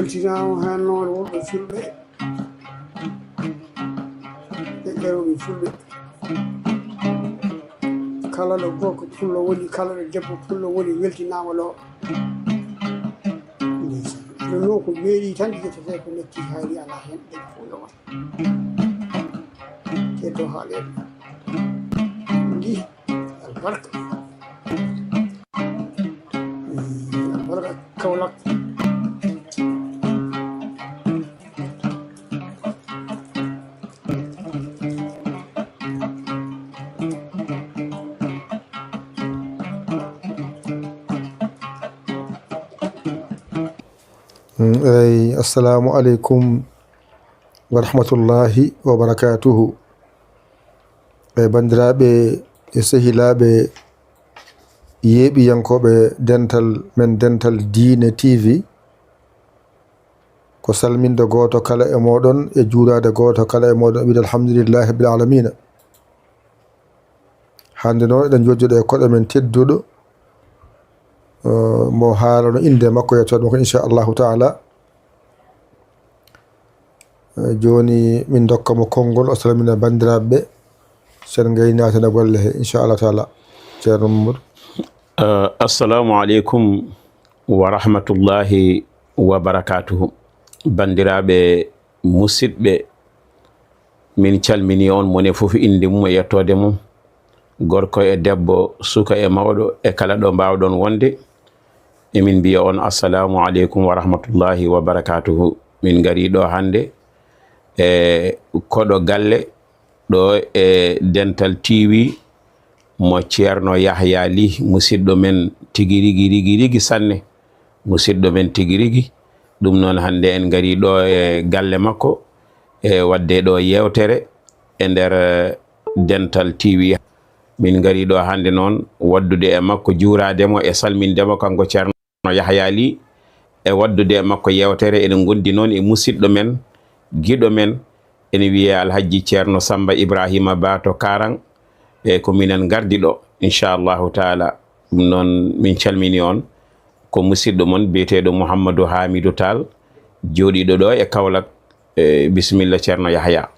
weltinama hen noon wonɓe fulɓe e ƴewɓe fulɓe kala ɗo gorko pullo woni kala ɗo debbo pullo woni weltinama ɗo ɗum noon ko meeɗi tan ƴettete ko netti haali ala hen ɗen fuyowa keddo haaleɗo ndi albarka albarka Kaolack assalamu aleykum wa rahmatullahi wa barakatuhu bandiraɓe e sehilaɓe yeeɓiyankoɓe dental men dental diine tv ko salminde goto kala e moɗon e juurade goto kala e moɗon wiide alhamdulillahi rabbil alamina hande noon eɗen jojjoɗe e koɗo men tedduɗo mo haalano inde makko yettoɗo ko inchallahu taala joni min dokkamo konngol o salmina bandiraɓeɓe sen gayni natana golle he inchallah taala ceerno Mamadou. Assalamu aleykum wa rahmatullahi wa barakatuhu. Bandiraɓe musidɓe min calmini on mone fof inde mum e yettode mum, gorko e debbo, suka e mawɗo e kala ɗo mbawɗon wonde, emin mbiya on assalamu aleykum wa rahmatullahi wa barakatuhu. Min gari ɗo hande e koɗo galle ɗo e dental tv mo ceerno Yahya Ly, musidɗo men tigi rigi sanne, musidɗo men tigi rigi. ɗum noon hande en gari ɗo e galle makko e wadde ɗo yewtere e nder dental tv. min gari ɗo hande noon waddude e makko juurademo e salmindemo kanko ceerno Yahya Ly e waddude e makko yewtere. enen gondi noon e musidɗo men giɗo men ene wiye alhaji ceerno Samba Ibrahima Ba to Karang e ko minen gardi ɗo inchallahu taala. ɗum noon min calmini on ko musidɗo mon biyeteɗo Mouhamadou Hamidou Tall joɗiɗo ɗo e Kaolack. Bisimilla ceerno Yahya.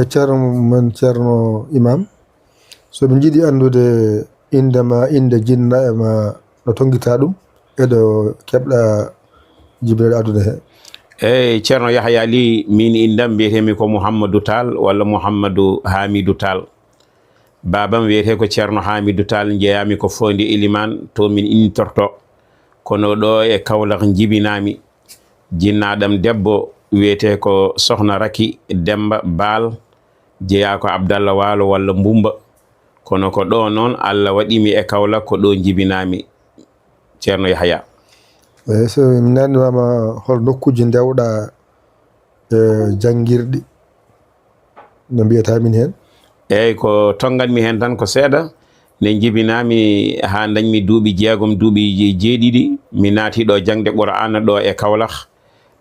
ceerno men ceerno imam, so ɓe jiiɗi andude indema inde jinna ema no tonguita ɗum eɗo keɓɗa jibril adude he. eyyi ceerno Yahya Ly, min indam mbiyetemi ko Mouhamadou Tall walla Mouhamadou Hamidou Tall. babam wiyete ko ceerno Hamidou Tall, jeeyami ko Fonde Iliman to min intorto, kono ɗo e Kaolack jibinami. jinnaɗam debbo wiyete ko sohna Raki Demba Baal, jeeya ko Abdallah Walo walla Mbumba, kono ko ɗo noon Allah waɗimi e Kaolack ko ɗo jibinami ceerno Yahya. eyyi so mi nanimama hol nokkuji dewɗa e janguirɗi no mbiyatamin hen? eyyi ko tonganmi hen tan ko seeɗa. nde jibinami ha dañmi duuɓi jeegom, duuɓi jeeɗiɗi, mi naati ɗo jangde Qur'ana ɗo e Kaolack,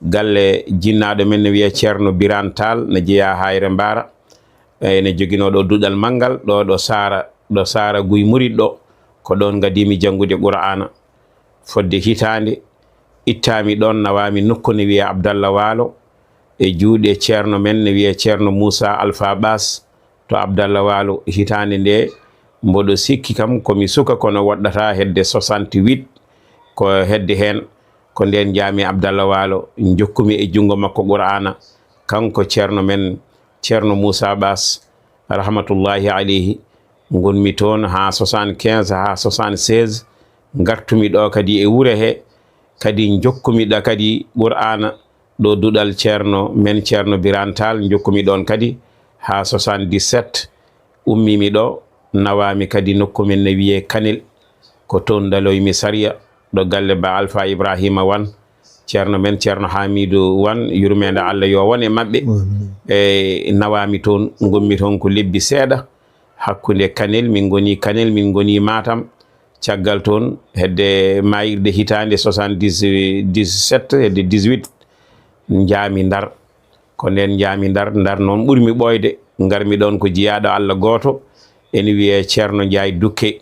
galle jinnaɗo men ne wiye ceerno Birane Tall, ne jeeya Hayre Mbara, ene joguino ɗo duɗal manggal ɗo Sara Guy Murid ɗo, ko ɗon gadimi jangude Qur'ana. fodde hitande ittami ɗon nawami nokku ne wiye Abdallah Walo e juuɗe ceerno men ne wiye ceerno Moussa Alpha Bass to Abdallah Walo. hitande nde mboɗo sikki kam komi suka, kono waɗɗata hedde 68 ko hedde hen, ko nden jaami Abdallah Walo jokkumi e jungo makko Qur'ana, kanko ceerno men ceerno Moussa Bass rahmatullahi alayhi. gonmi toon ha 75 ha 76, gartumi ɗo kadi e wure he, kadi jokkumi ɗa kadi Qur'ana ɗo duɗal ceerno men ceerno Birane Tall, jokkumi ɗon kadi ha 77 ummimi ɗo nawami kadi nokku men ne wiye Kanel, ko toon daloymi Saria ɗo galle ba Alpha Ibrahima Wan, ceerno men ceerno Hamidou Wan, yurmede Allah yo won e mabɓe. e nawami toon, gommi toon ko lebbi seeɗa hakkude Kanel, min goni Kanel, min goni Matam. caggal toon hedde mayirde hitande 77 hedde 18 jaami Ndar, ko nden jaami Ndar noon ɓurmi ɓoyde. garmi ɗon ko jiyaɗo Allah goto ene wiye ceerno Ndiaye Dukke,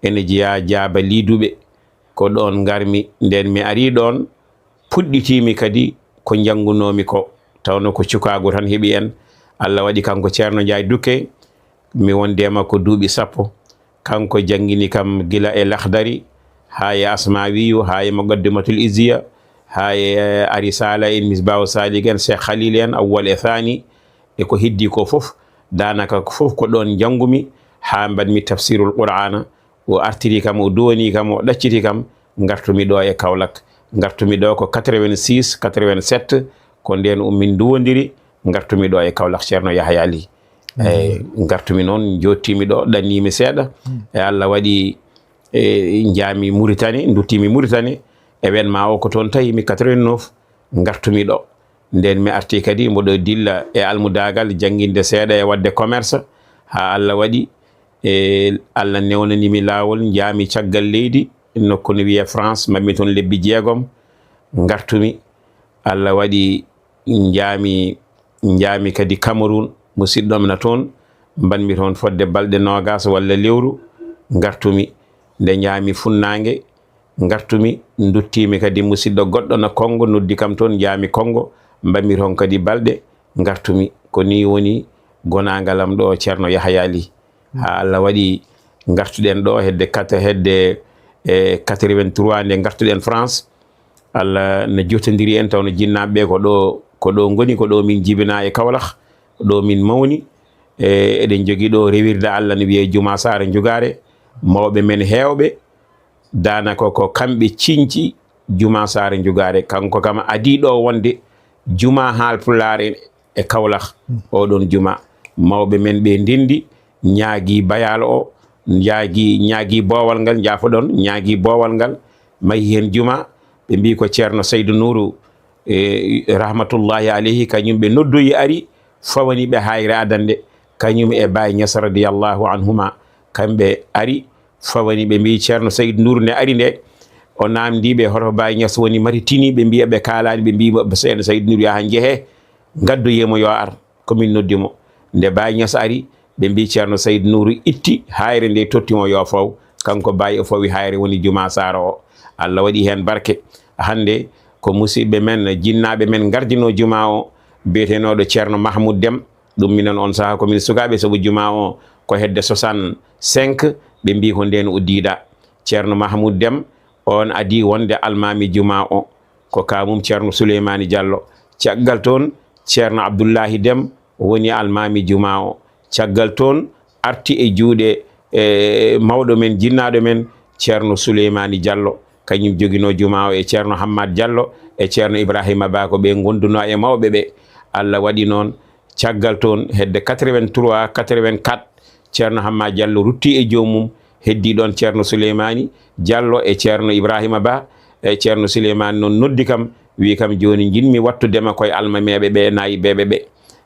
ene jeeya Jaaba Liduɓe, ko ɗon garmi. nden mi ari ɗon puɗɗitimi kadi ko jangunomi ko tawno ko cukago tan heeɓi en Allah waɗi kanko ceerno Ndiaye Dukke mi wonde makko duuɓi 10 kanko jangini kam gila e lahdari ha e asmawiyu ha e muqaddimatul izziya ha e arisala en misbahu salik en cheikh khalil en awwal e thani e ko heddi ko fof danaka ko fof ko ɗon jangumi ha mbaɗmi tafsirul qur'ana o artiri kam o duwani kam o ɗacciti kam gartumi ɗo e Kaolack gartumi ɗo ko 86 87 ko nden min duwodiri gartumi ɗo e Kaolack ceerno Yahya Ali gartumi noon jottimi ɗo ɗannimi seeɗa e Allah waɗi jaami Mauritanie duttimi Mauritanie événement o ko toon tawi mi 89 gartumi ɗo nden mi arti kadi mboɗo dilla e almudagal jangguinde seeɗa e wadde commerce ha Allah waɗi Allah newnanimi lawol jaami caggal leydi nokku no wiye France mammi toon lebbi 6 gartumi Allah waɗi jaami kadi Cameroun musidɗom na toon mbanmi toon fodde balɗe 20 walla lewru gartumi nde jaami Funnangue gartumi duttimi kadi musidɗo goɗɗo no Congo noddi kam toon jaami Congo mbanmi toon kadi balɗe gartumi ko ni woni gonagalam ɗo ceerno Yahya Ali ha Allah waɗi gartuɗen ɗo hedde 83 nde gartuɗen France Allah no jottodiri en tawno jinnaɓeɓe ko ɗo goni ko ɗo min jibina e Kaolack ɗo min mawni eɗen jogui ɗo rewirde Allah no wiye Juma Sara Jugare mawɓe men hewɓe danaka ko kamɓe cinci Juma Sara Jugare kanko kam adi ɗo wonde juma Haalpulaar e Kaolack oɗon juma mawɓe men ɓe ndendi ñaagui bayal o ñaagui bowal ngal jaafoɗon ñaagui bowal ngal mahi hen juma ɓe mbi ko ceerno Seydou Nourou rahmatullahi alayhi kañum ɓe noddoyi ari fawani ɓe hayre adande kañum e Baye Niass radiyallahu anhuma kamɓe ari fawani ɓe mbi ceerno Seydou Nourou nde ari nde o namdiɓe hoto Baye Niass woni mari tini ɓe mbiya ɓe kalani ɓe mbimo ceerno Seydou Nourou yaha jeehe gaddoyemo yo ar komin noddimo nde Baye Niass ari ɓe mbi ceerno Seydou Nourou itti hayre nde tottimo yo faw kanko Baye o fawi hayre woni Juma Sara o Allah waɗi hen barke hande ko musidɓe men jinnaɓe men gardino juma o biyetenoɗo ceerno Mahmoud Dem ɗum minen on saaha komin sukaɓe saabu juma o ko hedde 65 ɓe mbi ko nden uddiɗa ceerno Mahmoud Dem on adi wonde almami juma o ko kamum ceerno Souleymani Diallo caggal toon ceerno Abdoullahi Dem woni almami juma o caggal toon arti e juuɗe mawɗo men jinnaɗo men ceerno Souleymani Diallo kañum joguino juma o e ceerno Hammad Diallo e ceerno Ibrahima Ba ko ɓe gonduno e mawɓe ɓe Allah waɗi noon caggal toon hedde 83 84 ceerno Hammad Diallo rutti e jomum heddi ɗon ceerno Souleymani Diallo e ceerno Ibrahima Ba e ceerno Souleymani noon noddi kam wi kam joni jinmi wattudema koye almameɓe ɓe nayibeɓe ɓe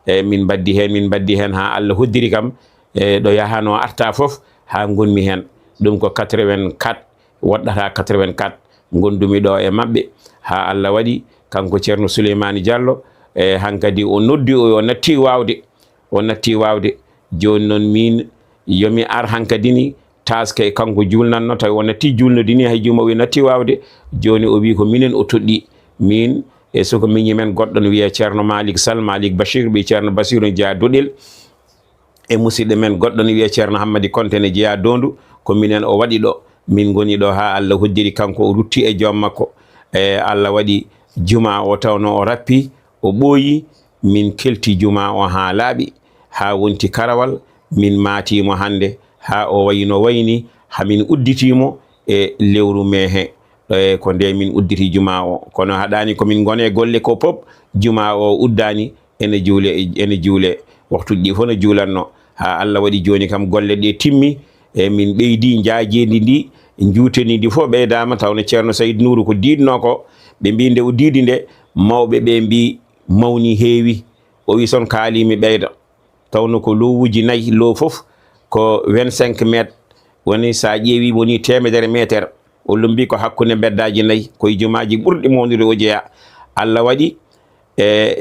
e min baddi hen ha Allah hoddiri kam ɗo yahano arta foof ha gonmi hen ɗum ko 84 woɗɗata 84 gondumi ɗo e mabɓe ha Allah waɗi kanko ceerno Souleymani Diallo e hankadi o noddi o natti wawde joni noon min yomi ar hankadi ni taske kanko julnanno tawi o natti julnude ni hay juma o natti wawde joni o wi ko minen o toɗɗi min e soko miñi men goɗɗo no wiye ceerno Malick Sall Malick Bachir ɓi ceerno Basirou Dia Doɗel e musidɗo men goɗɗo no wiye ceerno Hammadi Konte ne jeeya Dondu ko minen o waɗi ɗo min goni ɗo ha Allah hoddiri kanko o rutti e joom makko e Allah waɗi juma o tawno o rappi o ɓooyi min kelti juma o ha laaɓi ha wonti karawal min maatimo hande ha o wayno wayni hamin udditimo e lewru mehe ko nde min udditi juma o kono haɗani komin gone golle ko pop juma o uddani ene juule waktuji ɗi fof no juulanno ha Allah waɗi joni kam golle ɗe timmi e min ɓeydi jaajendi ndi juuteni ndi fof ɓeydama tawno ceerno Saydou Nourou ko diidno ko ɓe mbi nde o diidi nde mawɓe ɓe mbi mawni heewi o wi son kaalimi ɓeyda tawno ko lowuji 4 low fof ko 25 métre woni sa ƴeewi woni 100 métre o lumbi ko hakkude beddaji 4 koye jumaji ɓurɗi mawnude o jeeya Allah waɗi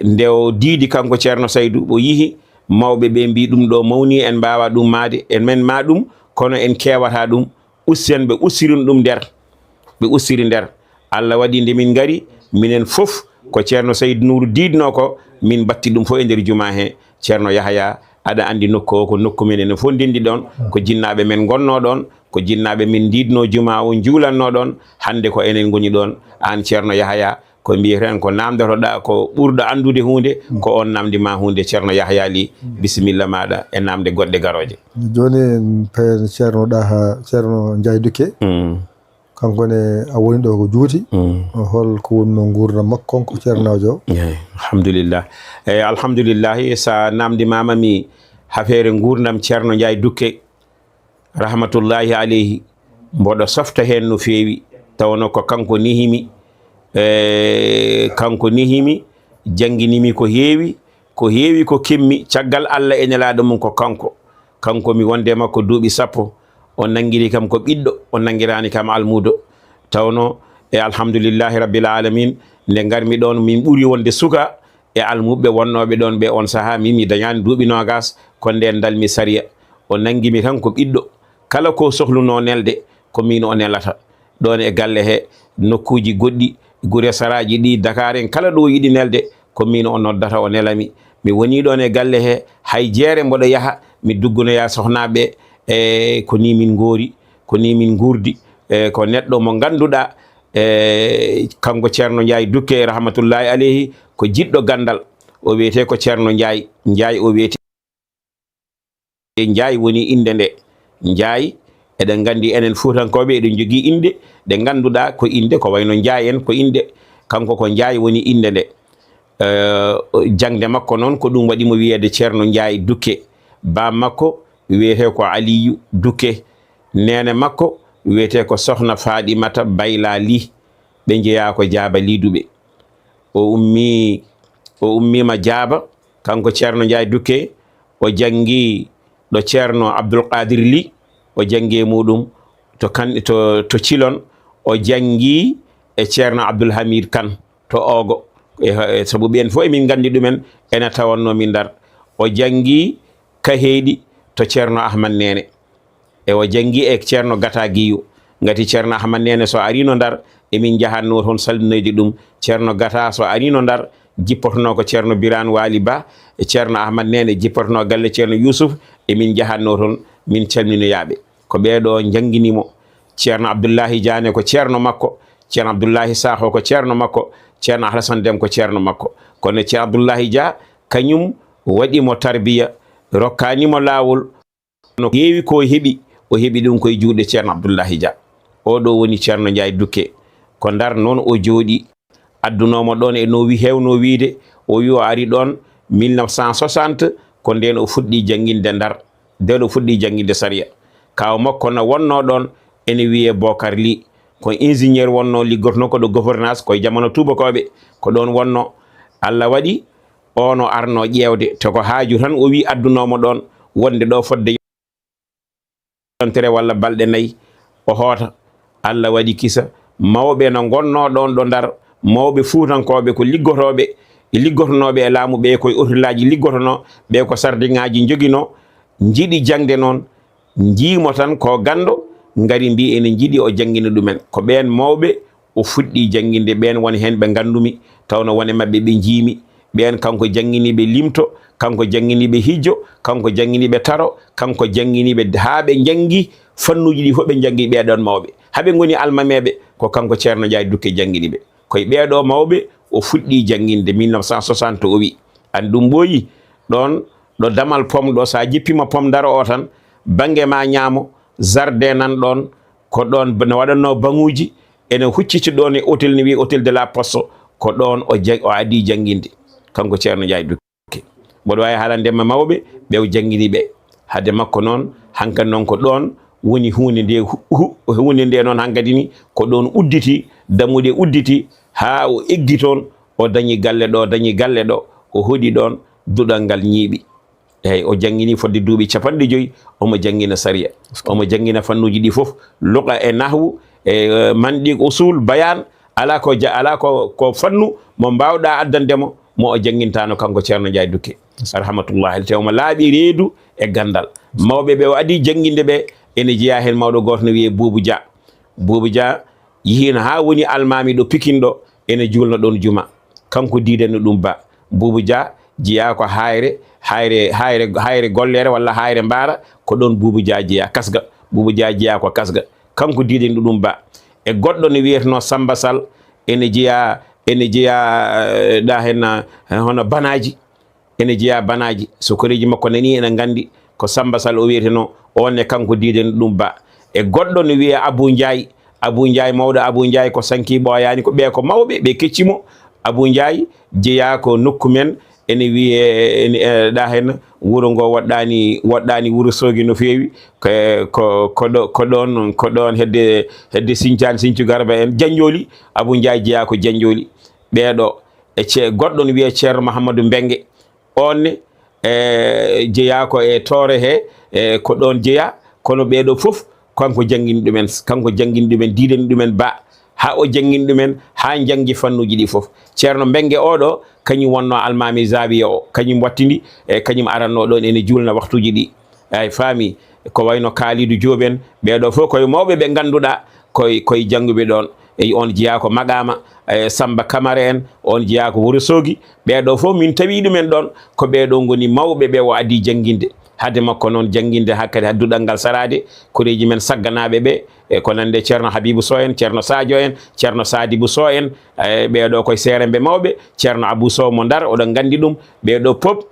nde o diidi kanko ceerno Saydou o yihi mawɓe ɓe mbi ɗum ɗo mawni en mbawa ɗum maade en men ma ɗum kono en kewata ɗum ussen ɓe ussirin ɗum nder ɓe ussiri nder Allah waɗi nde min gari minen fof ko ceerno Saydou Nourou diidno ko min batti ɗum fof e nder juma he ceerno Yahaya aɗa andi nokku o ko nokku men enen fof ndendi ɗon ko jinnaɓe men gonno ɗon ko jinnaɓe min diidno juma o juulanno ɗon hande ko enen goni ɗon an ceerno Yahaya ko mbiyeten ko namdotoɗa ko ɓurɗo andude hunde ko on namdima hunde ceerno Yahaya Ly bisimilla maɗa e namde goɗɗe garoje. joni en payen ceerno ɗa ceerno Ndiaye Dukke kanko ne a woni ɗo ko juuti hol ko wonno gurdam makko ko ceernojo o. alhamdulillah eyyi alhamdulillahi sa namdimama mi hafere gurdam ceerno Ndiaye Dukke rahmatullahi aleyhi mboɗo softa hen no fewi tawno ko kanko nihimi kanko nihimi jangginimi ko heewi ko kemmi caggal Allah e nelaɗo mum ko kanko mi wonde makko duuɓi sappo o nangiri kam ko ɓiɗɗo o nangirani kam almudo tawno e alhamdulillahi rabbil alamin nde garmi ɗon min ɓuuri wonde suka e almuɓe wonnoɓe ɗon ɓe on saaha min mi dañani duuɓi nogas ko nden dalmi sariya o nangimi tan ko ɓiɗɗo kala ko sohluno nelde ko min o nelata ɗon e galle he nokkuji goɗɗi gure saraji ɗi Dakar en kala ɗo yiɗi nelde ko min o noddata o nelami mi woni ɗon e galle he hay jeere mboɗo yaha mi duggunoya sohnaɓe e ko ni min goori ko ni min gurdi ko neɗɗo mo ganduɗa kanko ceerno Ndiaye Dukke rahmatullahi aleyhi ko jiɗɗo gandal o wiyete ko ceerno Ndiaye o wiyete Ndiaye woni inde nde Ndiaye eɗen gandi enen Fuutankoɓe eɗen jogui inde ɗe ganduɗa ko inde ko wayno Ndiaye en ko inde kanko ko Ndiaye woni inde nde jangde makko noon ko ɗum waɗimo wiyede ceerno Ndiaye Dukke ba makko wiyete ko Aliyu Dukke nene makko wiyete ko sohna Fadimata Bayla Ly ɓe jeeya ko Jaaba Liduɓe o ummima Jaaba kanko ceerno Ndiaye Dukke o jangi ɗo ceerno Abdoul Qadir Ly o jangi muɗum to Cilon o jangi e ceerno Abdoul Hamid Kane to Ogo sabu ɓen fof emin gandi ɗumen ene tawanno min Ndar o jangi Kaheyɗi to ceerno Ahmad Nene e o jangi e ceerno Gata Guiyu ngati ceerno Ahmad Nene so arino Ndar emin jahanno toon salminoyde ɗum ceerno Gata so arino Ndar jippotono ko ceerno Birane Wali Ba e ceerno Ahmad Nene jippotono galle ceerno Yousuf emin jahanno toon min calminoyaɓe ko ɓeɗo janginimo ceerno Abdoullahi Diane ko ceerno makko ceerno Abdoullahi Sakho ko ceerno makko ceerno Alassane Deme ko ceerno makko kono ceerno Abdoullahi Dia kañum waɗimo tarbiya rokkanimo lawol no heewi ko heeɓi o heeɓi ɗum koye juuɗe ceerno Abdoullahi Dia oɗo woni ceerno Ndiaye Dukke ko Ndar noon o jooɗi addunomo ɗon e no hewno wiide o wi o ari ɗon 1960 ko nden o fuɗɗi jangguinde Ndar nden o fuɗɗi jangguinde Saria kaw makko no wonno ɗon ene wiye Bocar Ly ko ingénieur wonno liggotono ko ɗo gouvernance koye jamono tubakoɓe ko ɗon wonno Allah waɗi ono arno ƴewde to ko haaju tan o wi addunomo ɗon wonde ɗo fodde yontere walla balɗe 4 o hoota Allah waɗi kisa mawɓe no gonno ɗon ɗo Ndar mawɓe Fuutankoɓe ko liggotonoɓe e laamu ɓe koye otillaji liggotono ɓe ko sardiŋaji joguino jiiɗi jangde noon jiimo tan ko gando ngari mbi ene jiiɗi o jangguina ɗumen ko ɓen mawɓe o fuɗɗi jangguinde ɓen woni hen ɓe gandumi tawno wone mabɓe ɓe jiimi ɓen kanko jangguiniɓe limto kanko jangguiniɓe hijjo kanko jangguiniɓe taro kanko jangguiniɓe ha ɓe janggi fannuji ɗi fof ɓe janggi ɓeɗon mawɓe haɓe goni almameɓe ko kanko ceerno Ndiaye Dukke jangguiniɓe koye ɓeɗo mawɓe o fuɗɗi jangguinde 1960 o wi an ɗum ɓooyi ɗon ɗo damal pom ɗo sa jippima pom Ndar o tan banggue ma ñaamo jardin nan ɗon ko ɗon no waɗanno baŋuji ene hucciti ɗon e hôtel ne wiye hôtel de la Poste ko ɗon o adi jangguinde kanko ceerno Ndiaye Dukke mboɗo wawi haalandema mawɓe ɓe o jangguiniɓe hade makko noon hankkadi noon ko ɗon woni hunde nde noon hankkadi ni ko ɗon udditi dammuɗe udditi ha o eggi toon o dañi galle ɗo o hoɗi ɗon duɗal ngal ñiiɓi eyyi o jangguini fodde duuɓi 50 omo jangguina Saria omo jangguina fannuji ɗi foof luqa e nahwu e manɗiq usul bayan ala ko fannu mo mbawɗa addandemo mo o jangguintano kanko ceerno Ndiaye Dukke rahmatullahi te omo laaɓi reedu e gandal mawɓe ɓe o adi jangguinde ɓe ene jeeya hen mawɗo goto no wiye Boubou Dia yihino ha woni almami ɗo Pikine ɗo ene julno ɗon juma kanko diideno ɗum ba Boubou Dia jiya ko hayre gollere walla hayre mbara ko ɗon Boubou Dia jiya kasga Boubou Dia jiya ko kasga kanko diideno ɗum ba e goɗɗo no wiyeteno Samba Sall ene jeeya ɗa hen hono banaji ene jeeya banaji so koreji makko nani ene gandi ko Samba Sall o wiyeteno onne kanko diideno ɗum ba e goɗɗo no wiya Abou Ndiaye mawɗo Abou Ndiaye ko sanki ɓoyani ko ɓe ko mawɓe ɓe keccimo Abou Ndiaye jeeya ko nokku men ene wiye ɗa hen wuro ngo woɗɗani Wourossogui no fewi ko ɗon hedde Sinthiou Garba en Diandioli Abou Ndiaye jeeya ko Diandioli ɓeɗo e goɗɗo no wiye Ceerno Mahamadou Mbengue onne jeeya ko e Toore he ko ɗon jeeya kono ɓeɗo foof kanko jangguini ɗumen diidani ɗumen ba ha o jangguini ɗumen ha janggi fannuji ɗi foof Ceerno Mbengue oɗo kañum wonno almami Zawiya o kañum wattidi e kañum aranno ɗon ene julna waktuji ɗi ay faami ko wayno Kalidou Diop en ɓeɗo fof koye mawɓe ɓe ganduɗa koye jangguɓe ɗon e on jeeya ko Magama Samba Camara en on jeeya ko Wourossogui ɓeɗo fof min tawi ɗumen ɗon ko ɓeɗo goni mawɓe ɓe o addi jangguinde hade makko noon jangguinde hakkadi hadduɗal ngal sarade koreji men sagganaɓe ɓe e ko nande Ceerno Habibou Sow en Ceerno Sadio en Ceerno Sadibou Sow en ɓeɗo koye serembe mawɓe Ceerno Abou Sow mo Ndar oɗon gandi ɗum ɓeɗo pop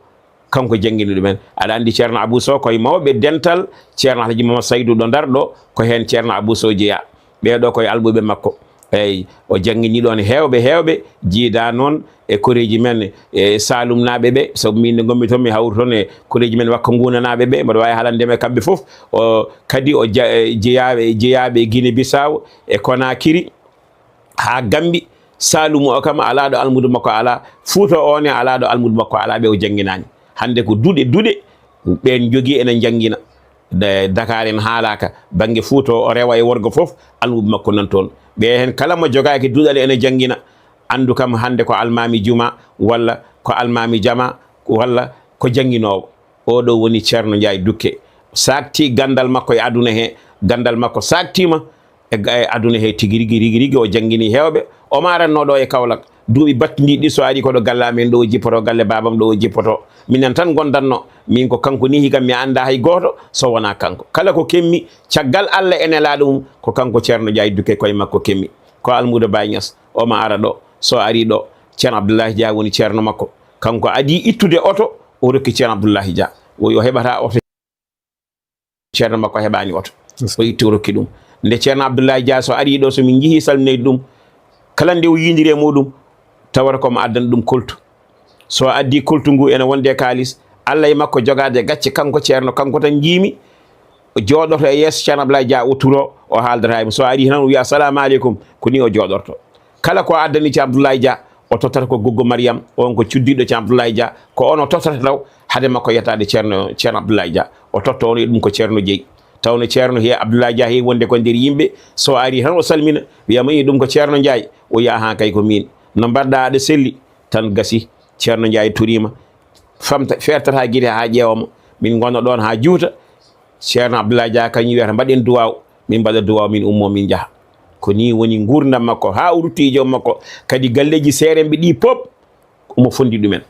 kanko jangguini ɗumen aɗa andi Ceerno Abou Sow koye mawɓe dental Ceerno Alhaji Mamadou Saydou ɗo Ndar ɗo ko hen Ceerno Abou Sow jeeya ɓeɗo koye alɓuɓe makko eyyi o jangguini ɗon hewɓe jiida noon e koreji men e Saloum naɓe ɓe sabu min gommi toon mi hawri toon e koreji men Wakka Nguna naɓe ɓe mbaɗa wawi haalandema kamɓe foof o kadi o jeeyaɓe Guinée Bissau e Conakry ha Gambie Saloum o kam ala ɗo almudo makko ala Fouta one ala ɗo almudo makko ala ɓe o jangguinani hande ko duuɗe ɓen jogui ene jangguina Dakar en haalaka banggue Fouta o rewa e worgo foof almudo makko nan toon ɓe hen kala mo jogaki duuɗal ene jangguina andu kam hande ko almami juma walla ko almami jama walla ko jangguinowo oɗo woni Ceerno Ndiaye Dukke sakti gandal makko e aduna he gandal makko saktima e aduna he tigui rigui o jangguini hewɓe o marannoɗo e Kaolack duuɓi battidi ɗi so ari koɗo gallamen ɗo o jippoto galle babam ɗo o jippoto minen tan gondanno min ko kanko ni hikam mi anda hay goto so wona kanko kala ko kemmi caggal Allah ene la ɗum ko kanko Ceerno Ndiaye Dukke koye makko kemmi ko Almouda Baye Niass o ma ara ɗo so ari ɗo Ceerno Abdoulahi Dia woni ceerno makko kanko adi ittude oto o rokki Ceerno Abdoulahi Dia o heɓata oto ceerno makko heɓani oto o itti o rokki ɗum nde Ceerno Abdoulahi Dia so ari ɗo somin jeehi salmineyde ɗum kala nde o yidiri e muɗum tawata komo addana ɗum koltu so addi koltu ngu ene wonde kalis Allah e makko jogade gacce kanko ceerno kanko tan jiimi jooɗoto e yeeso Ceerno Abdoulahi Dia o turo o haaldata e so ari tan o wiya assalamu aleykum ko ni o jooɗorto kala ko addani Ceerno Abdoulahi Dia o tottata ko goggo Mariam on ko cuddiɗo Ceerno Abdoulahi Dia ko on o tottata taw hade makko yettade Ceerno Abdoulahi Dia o totta on e ɗum ko Ceerno Jeeyi tawno Ceerno he Abdoulahi Dia he wonde ko nder yimɓe so ari tan o salmina wiyama yi ɗum ko Ceerno Ndiaye o wiya ha kay ko min no mbaɗɗa aɗa selli tan gasi Ceerno Ndiaye turima fertata guite ha ƴeewamo min gonno ɗon ha juuta Ceerno Abdoulahi Dia kañum wiyata mbaɗen duwaw min mbaɗa duwaw min ummo min jaaha ko ni woni gurdam makko ha o rutti joom makko kadi galleji seremɓe ɗi pop omo fondi ɗumen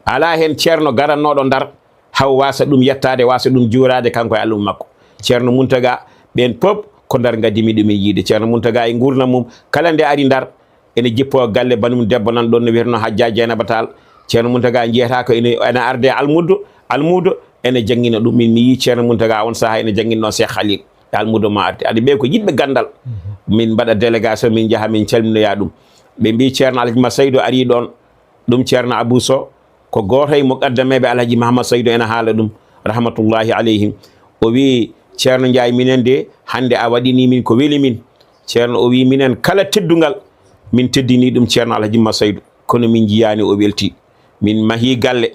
ala hen ceerno garannoɗo Ndar haw wasa ɗum yettade wasa ɗum juurade kanko e alum makko Ceerno Mountaga ɓen pop ko Ndar gadimi ɗumen yiide Ceerno Mountaga e gurdam mum kala nde ari Ndar ene jippo galle banum debbo nan ɗon no wiyeteno Hajja Dieynaba Tall Ceerno Mountaga jeyata ko ene arde almudo ene jangguina ɗum min mi yi Ceerno Mountaga on saaha ene jangguinno Cheikh Khalil almudo ma arde ade ɓe ko yiɗɓe gandal min mbaɗa délégation min jaaha min calminoya ɗum ɓe mbi Ceerno Alhaji Ma Saydou ari ɗon ɗum Ceerno Abou Sow ko goto e muqaddameɓe Alhaji Mahamad Saydou ene haala ɗum rahmatullahi alayhim o wi Ceerno Ndiaye minen de hande a waɗini min ko weeli min Ceerno o wi minen kala teddugal min teddini ɗum Ceerno Alhaji Ma Saydou kono min jiyani o welti min mahi galle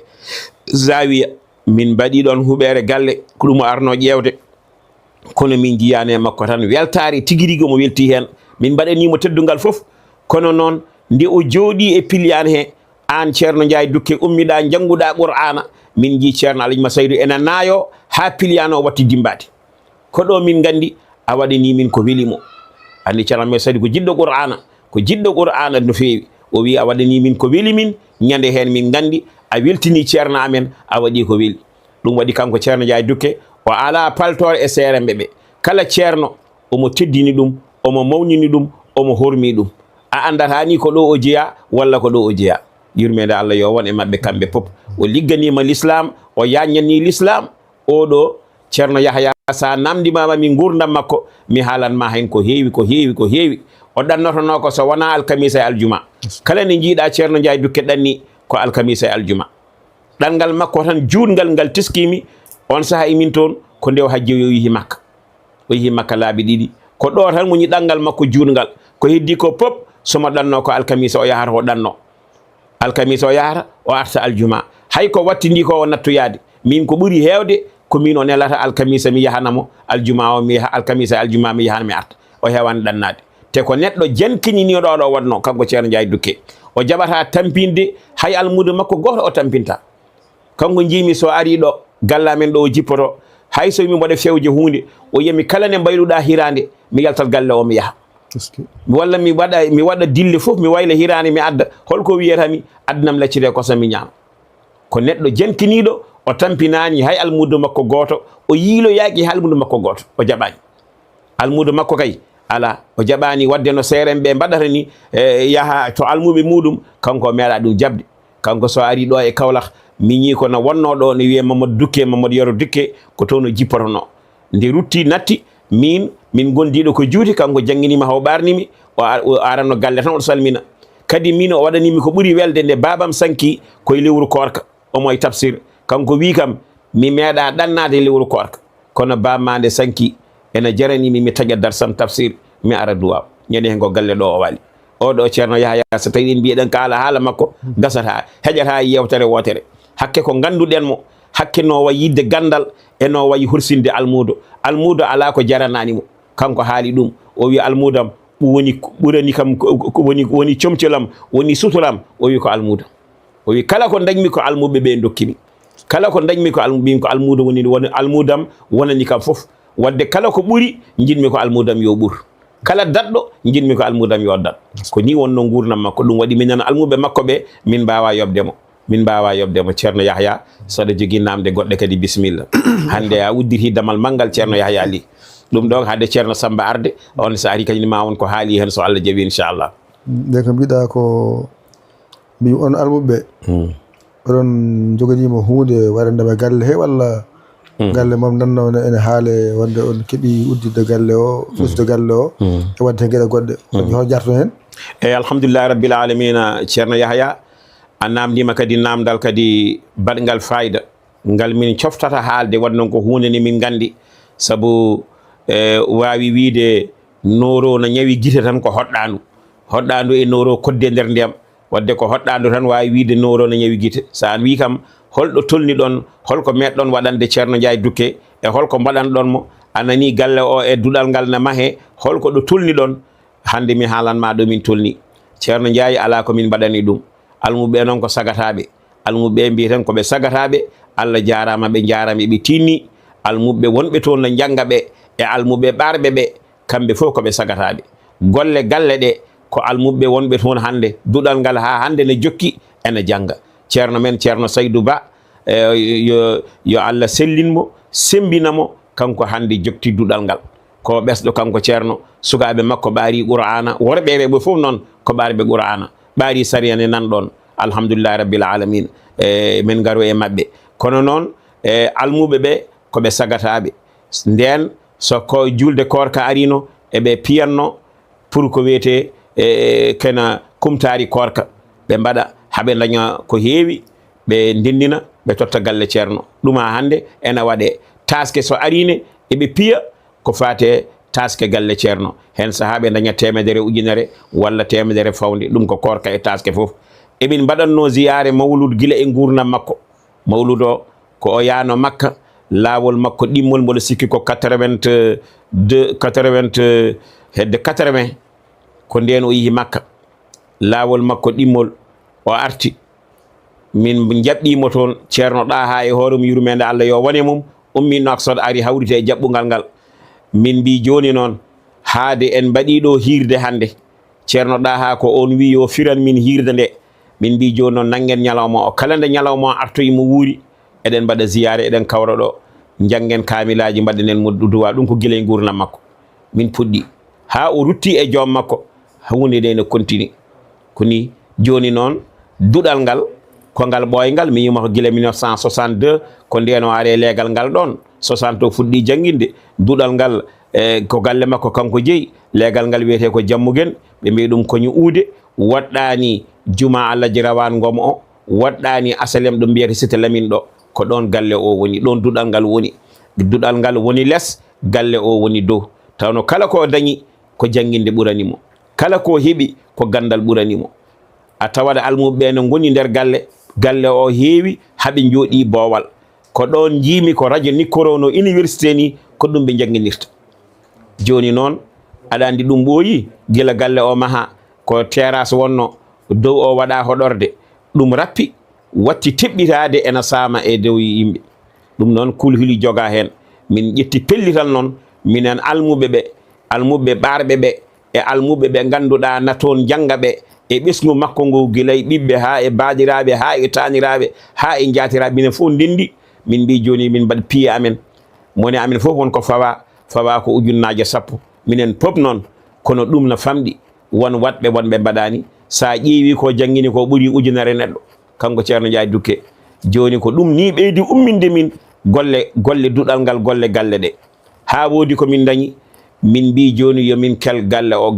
Zawiya min mbaɗi ɗon huɓere galle ko ɗum o arno ƴewde kono min jiyani e makko tan weltare tigui rigui mo welti hen min mbaɗanimo teddugal foof kono noon nde o jooɗi e piliyane he an Ceerno Ndiaye Dukke ummiɗa jangguɗa Qur'ana min ji Ceerno Alhaji Ma Saydou ene naayo ha piliyane o watti dimbade ko ɗo min gandi a waɗani min ko welimo andi Ceerno Ma Saydou ko jiɗɗo Qur'ana ko jiɗɗo qur'ana no feewi o wi a waɗani min ko weli min ñande hen min gandi a weltini ceerno amen a waɗi ko weli ɗum waɗi kanko ceerno Ndiaye Dukke o ala paltore e seeremɓe ɓe kala ceerno omo teddini ɗum omo mawnini ɗum omo hormi ɗum a andata ni ko ɗo o jeeya walla ko ɗo o jeeya yurmede Allah yo won e mabɓe kamɓe pop o ligganima l'islam o yañanni l'islam oɗo ceerno Yahya sa namdimama min gurdam makko mi haalanma hen ko heewi ko heewi ko heewi o ɗannotono ko so wona alkamisa e aljuma kala nde jiiɗa ceerno Ndiaye Dukke ɗanni ko alkamisa e aljuma ɗanngal makko tan juutngal ngal teskimi on saaha emin toon ko nde o hajji o yehi Makka o yehi Makka laabi ɗiɗi ko ɗo tan woni ɗanngal makko juutngal ko heddi ko pop somo ɗanno ko alkamisa o yahata o ɗanno alkamisa o yahata o arta aljuma hay ko wattindi ko o nattoyade min ko ɓuuri heewde ko min o nelata alkamisa mi yahanamo aljuma o mi yaha alkamisa e aljuma mi yahana mi arta o heewani ɗannade te ko neɗɗo jankiñiniɗo oɗo waɗno kanko ceerno Ndiaye Dukke o jaɓata tampinde hay almudo makko goto o tampinta kanko jimi so ari ɗo galla men ɗo o jippoto hay so mi waɗa fewje hunde o yiyami kala nde mbayluɗa hirande mi yaltat galle o mi yaha walla mi waɗa dille fof mi wayla hirande mi adda holko wiyatami addanam laccire kosam mi ñaama ko neɗɗo jankiniɗo o tampinani hay almudo makko goto o yiiloyaki hay almudo makko goto o jaɓani almudo makko kay ala o jaɓani wadde no seeren ɓe mbaɗata ni yaha to almuɓe muɗum kanko meeɗa ɗum jabde kanko so ari ɗo e Kaolack miñi ko no wonno ɗo no wiye Mamadou Dukke Mamadou Yoro Dukke ko toon o jippotono nde rutti natti min gondiɗo ko juuti kanko jangguinima haw ɓarnimi o aranno galle tan oɗo salmina kadi min o waɗanimi ko ɓuuri welde nde babam sanki koye lewru korka omo e tafsir kanko wi kam mi meeɗa ɗannade lewru korka kono bamma nde sanki ene jaranimi mi taƴa darsam tafsir mi ara duwaw ñande hen ko galle ɗo o wali oɗo ceerno Yahya so tawi en mbiyeɗen ka ala haala makko gasata heƴata yewtere wotere hakke ko ganduɗen mo hakke no wayi yidde gandal e no wayi hursinde almudo ala ko jaranani mo kanko haali ɗum o wi almudam woni ɓurani kam woni comcolam woni suturam o wi ko almuda o wi kala ko dañmi ko almuɓe ɓe dokkimi kala ko dañmi ko almuda woni almudam wonani kam fof wadde kala ko ɓuri jinmi ko almudam yo ɓuur kala daɗɗo jinmi ko almudam yo daɗ ko ni wonno gurnam makko ɗum waɗi minen almuɓe makko ɓe min mbawa yobdemo ceerno Yahya saɗa jogui namde goɗɗe kadi bisimilla hande a udditi damal manggal ceerno Yahya li ɗum ɗon hade ceerno Samba arde on so ari kañum ma won ko haali hen so Allah jaaɓi inchallah nde ko mbiɗa ko mbi on almuɓe oɗon jogonima hunde waɗandema galle he walla galle mom nanno ene haale wonde on keeɓi uddide galle o fusde galle o e wadde hen gueɗe goɗɗe hono jarto hen eyyi alhamdoulillahi rabbil alamina ceerno Yahya a namdima kadi namdal kadi baɗgal fayida ngal min coftata haalde waɗ noon ko hunde ni min gandi saabu wawi wiide noro no ñawi guite tan ko hoɗɗandu e noro kodde nder ndiyam wadde ko hoɗɗandu tan wawi wiide noro no ñawi guite sa an wi kam holɗo tolni ɗon holko meɗɗon waɗande ceerno Ndiaye Dukke e holko mbaɗanɗon mo anani galle o e duɗal ngal ne maahe holko ɗo tolni ɗon hande mi haalanma ɗo min tolni ceerno Ndiaye ala ko min mbaɗani ɗum almuɓe noon ko sagataɓe almuɓe mbiyeten koɓe sagataɓe Allah jarama ɓe jarama ɓe tinni almuɓe wonɓe toon no jangga ɓe e almuɓe ɓarɓe ɓe kamɓe fof koɓe sagataɓe golle galle ɗe ko almuɓe wonɓe toon hande duɗal ngal ha hande ne jokki ene jangga ceerno men ceerno Saydou Ba yo Allah sellinmo sembinamo kanko hande jokti duɗal ngal ko ɓesɗo kanko ceerno sukaɓe makko ɓaari qur'ana worɓe ɓe fof noon ko ɓaariɓe qur'ana ɓaari sariya ne nan ɗon alhamdoulillahi rabbil alamin min garo e mabɓe kono noon almuɓe ɓe koɓe sagataɓe nden so ko julde korka arino eɓe piyanno pour ko wiyete kena kumtari korka ɓe mbaɗa haɓe daña ko heewi ɓe ndendina ɓe totta galle ceerno ɗuma hande ene waɗe taske so arine eɓe piya ko fate taske galle ceerno hen sahaɓe daña temedere ujunere walla temedere fawde ɗum ko korka e taske fof eɓin mbaɗanno ziyare mawlud guila e gurnam makko mawlud o ko o yano Makka lawol makko ɗimmol mboɗo sikki ko 82 hedde 80 ko nden o yeehi Makka lawol makko ɗimmol o arti min jaɓɓimo toon ceerno ɗa ha e hoore mum yurmede Allah yo wone mum ummi Nouakchott ari hawrite e jaɓɓugal ngal min mbi joni noon haade en mbaɗiɗo hirde hande ceerno ɗaha ko on wi yo firan min hirde nde min mbi joni noon nanggen ñalawma o kala nde ñalawma o artoyi mo wuuri eɗen mbaɗa ziyare eɗen kawra ɗo janggen kamilaji mbaɗenen mo duwa ɗum ko guila e gurnam makko min puɗɗi ha o rutti e joom makko hunde nde ne continue koni joni noon duɗal ngal ko ngal ɓoyngal mi yima ko guila 1962 ko ndeno are leegal ngal ɗon 60 o fuɗɗi jangguinde duɗal ngal ko galle makko kanko jeeyi leegal ngal wiyete ko jammugen ɓe mbi ɗum koñu uude waɗɗani juma allahji rawan ngom o waɗɗani asalem ɗo mbiyete cité lamin ɗo ko ɗon galle o woni ɗon duɗal ngal woni duɗal ngal woni less galle o woni dow tawno kala ko dañi ko jangguinde ɓuranimo kala ko heeɓi ko gandal ɓuranimo a tawat almuɓe no goni nder galle o heewi haaɓe jooɗi boowal ko ɗon jiimi ko radio Nikkoro no université ni ko ɗum ɓe jangguinirta joni noon aɗa andi ɗum ɓooyi gila galle o maha ko terrasse wonno dow o waɗa hoɗorde ɗum rappi watti teɓɓitade ena saama e dow yimɓe ɗum noon kulhuli joga hen min ƴetti pellital noon minen almuɓe ɓarɓe ɓe e almuɓe ɓe ganduɗa na toon jangga ɓe e ɓesgu makko ngu guila e ɓiɓɓe ha e baadiraɓe ha e taniraɓe ha e jatiraɓe minen fof ndendi min mbi joni min mbaɗ piye amen mone amen fof wonko fawa ko ujunnaje 10 minen pop noon kono ɗum no famɗi won watɓe wonɓe mbaɗani sa ƴeewi ko jangguini ko ɓuuri ujunere neɗɗo kanko ceerno Ndiaye Dukke joni ko ɗum ni ɓeydi umminde min golle duɗal ngal golle galle ɗe ha woodi komin dañi min mbi joni yomin kel galle o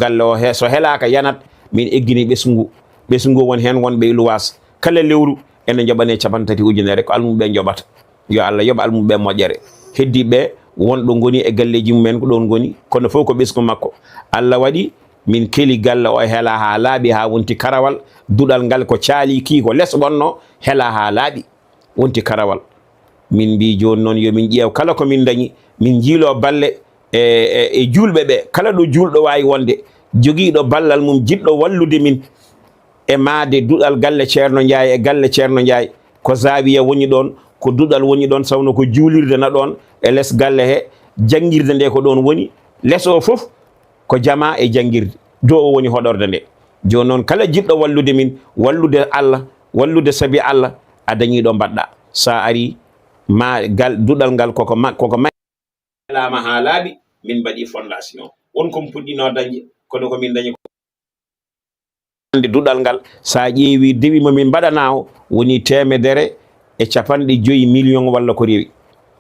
so helaka yanat min eggini ɓesgu won hen wonɓe luwas kala lewru ene joɓane 30 ujunere ko almuɓe joɓata yo Allah yoɓa almuɓe moƴƴere heddiɓe wonɗo goni e galleji mumen ko ɗon goni kono fof ko ɓesgu makko Allah waɗi min keli galle o heela ha laaɓi ha wonti karawal duɗal ngal ko caali ki ko less wonno heela ha laaɓi wonti karawal min mbi joni noon yomin ƴeew kala komin dañi min jiilo balle e julɓe ɓe kala ɗo julɗo wawi wonde joguiɗo ballal mum jiɗɗo wallude min e maade duɗal galle ceerno Ndiaye e galle ceerno Ndiaye ko zawiya woni ɗon ko duɗal woni ɗon sawno ko juulirde na ɗon e less galle he jangguirde nde ko ɗon woni less o foof ko jama e jangguirde dow o woni hoɗorde nde joni noon kala jiɗɗo wallude min wallude Allah wallude saabi Allah a dañiɗo mbaɗɗa sa ari ma duɗal ngal koko lama ha laaɓi min mbaɗi fondation wonko mi puɗɗino dañde kono ko min dañi duɗal ngal sa ƴeewi dewi momin mbaɗana o woni 150 million walla ko rewi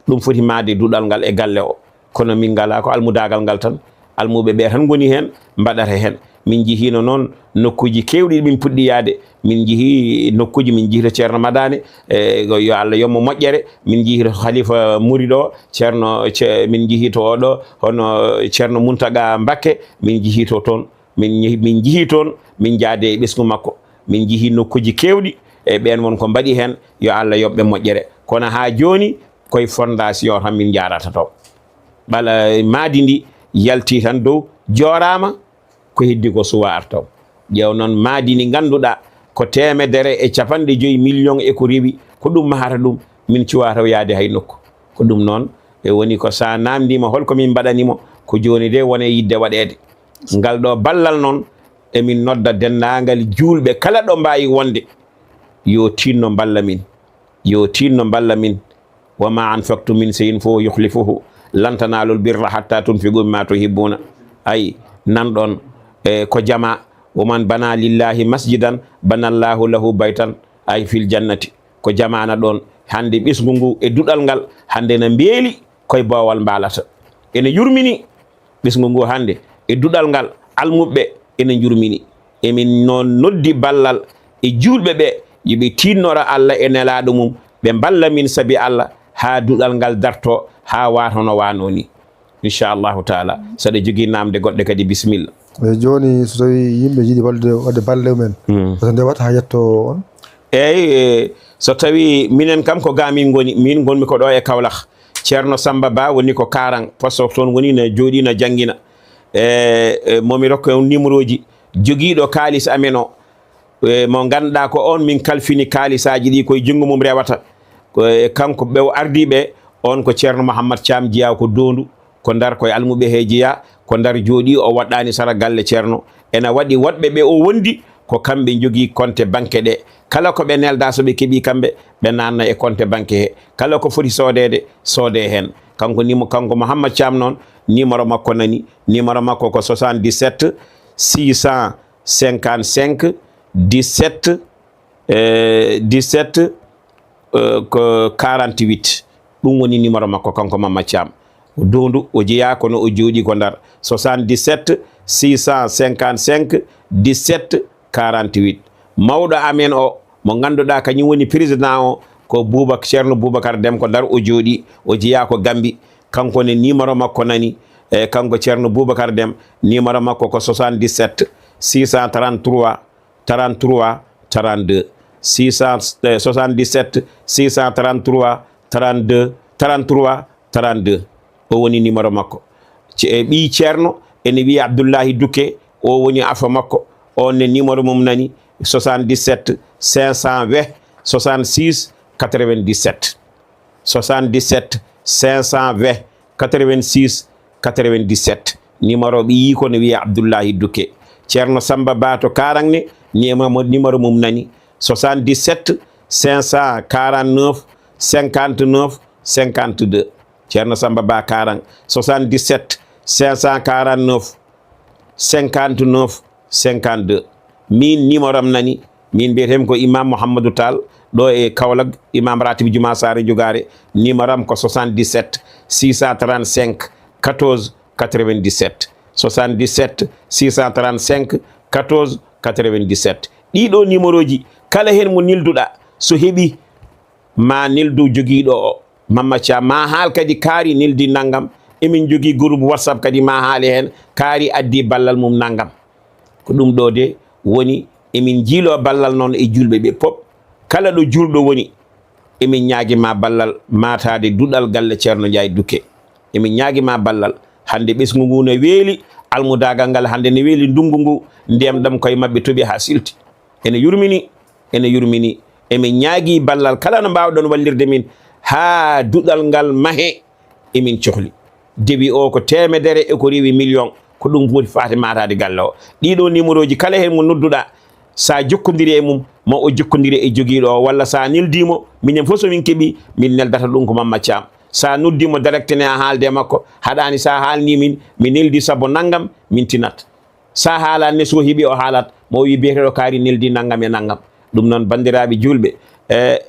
ɗum foti maade duɗal ngal e galle o kono min ngala ko almudagal ngal tan almuɓe ɓe tan goni hen mbaɗata hen min jihino noon nokkuji kewɗi min puɗɗi yaade min jeehi nokkuji min jihito ceerno Madane yo Allah yommo moƴƴere min jihito Khalifa Mourido min jihito oɗo hono ceerno Muntaga Mbakke min jihito toon min jeehi toon min jaade e ɓesgu makko min jeehi nokkuji kewɗi e ɓen won ko mbaɗi hen yo Allah yoɓɓe moƴƴere kono ha joni koye fondation tan min jarata to ɓala maadi ndi yalti tan dow jorama ko heddi ko suwa artaw ƴeew noon maadi ndi ganduɗa ko 150 million e ko rewi ko ɗum mahata ɗum min cuwataw yaade hay nokku ko ɗum noon e woni ko sa namdima holko min mbaɗanimo ko joni de wone yidde waɗede ngal ɗo ballal noon emin nodda dendagal julɓe kala ɗo mbawi wonde yo tinno balla min wa ma anfaqtum min shay'in fa yukhlifuhu lan tanalul birra hatta tunfiqu mimma tuhibbuna ay nan ɗon ko jama woman bana lillahi masjidan banallahu lahu baytan ay fil jannati ko jamana ɗon hande ɓesgu ngu e duɗal ngal hande na mbeeli koye bowal mbalata ene yurmini ɓesgu ngu hande e duɗal ngal almuɓe ene jurmini emin noon noddi ballal e julɓe ɓe yoɓe tinnora Allah e nelaɗo mum ɓe balla min saabi Allah ha duɗal ngal darto ha watono wano ni inchallahu taala saɗa jogui namde goɗɗe kadi bisimilla e joni so tawi yimɓe jiiɗi wadde balle mumen so nde watta ha yetto on eyyi so tawi minen kam ko ga min gonmi ko ɗo e Kaolack ceerno Samba Ba woni ko Karang poste toon woni ne jooɗi no jangguina momi rokko on numéro ji joguiɗo kalis amen o mo ganduɗa ko on min kalfini kalisaji ɗi koye jungo mum rewata kanko ɓe ardiɓe on ko ceerno Mouhammad Thiam Jeeya ko Dondu ko dar koye almuɓe he jeeya ko dar jooɗi o waɗɗani sara galle ceerno ena waɗi woɗɓe ɓe o wondi ko kamɓe jogii compte banque ɗe kala ko ɓe nelda so ɓe keeɓi kamɓe ɓe nanna e compte banque he kala ko foti soodede soode hen kanko Mouhammad Thiam noon numéro makko nani numéro makko ko 77 655 17 ko 48 ɗum woni numéro makko kanko Mamadou Thiam dondu o jeeya kono o jooɗi ko ndar 77 655 17 48 mawɗo amen o mo ganduɗa kañum woni président o ko Ceerno Boubacar Deme ko ndar o jooɗi o jeeya ko Gambi kanko ne numéro makko nani kanko Ceerno Boubacar Deme numéro makko ko 77 633 33 32 77 633 32 o woni numéro makko ɓi ceerno ene wiye Abdoullahi Dukke o woni afa makko on ne numéro mum nani 77 520 66 97 77 520 86 97 numéro ɓi ko ne wiye Abdoullahi Dukke ceerno Samba Bato Karangne numéro mum nani 77 549 59 52 ceerno Samba Ba Karang 77 549 59 52 min numéro am nani min mbiyetemi ko imam Mouhamadou Tall ɗo e Kaolack imam Ratibi Juma Sare Jogare numéro am ko 77 635 14 97 77 635 14 97 ɗiɗo numéro ji kala hen mo nilduɗa so heeɓi ma nildu joguiɗo o Mamadou Thiam ma haal kadi kaari nildi naggam emin jogui groupe WhatsApp kadi ma haali hen kaari addi ballal mum naggam ko ɗum ɗo de woni emin jiilo ballal noon e julɓe ɓe pop kala ɗo julɗo woni emin ñaaguima ballal matade duɗal galle Ceerno Ndiaye Dukke emin ñaaguima ballal hande ɓesgu ngu ne weeli almudagal ngal hande ne weeli ndungu ngu ndiyamɗam koye mabɓe tooɓi ha silti ene yurmini emin ñaagui ballal kala no mbawɗon wallirde min ha duɗal ngal maahe emin cohli debi o ko temedere e ko rewi million ko ɗum foti fate matade galle o ɗiɗo numéro ji kala hen mo nodduɗa sa jokkodiri e mum ma o jokkodiri e joguiɗo o walla sa neldimo minen fof somin keeɓi min neldata ɗum ko Mamadou Thiam sa noddimo directene a haalde makko haɗani sa haalni min mi neldi saabu naggam min tinat sa haalani so heeɓi o haalat mo wi biyeteɗo kaari neldi naggam e naggam ɗum noon bandiraɓe julɓe e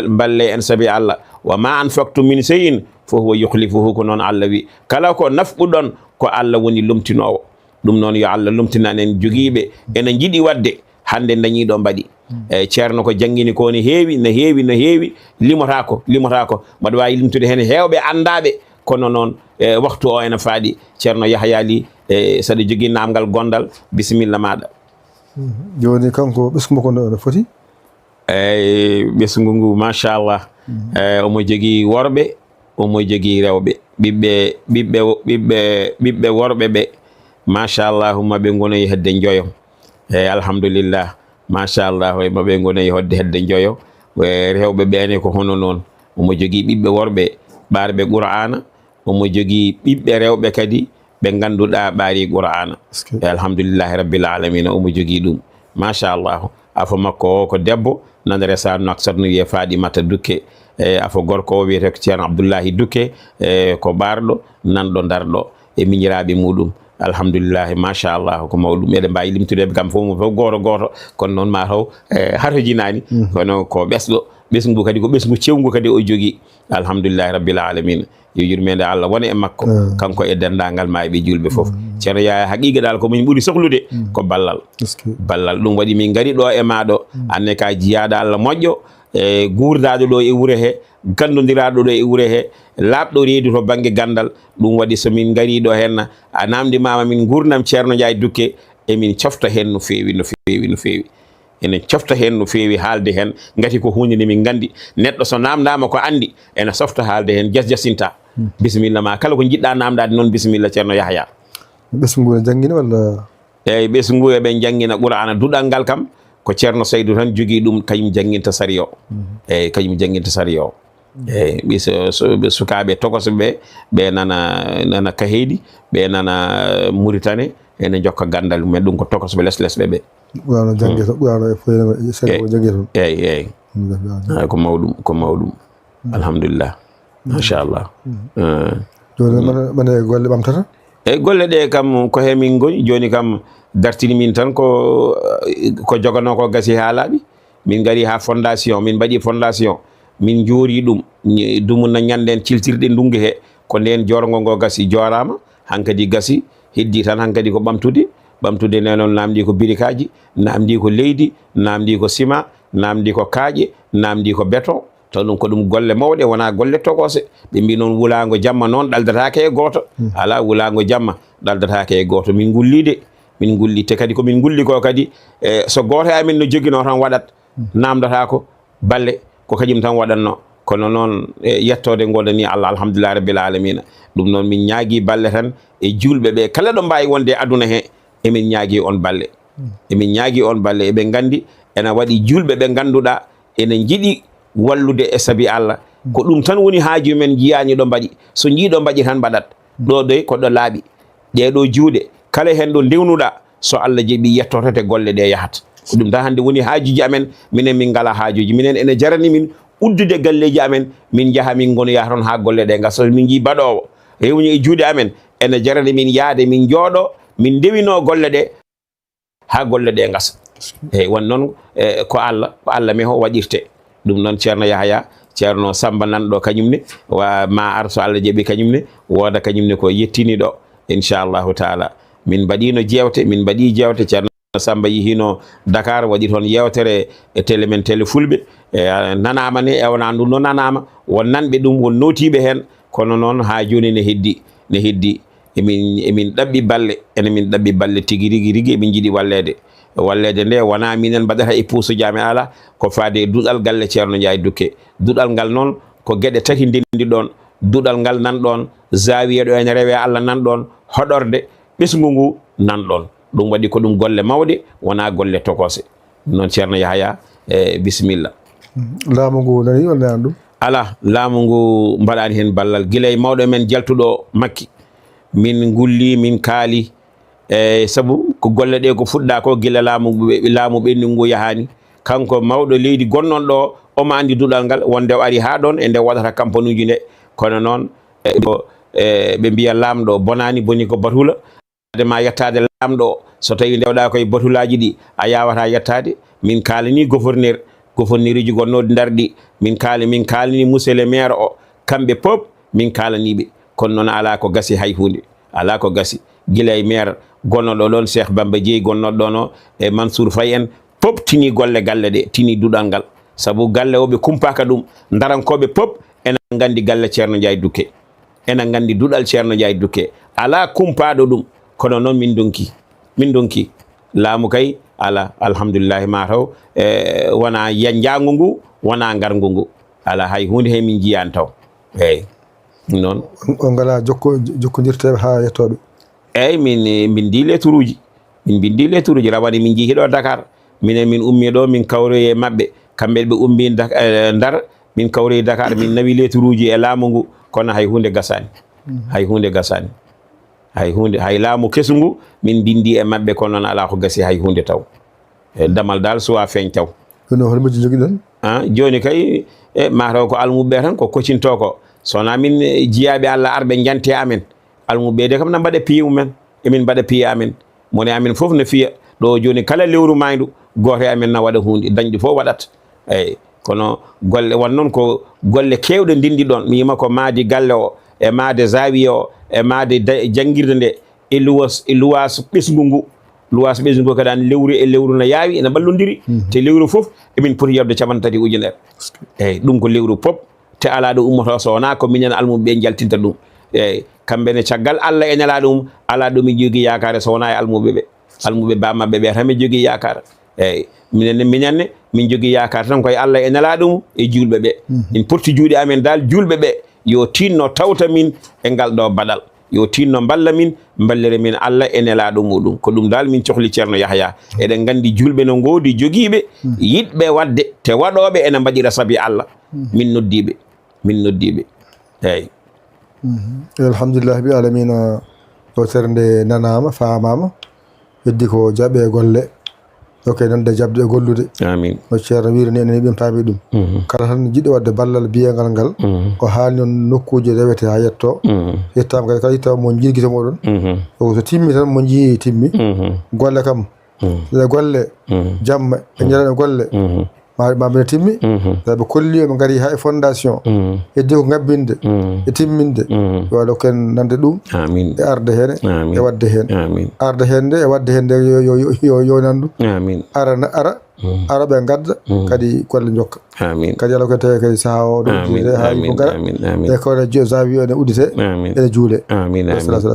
balle en saabi Allah wa ma anfaqtum min shay'in fa huwa yukhlifuhu ko noon Allah wi kala ko nafɓuɗon ko Allah woni lomtinowo ɗum noon yo Allah lomtinan en joguiɓe ene jiiɗi wadde hande dañiɗo mbaɗi e ceerno ko jangguini ko ne heewi limotako mbaɗa wawi limtude hen hewɓe andaɓe kono noon waktu o ene faaɗi ceerno Yahya Ly saɗa jogui namgal gondal bisimilla maɗa joni kanko ɓesgu makko no foti eyyi ɓesgu ngu machallah omo jogui worɓe omo jogui rewɓe ɓiɓɓe worɓe ɓe machallah maɓe gonoyi hedde joyo eyyi alhamdulillah machallah maɓe gonoyi hedde joyo rewɓe ɓene ko hono noon omo jogui ɓiɓɓe worɓe ɓarɓe Qur'ana omo jogui ɓiɓɓe rewɓe kadi ɓe ganduɗa ɓaari Qur'ana alhamdulillahi rabbil alamina omo jogui ɗum machallah afo makko o ko debbo nana resa naksat no wiye Fadimata Dukke afo gorko o wiyete ko Ceerno Abdoullahi Dukke ko ɓarɗo nanɗo darɗo e miñiraɓe muɗum alhamdulillahi machallah ko mawɗum eɗen mbawi limtude kam fof goto kono noon ma taw harojinani kono ko ɓesgu kadi ko ɓesgu cewgu kadi o jogui alhamdulillahi rabbil alamina yo yurmede Allah wona e makko kanko e dendagal ma ɓe julɓe foof ceerno Yaya haqiqa dal ko min ɓuuri sohlude ko ballal ɗum waɗi min gari ɗo e maɗo anne ka jiyaɗo Allah moƴƴo e gurdaɗo ɗo e wuure he gandodiraɗo ɗo e wuure he labɗo reedu to banggue gandal ɗum waɗi somin gari ɗo henna a namdimama min gurdam Ceerno Ndiaye Dukke emin cofta hen no fewi ene cofta hen no fewi haalde hen gati ko hunde nde min gandi neɗɗo so namdama ko andi ene softa haalde hen jasjasinta bisimilla ma kala ko jiɗɗa namdade noon bisimilla Ceerno Yahya ɓesgu ngu ne jangguina walla eyyi ɓesgu ngu eɓe jangguina Qur'ana duɗal ngal kam ko Ceerno Saydou tan jogui ɗum kañum jangguinta sari o eyyi kañum jangguinta sari o eyyi sukaɓe tokoso ɓe nana Kahedi ɓe nana Mauritanie ene jokka gandal men ɗum ko tokosoɓe lesɓe ɓe ɓurano jangge to ɓurano e foyne seeɗa ko jangge toon eyyi ko mawɗum alhamdulillah machallah joni mane golle ɓamtata eyyi golle ɗe kam ko hemin goni joni kam dartini min tan ko jogano ko gasi ha laaɓi min gari ha fondation min mbaɗi fondation min joori ɗum dumuna ñanden ciltirɗe ndungu he ko nden jorgo ngo gasi jorama hankadi gasi heddi tan hankadi ko ɓamtude nden noon namdi ko birikaji namdi ko leydi namdi ko ciment namdi ko kaaƴe namdi ko béton to ɗum ko ɗum golle mawɗe wona golle tokose ɓe mbi noon wulago jamma noon ɗaldatake e goto ala wulago jamma ɗaldatake e goto min gulli te kadi komin gulli ko kadi so goto amin no joguino tan waɗat namdata ko balle ko kañum tan waɗatno kono noon yettode godani Allah alhamdulillah rabbil alamina ɗum noon min ñaagui balle tan e julɓe ɓe kala ɗo mbawi wonde e aduna he emin ñaagui on balle eɓe gandi ena waɗi julɓe ɓe ganduɗa ene jiiɗi wallude e saabi Allah ko ɗum tan woni haaju men jiyani ɗo mbaɗi so jiiɗo mbaɗi tan mbaɗat ɗo doy koɗo laaɓi ɗeɗo juuɗe kala hen ɗo ndewnuɗa so Allah jeeɓi yettotote golle ɗe yahat ko ɗum tan hande woni haajuji amen minen min ngala haajuji minen ene jarani min uddude galleji amen min jaaha min gonoya toon ha golle ɗe gasa min jii baɗowo rewni e juuɗe amen ene jarani min yaade min jooɗo min ndewino golle ɗe ha golle ɗe gasa eyyi won noon ko Allah men o waɗirte ɗum noon ceerno Yahaya ceerno Samba nanɗo kañumne ma ar so Allah jeeɓi kañumne wooda kañumne ko yettini ɗo inchallahu taala min mbaɗino jewte ceerno Samba yihino Dakar waɗi toon yewtere e télé men télé fulɓe nanama ne ewna ɗum no nanama won nanɓe ɗum won notiɓe hen kono noon ha joni ne heddi emin ɗaɓɓi balle ene min ɗaɓɓi balle tigui rigui emin jiiɗi wallede nde wona minen mbaɗata e puusuji amen ala ko faade e duɗal galle ceerno Ndiaye Dukke duɗal ngal noon ko gueɗe tati ndendi ɗon duɗal ngal nan ɗon zawiya ɗo ene rewe Allah nan ɗon hoɗorde ɓesgu ngu nan ɗon ɗum waɗi ko ɗum golle mawɗe wona golle tokose noon ceerno Yahaya bisimilla laamu ngu nani walla an ɗum ala laamu ngu mbaɗani hen ballal guila e mawɗo men jaltuɗo Makki min gulli min kaali saabu ko golle ɗe ko fuɗɗa ko guila laamu ɓenni ngu yahani kanko mawɗo leydi gonnon ɗo omo andi duɗal ngal wonde o ari ha ɗon e nde waɗata campagne uji nde kono noon ɓe mbiya lamɗo bonani boni ko batula adema yettade lamɗo so tawi ndewɗa koye batulaji ɗi a yawata yettade min kalani gouverneur uji gonnoɗi darɗi min kalani monsieur le maire o kamɓe pop min kalaniɓe kono noon ala ko gasi hay hunde ala ko gasi guila e maire gonnoɗo ɗon Cheikh Bamba Dieye gonnoɗo ɗon o e Mansour Faye en pop tini golle galle ɗe tini duɗal ngal saabu galle oɓe kumpaka ɗum darankoɓe pop ena gandi galle ceerno Ndiaye Dukke ena gandi duɗal ceerno Ndiaye Dukke ala kumpaɗo ɗum kono noon min donki laamu kay ala alhamdulillahi mataw wona jangu ngu wona ngargu ngu ala hay hunde he min jiyani taw eyyi noon on ngala jokkodirteɓe ha yettoɓe eyyi min di lettre uji rawani min jii ɗo Dakar minen min ummi ɗo min kawroyi e mabɓe kamɓe ɓe ummi Ndar min kawroyi Dakar min nawi lettre uji e laamu ngu kono hay hunde gasani hay laamu kesu ngu min bindi e mabɓe kono noon ala ko gasi hay hunde taw damal dal suwa feeñ taw holmoji jogui ɗon joni kay mataw ko almuɓe tan ko kocinto ko sona min jiyaɓe Allah arɓe jante amen almuɓe de kam na mbaɗa piye mumen emin mbaɗa piye amen mone amen foof no fiya ɗo joni kala lewru maydu goto amen na waɗa hunde dañƴi fof waɗat eyyi kono golle won noon ko golle kewɗe ndindi ɗon mi yima ko maadi galle o e maade zawiya o e maade janguirde nde e luwas ɓesgu ngu kadi an lewru no yaawi ene ballodiri te lewru foof emin poti yebde 30 ujunere eyyi ɗum ko lewru pop te ala ɗo ummoto so wona ko minen almuɓe jaltinta ɗum eyyi kamɓene caggal Allah e nela ɗum ala ɗo min jogui yakare so wona e almuɓe bammaɓe ɓe tan min jogui yakare eyyi minenne min jogui yakare tan koye Allah e nela ɗum e julɓe ɓe in porti juuɗe amen dal julɓe ɓe yo tinno tawta min e ngal ɗo baɗal yo tinno balla min ballere min Allah e nelaɗo muɗum ko ɗum dal min cohli ceerno Yahaya eɗen gandi julɓe no godi joguiɓe yiɗɓe wadde te waɗoɓe ene mbaɗira saabi Allah min noddiɓe eyyi alhamdulillah bi alamina yewtere nde nanama famama heddi ko jaɓe golle ok nande jabde e gollude amin no ceerno wiiri ni enen ɓen paami ɗum kala tan jiɗɗo wadde ballal biyengal ngal o haali noon nokkuje rewete ha yetto yettama kadi kala ittaw mo jirguita moɗon so timmi tan mo jii timmi golle kam golle jamma e ñalane golle ma mine timmi saɓe kolli ɓe gari ha e fondation heddi ko ngabbinde e timminde yo waɗa ken nande ɗum e arde hen e wadde hen arde hen nde e wadde hen nde yo nandu ara ɓe gadda kadi golle jokka kadi ala ko tawi kadi saha o ɗo uddite ha ko gara e kawne janvier ene uddite ene juule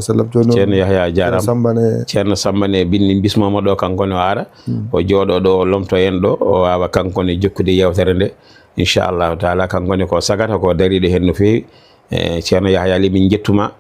sallam ceerno Yahya jarama ceerno Sambane binni bismoma ɗo kankone o ara o jooɗo ɗo o lomto en ɗo o wawa kankone jokkude yewtere nde inchallahu taala kankone ko sagata ko dariɗo hen no fewi ceerno Yahya li min jettuma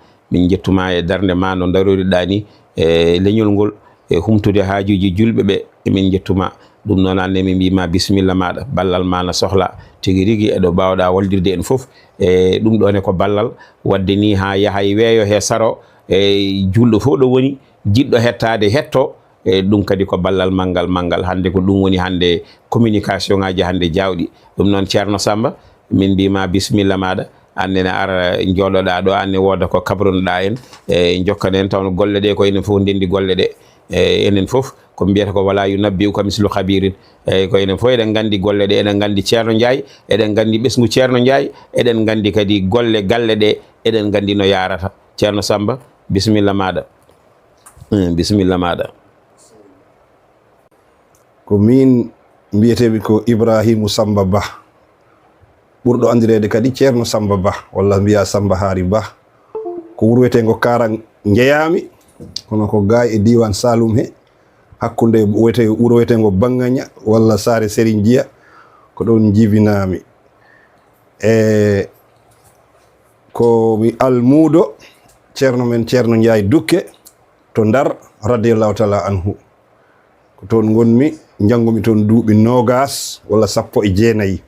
e darde ma no daroriɗa ni e leñol ngol e humtude haajuji julɓe ɓe emin jettuma ɗum noon anne min mbima bisimilla maɗa ballal ma na sohla tigui rigui eɗo bawɗa waldirde en foof e ɗum ɗone ko ballal wadde ni ha yaaha e weeyo he saro e julɗo fof ɗo woni jiɗɗo hettade hetto e ɗum kadi ko ballal manggal hande ko ɗum woni hande communication ngaji hande jawɗi ɗum noon ceerno Samba min mbima bisimilla maɗa annene ara jooɗoɗa ɗo anne wooda ko kabrunoɗa en e jokkanen taw golle ɗe ko enen fof ndendi golle ɗe enen fof ko mbiyata ko wala yunabbi'u ka mislu khabirin eyyi ko enen fof eɗen gandi golle ɗe eɗen gandi ceerno Ndiaye eɗen gandi ɓesgu ceerno Ndiaye eɗen gandi kadi golle galle ɗe eɗen gandi no yarata ceerno Samba bisimilla maɗa ko min mbiyeteɓe ko Ibrahimu Samba Ba ɓurɗo andirede kadi ceerno Samba Ba walla mbiya Samba Haari Ba ko wurwetengo Karang jeeyami kono ko ga e diwan Saloum he hakkunde wuro wetengo Bangaña walla Saare Serigne Djiya ko ɗon jibinami ko mi almudo ceerno men ceerno Ndiaye Dukke to Ndar radiyallahu taala anhu ko toon gonmi jangumi toon duuɓi 20 walla 19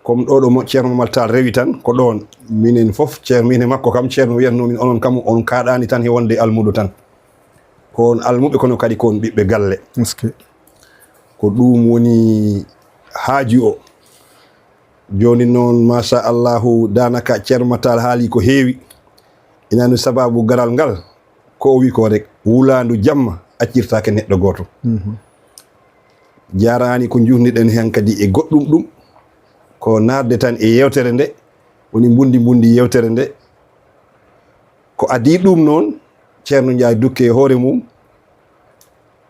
comme ɗo ɗo ceerno Mamal Tall rewi tan ko ɗon minen fof ceerno min e makko kam ceerno wiyatnomin onon kam on kaɗani tan he wonde almudo tan ko on almuɓe kono kadi ko on ɓiɓɓe galle ko ɗum woni haaji o joni noon masha Allahu danaka ceerno Matal haali ko heewi ina no sababu garal ngal ko o wi ko rek wulandu jamma accirtake neɗɗo goto jarani ko jurniɗen hen kadi e goɗɗum ɗum ko narde tan e yewtere nde woni bundi yewtere nde ko adi ɗum noon ceerno Ndiaye Dukke hoore mum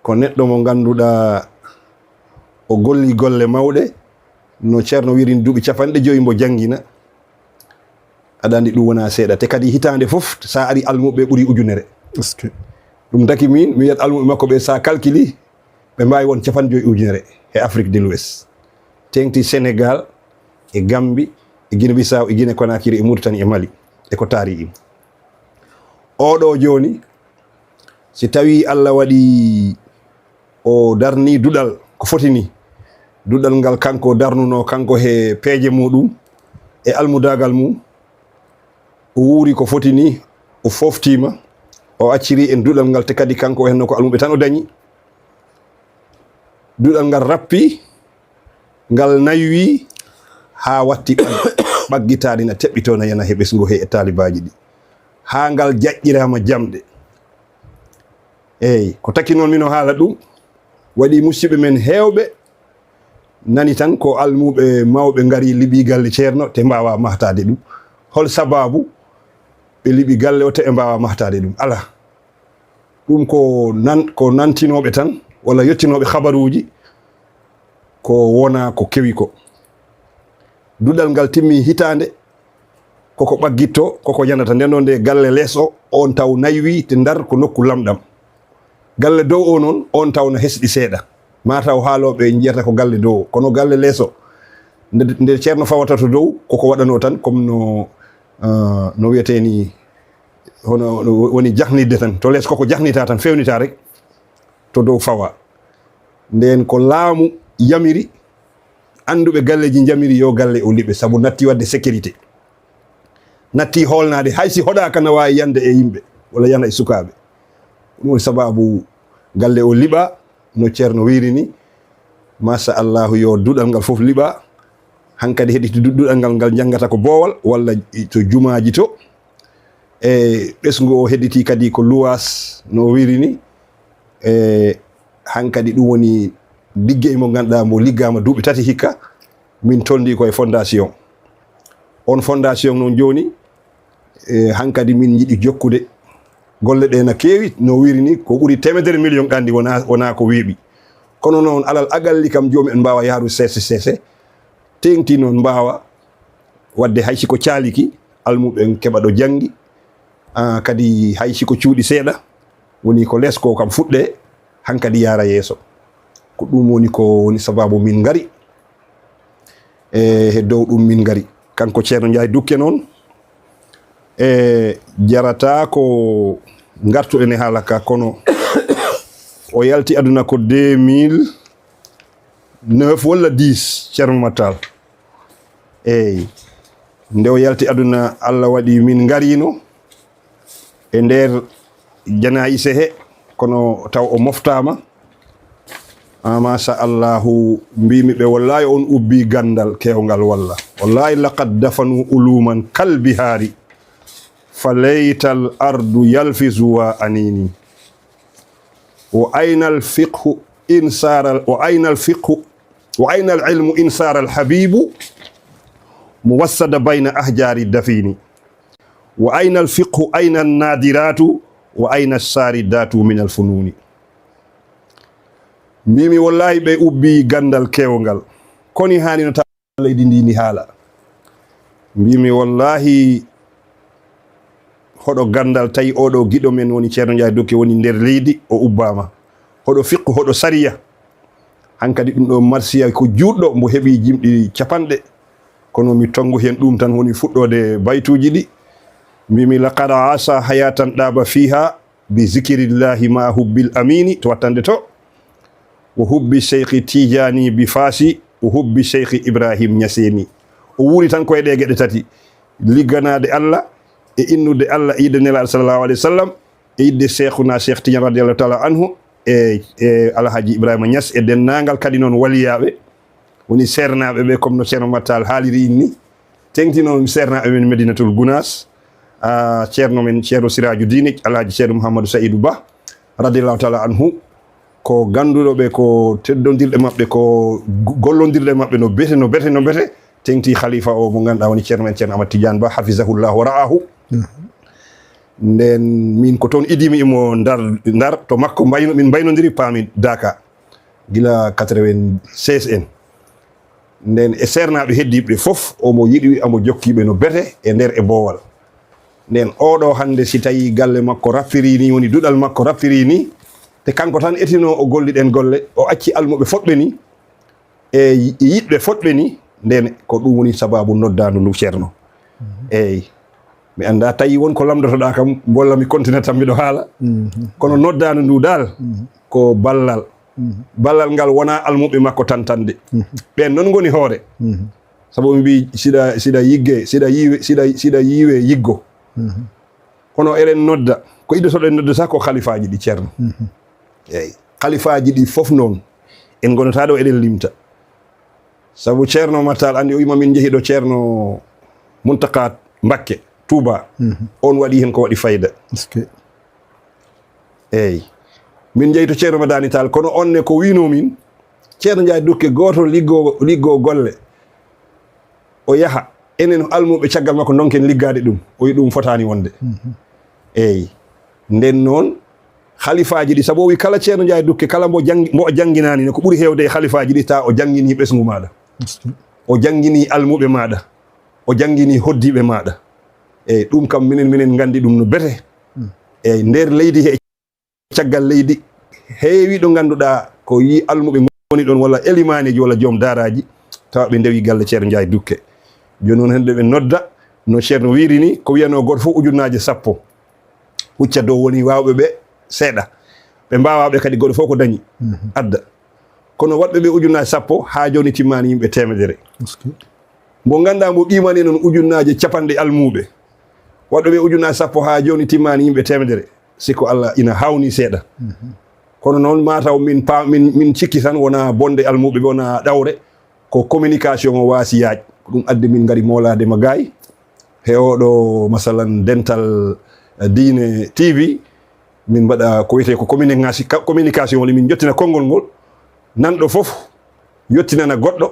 ko neɗɗo mo ganduɗa o golli golle mawɗe no ceerno wirini duuɓi 50 mbo jangina aɗa andi ɗum wona seeɗa te kadi hitande fof sa ari almuɓe ɓuuri ujunere ɗum daki min mi wiyat almuɓe makko ɓe sa calculi ɓe mbawi won 50 ujunere e Afrique de l'Ouest tengti Sénégal e Gambie e Guinée Bissau e Guinée Conakry e Mauritanie e Mali e ko taari ɗum oɗo joni si tawi Allah waɗi o darni duɗal ko foti ni duɗal ngal kanko darnuno kanko he peeje muɗum e almudagal mum o wuuri ko foti ni o foftima o acciri en duɗal ngal te kadi kanko henno ko almuɓe tan o dañi duɗal ngal rappi ngal naywi ha watti ɓaggitadi na teɓɓitona yana he ɓesgu he e talibaji ɗi ha ngal jaƴƴirama jamɗe eyyi ko taki noon mino haala ɗum waɗi musidɓe men hewɓe nani tan ko almuɓe mawɓe ngari liɓi galle ceerno te mbawa mahtade ɗum hol sababu ɓe liɓi galle o te ɓe mbawa mahtade ɗum ala ɗum ko nantinoɓe tan walla yettinoɓe habaruji ko wona ko kewi ko duɗal ngal timmi hitande koko ɓaggitto koko yanata nden ɗon nde galle lees o on taw naywi te Ndar ko nokku lamɗam galle dow o noon on taw no hesɗi seeɗa mataw haaloɓe jiyata ko galle dow kono galle lees o nde ceerno fawata to dow koko waɗano tan comme no wiyeteni hono woni jahnidde tan to lees koko jahnita tan fewnita rek to dow fawa nden ko laamu yamiri anduɓe galleji jamiri yo galle o liɓe saabu natti wadde sécurité natti holnade haysi hoɗaka na wawi yande e yimɓe walla yana e sukaɓe ɗum woni sababu galle o liɓa no ceerno wiiri ni masa allahu yo duɗal ngal fof liɓa hankadi heɗiti duɗal ngal jangata ko boowal walla to jumaji to e ɓesgu o heɗiti kadi ko luwas no wiiri ni hankadi ɗum woni liggey mo ganduɗa mo liggama duuɓi 3 hikka min tondi koye fondation on fondation noon joni hankadi min jiɗi jokkude golle ɗe na keewi no wiiri ni ko ɓuri 100 million gandi wona ko weeɓi kono noon alal agalli kam joomi en mbawa yahru sese tengti noon mbawa wadde hay siko caaliki almuɓe en keɓa ɗo jangi kadi hay siko cuuɗi seeɗa woni ko less ko kam fuɗɗe hankadi yara yeeso ko ɗum woni ko woni sababu min ngari e dow ɗum min ngari kanko ceerno Ndiaye Dukke noon jarata ko gartuɗen e haala ka kono o yalti aduna ko 2009 walla 10 ceerno Matal eyi nde o yalti aduna Allah waɗi min ngarino e nder janayise he kono taw o moftama masa allahu mbimi ɓe wallahi on ubbi gandal kewgal walla wallahi laqad dafanu uluman kalbihari falaytal ardu yalfizu wa anini wa ayna alfiqhu in sara wa ayna alfiqhu wa ayna alilmu in sara alhabibu muwassada bayna ahjari dafini wa ayna alfiqhu ayna annadiratu wa ayna assaridatu min alfununi mbimi wallahi ɓe ubbi gandal kewgal koni hani no tawa leydi ndini haala mbimi wallahi hoɗo gandal tawi oɗo giɗo men woni ceerno Ndiaye Dukke woni nder leydi o ubbama hoɗo fiqhu hoɗo sariya hankadi ɗum ɗo marsiya ko juɗɗo mbo heeɓi jimɗi capanɗe kono mi tongu hen ɗum tan woni fuɗɗode baytuji ɗi mbimi laqad asa hayatan ɗaba fiha bi zikrillahi ma hubbil amini to wattande to o hubbi cheikhi Tijani bi faasi o hubbi cheikhi Ibrahim Ñaseni o wuuri tan koye ɗe gueɗe tati ligganade Allah e innude Allah e yidde nelaɗo sallallahu alayhi wa sallam e yidde cheikhuna cheikh Tidiane radiallahu taala anhu e alhaji Ibrahima Niass e dennagal kadi noon waliyaɓe woni sernaɓe ɓe comme no ceerno Matal haaliri inni tengti noon sernaɓe men Medinatul Gounas ceerno men ceerno Siraju Dine alhaji ceerno Mouhamadou Saïdou Ba radiallahu taala anhu ko ganduɗoɓe ko teddodirɗe mabɓe ko gollodirɗe mabɓe no bete tengti khalifa o mo ganduɗa woni ceerno men ceerno Amadou Tidiane Ba hafisahullah wa ra'ahu nden min ko toon idimi imo ndar to makko min baynodiri paami Daka gila 96 en nden e sernaɓe heddiɓe fof omo yiɗi amo jokkiɓe no bete e nder e boowal nden oɗo hande si tawi galle makko rappiri ni woni duɗal makko rappiri ni te kanko tan etino o golliɗen golle o acci almuɓe foɗɓe ni e yiɗɓe foɗɓe ni nden ko ɗum woni sababu noddandu ndu ceerno eyyi mi anda tawi wonko lamdotoɗa kam bolla mi continue tan miɗo haala kono noddandu ndu dal ko ballal ballal ngal wona almuɓe makko tantande ɓen noon goni hoore sabu mi mbi siɗa yigge siɗa yiiwe yiggo kono eɗen nodda ko iddotoɗen nodda sa ko khalifaji ɗi ceerno eyyi khalifaji ɗi fof noon en gonata ɗo eɗen limta sabu ceerno Matal andi o wima min jeehi ɗo ceerno Muntaka Mbakke Touba on waɗi hen ko waɗi fayida eyyi min jeeyi to ceerno Madani Tall kono onne ko wino min ceerno Ndiaye Dukke goto liggo golle o yaha enen almuɓe caggal makko donken liggade ɗum o wi ɗum fotani wonde eyyi nden noon khalifaji ɗi sabu o wi kala ceerno Ndiaye Dukke kala mbo jangginani ne ko ɓuuri hewde e khalifaji ɗi ta o janggini ɓesgu maɗa o janggini almuɓe maɗa o janggini hoddiɓe maɗa eyyi ɗum kam minen gandi ɗum no bete eyyi nder leydi he caggal leydi heewi ɗo ganduɗa ko yi almuɓe goni ɗon walla elimaneji walla joom daraji tawa ɓe ndewi galle ceerno Ndiaye Dukke joni noon hende ɓe nodda no ceerno wiiri ni ko wiyano goto fof ujunnaje 10 hucca dow woni wawɓe ɓe seeɗa ɓe mbawaɓe kadi goɗo fof ko dañi adda kono waɗɓe ɓe ujunnaje 10 ha joni timmani yimɓe 100 mo ganduɗa mo qimani noon ujunnaje capanɗe almuɓe waɗɓe ɓe ujunnaje 10 ha joni timmani yimɓe 100 siko Allah ina hawni seeɗa kono noon mataw min cikki tan wona bonde almuɓe wona ɗawre ko communication o waasi yaaj ɗum addi min ngari molade ma gaay he oɗo masalan dental diine TV min mbaɗa ko wiyete ko communication woni min jottina konngol ngol nanɗo fof yottinana goɗɗo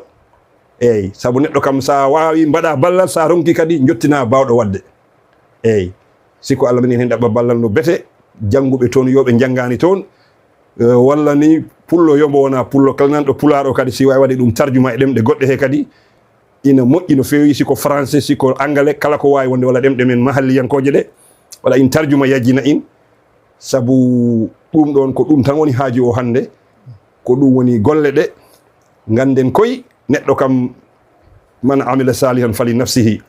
eyyi saabu neɗɗo kam sa wawi mbaɗa ballal sa ronki kadi jottina bawɗo wadde eyyi siko Allah minen hen ɗaɓɓa ballal no bete jannguɓe toon yoɓe janngani toon walla ni pullo yombo wona pullo kala nanɗo pulaɗo kadi si wawi waɗi ɗum tarjuma e ɗemɗe goɗɗe he kadi ina moƴƴi no fewi siko français siko anglais kala ko wawi wonde walla ɗemɗe men mahalliyankoje ɗe waɗa in tarjuma yajjina in sabu ɗum ɗon ko ɗum tan woni haaju o hande ko ɗum woni golle ɗe ganden koye neɗɗo kam man amila salihan fali nafsihi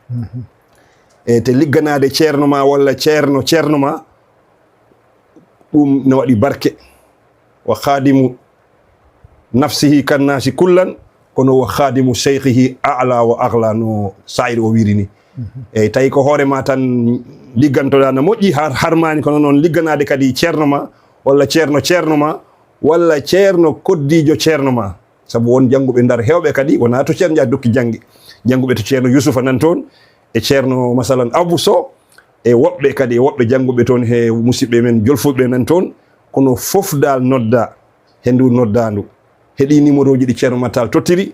e te ligganade ceerno ma walla ceerno ma ɗum ne waɗi barke wa khadimu nafsihi kannasi kullan kono wa khadimu cheikhihi a'la wa aghla no sa'ir o wirini eyyi tawi ko hoorema tan liggantoɗa no moƴƴi harmani kono noon ligganade kadi ceerno ma walla ceerno ma walla ceerno koddijo ceerno ma sabu won jannguɓe ndar hewɓe kadi wona to ceerno dokki jannguɓe to ceerno Youssoufa nan toon e ceerno masalan Abou Sow e woɓɓe kadi e woɓɓe jannguɓe toon he musidɓe men jolfuɓe nan toon kono fof dal nodda he ndu noddandu heeɗi numéro ji ɗi ceerno Matal tottiri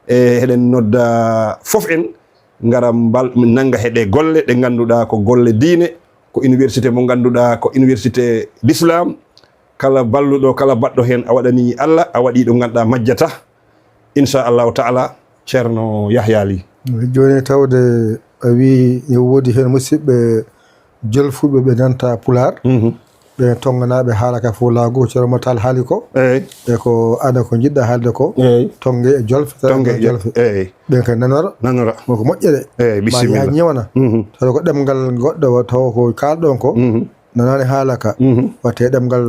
e heɗen nodda fof en ngara nanga heɗe golle ɗe ngannduɗa ko golle diine ko université mo ngannduɗa ko université l'islam kala balluɗo kala baɗɗo hen a waɗani Allah a waɗi ɗo ngannduɗa majjata inchallahu taala ceerno Yahya Ly joni tawde a wi e woodi hen musidɓe jolfuɓe ɓe nanta pular ɓe tonganaɓe haalaka fo laago ceerno Matal haali ko e ko ana ko jiɗɗa haalde ko tongue e jolfe ɓen ka nanora ko moƴƴere bisimilla ñewana tawa ko ɗemgal goɗɗo taw ko kalɗon ko nanani haalaka watte ɗemgal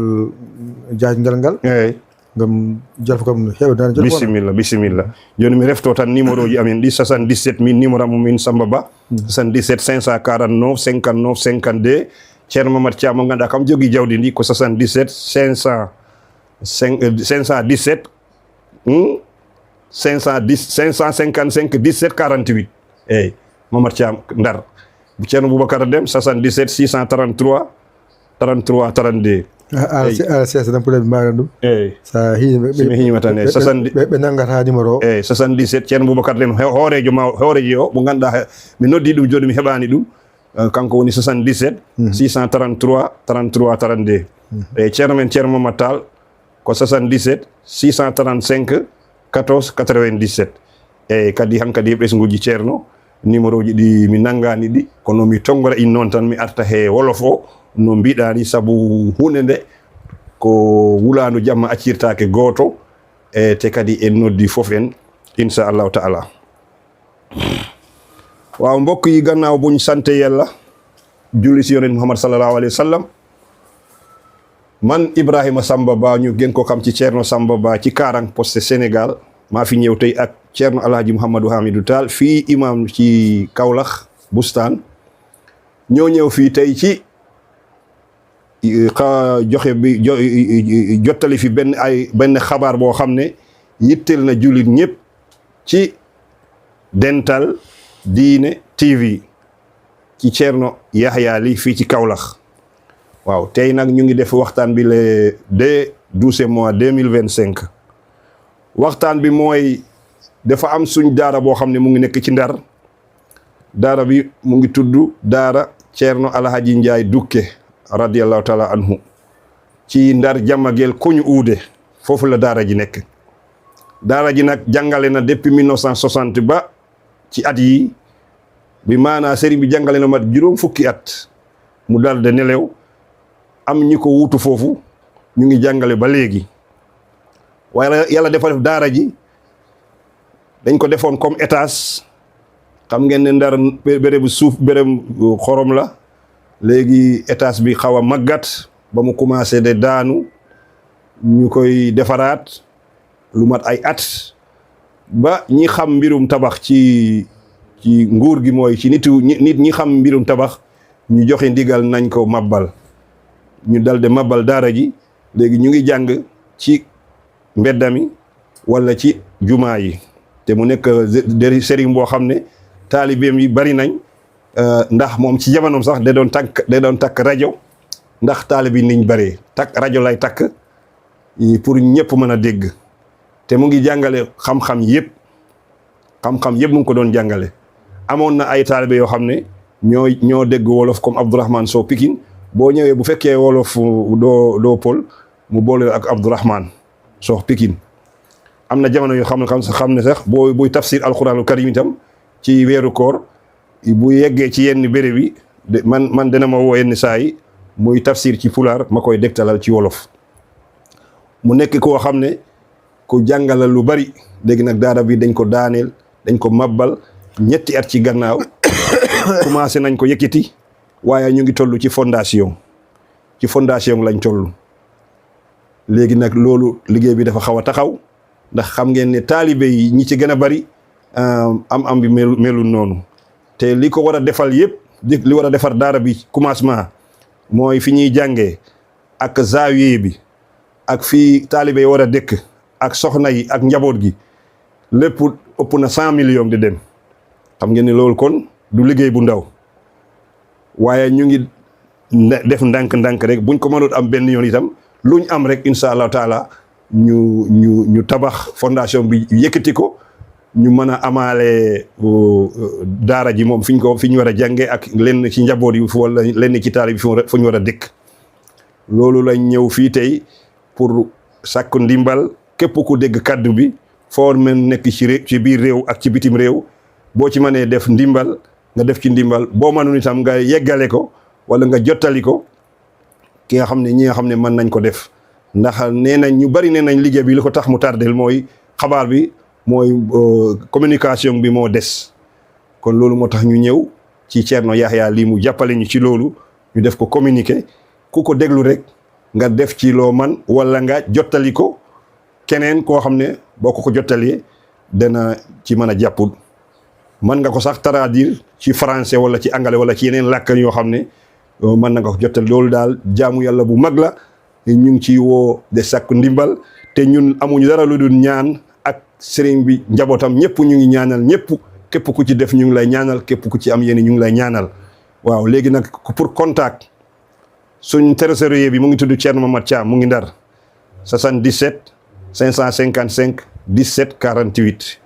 jajgal ngal ngam jolfe kam heewe nane bisimilla joni mi refto tan numéro ji amin ɗi 77 min numéro am min Samba Ba 77 549 59 52 ceerno Mamadou Thiam mo ganduɗa kam jogui jawdi ndi ko 77 517 555 17 48 eyyi Mamadou Thiam Ndar ceerno Boubacar Deme 77 633 33 32 ala sesa tan puɗe ɓe mbaɗa ɗum eyyi sa simi hiñima tan e ɓe nanggata numéro o eyyi 77 ceerno Boubacar Deme hooreji o mo ganduɗa mi noddi ɗum joni mi heɓani ɗum kanko woni 77 633 33 32 eyyi ceerno men ceerno Mamadou Tall ko 77 635 14 97 eyyi kadi hankkadi ɓesguji ceerno numéro ji ɗi mi nanggani ɗi kono mi tonggora in noon tan mi arta he wolof o no mbiɗani saabu hunde nde ko wulandu jamma accirtake goto e te kadi en noddi foof en inchallahu taala waaw mbokk yi gannaaw buñ sante yàlla julli si yonent Muhammad sallallahu alayhi wa sallam man Ibrahima Samba Ba ñu gën ko xam ci Ceerno Samba Ba ci Karang Poste Sénégal maa fi ñëw tey ak Ceerno Alhaji Mouhamadou Hamidou Tall fii imam ci Kaolack Bustaan ñoo ñëw fii tey ci joxe bi jottali fi benn xabaar boo xam ne yitteel na jullit ñëpp ci Dental Diine TV ci Ceerno Yahya Ly fii ci Kaolack waaw tey nag ñu ngi def waxtaan bi le 12 mois 2025 waxtaan bi mooy dafa am suñ daara boo xam ne mu ngi nekk ci Ndar daara bi mu ngi tudd daara Ceerno Alhaji Njaay Dukke radiyallahu taala anhu ci Ndar Jamagel koñu uude foofu la daara ji nekk daara ji nag jàngale na depuis 1960 ba ci at yi bi maanaa sëriñ bi jàngale na mat juróom fukki at mu dal de nelew am ñi ko wuutu foofu ñu ngi jàngale ba léegi waaye yàlla dafa def daara ji dañ ko defoon comme étage xam ngeen ne Ndar bérébu suuf bérébu xorom la léegi étage bi xaw a màggat ba mu commencé de daanu ñu koy defaraat lu mat ay at ba ñi xam mbirum tabax ci nguur gi mooy ci nit ñi xam mbirum tabax ñu joxe ndigal nañ ko mabbal ñu dal de mabbal daara ji léegi ñu ngi jàng ci mbeddami wala ci jumaa yi te mu nekk sëriñ boo xam ne taalibeem yi bari nañ ndax moom ci jamonoom sax da doon takk rajo ndax taalibe yi niñ bëree takk rajo lay takk pour ñëpp mën a dégg te mu ngi jàngale xam-xam yëpp mu ngi ko doon jàngale. amoon na ay taalibe yoo xam ne ñoo dégg wolof comme Abdourahmane Sow Pikine boo ñëwee bu fekkee wolof doo pël mu boole ak Abdourahmane Sow Pikine am na jamono yoo xam ne sax buy tafsir alquranul karim itam ci weeru koor bu yeggee ci yenn béréb yi man dina ma woo yenn saa yi muy tafsir ci pulaar ma koy dégtalal ci wolof mu nekk koo xam ne ku jàngalal lu bari. léegi nag daara bi dañ ko daaneel dañ ko mabbal ñetti at ci gannaaw commencé nañ ko yëkkati waaye ñu ngi toll ci fondation lañ toll léegi nag loolu liggéey bi dafa xaw a taxaw ndax xam ngeen ne taalibe yi ñi ci gën a bari am bi melul noonu te li ko war a defal yëpp li war a defar daara bi commencement mooy fi ñuy jàngee ak zaawiye bi ak fii taalibe yi war a dëkk ak soxna yi ak njaboot gi lépp ëpp na 100 millions di dem xam ngeen ne loolu kon du liggéey bu ndaw waaye ñu ngi def ndànk-ndànk rek buñ ko mënut am benn yoon itam luñ am rek incha allahu taala ñu tabax fondation bi yëkkati ko ñu mën a amaale daara ji moom fi ñu war a jàngee ak lenn ci njaboot yi wala lenn ci taali bi fu ñu war a dëkk loolu lañ ñëw fii tey pour sàkku ndimbal képp ku dégg kaddu bi foo mën nekk ci biir réew ak ci bitim réew boo ci mënee def ndimbal nga def ci ndimbal boo mënul itam nga yeggale ko wala nga jottali ko ñi nga xam ne mën nañ ko def ndax nee nañ ñu bari nee nañ liggéey bi li ko tax mu tardel mooy xabaar bi mooy communication bi moo des kon loolu moo tax ñu ñëw ci Thierno Yahya lii mu jàppale ñu ci loolu ñu def ko communiqué ku ko déglu rek nga def ci loo man wala nga jottali ko keneen koo xam ne boo ko jottalee dana ci mën a jàpp mën nga ko sax traduire ci français wala ci anglais wala ci yeneen làkk yoo xam ne mën na nga ko jottali loolu daal jaamu yàlla bu mag la ñu ngi ciy woo de sàkku ndimbal te ñun amuñu dara lu dul ñaan ak sëriñ bi njabootam ñëpp ñu ngi ñaanal ñëpp képp ku ci def ñu ngi lay ñaanal képp ku ci am yéen ñu ngi lay ñaanal waaw léegi nag pour contact suñ trésorier bi mu ngi tudd Thierno Mamad Thiam mu ngi Ndar 77 555 17 48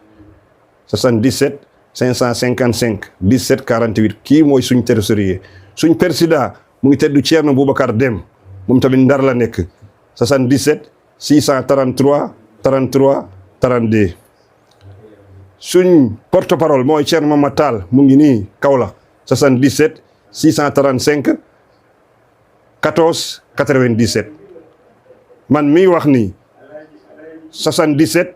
77 555 17 48 kii mooy suñ trésorier suñ président mu ngi teddu Thierno Boubacar Dem moom tamit Ndar la nekk 77 633 33 32 suñ porte parole mooy Thierno Mamad Tall mu ngi nii Kaolack 77 635 14 97 man miy wax nii 77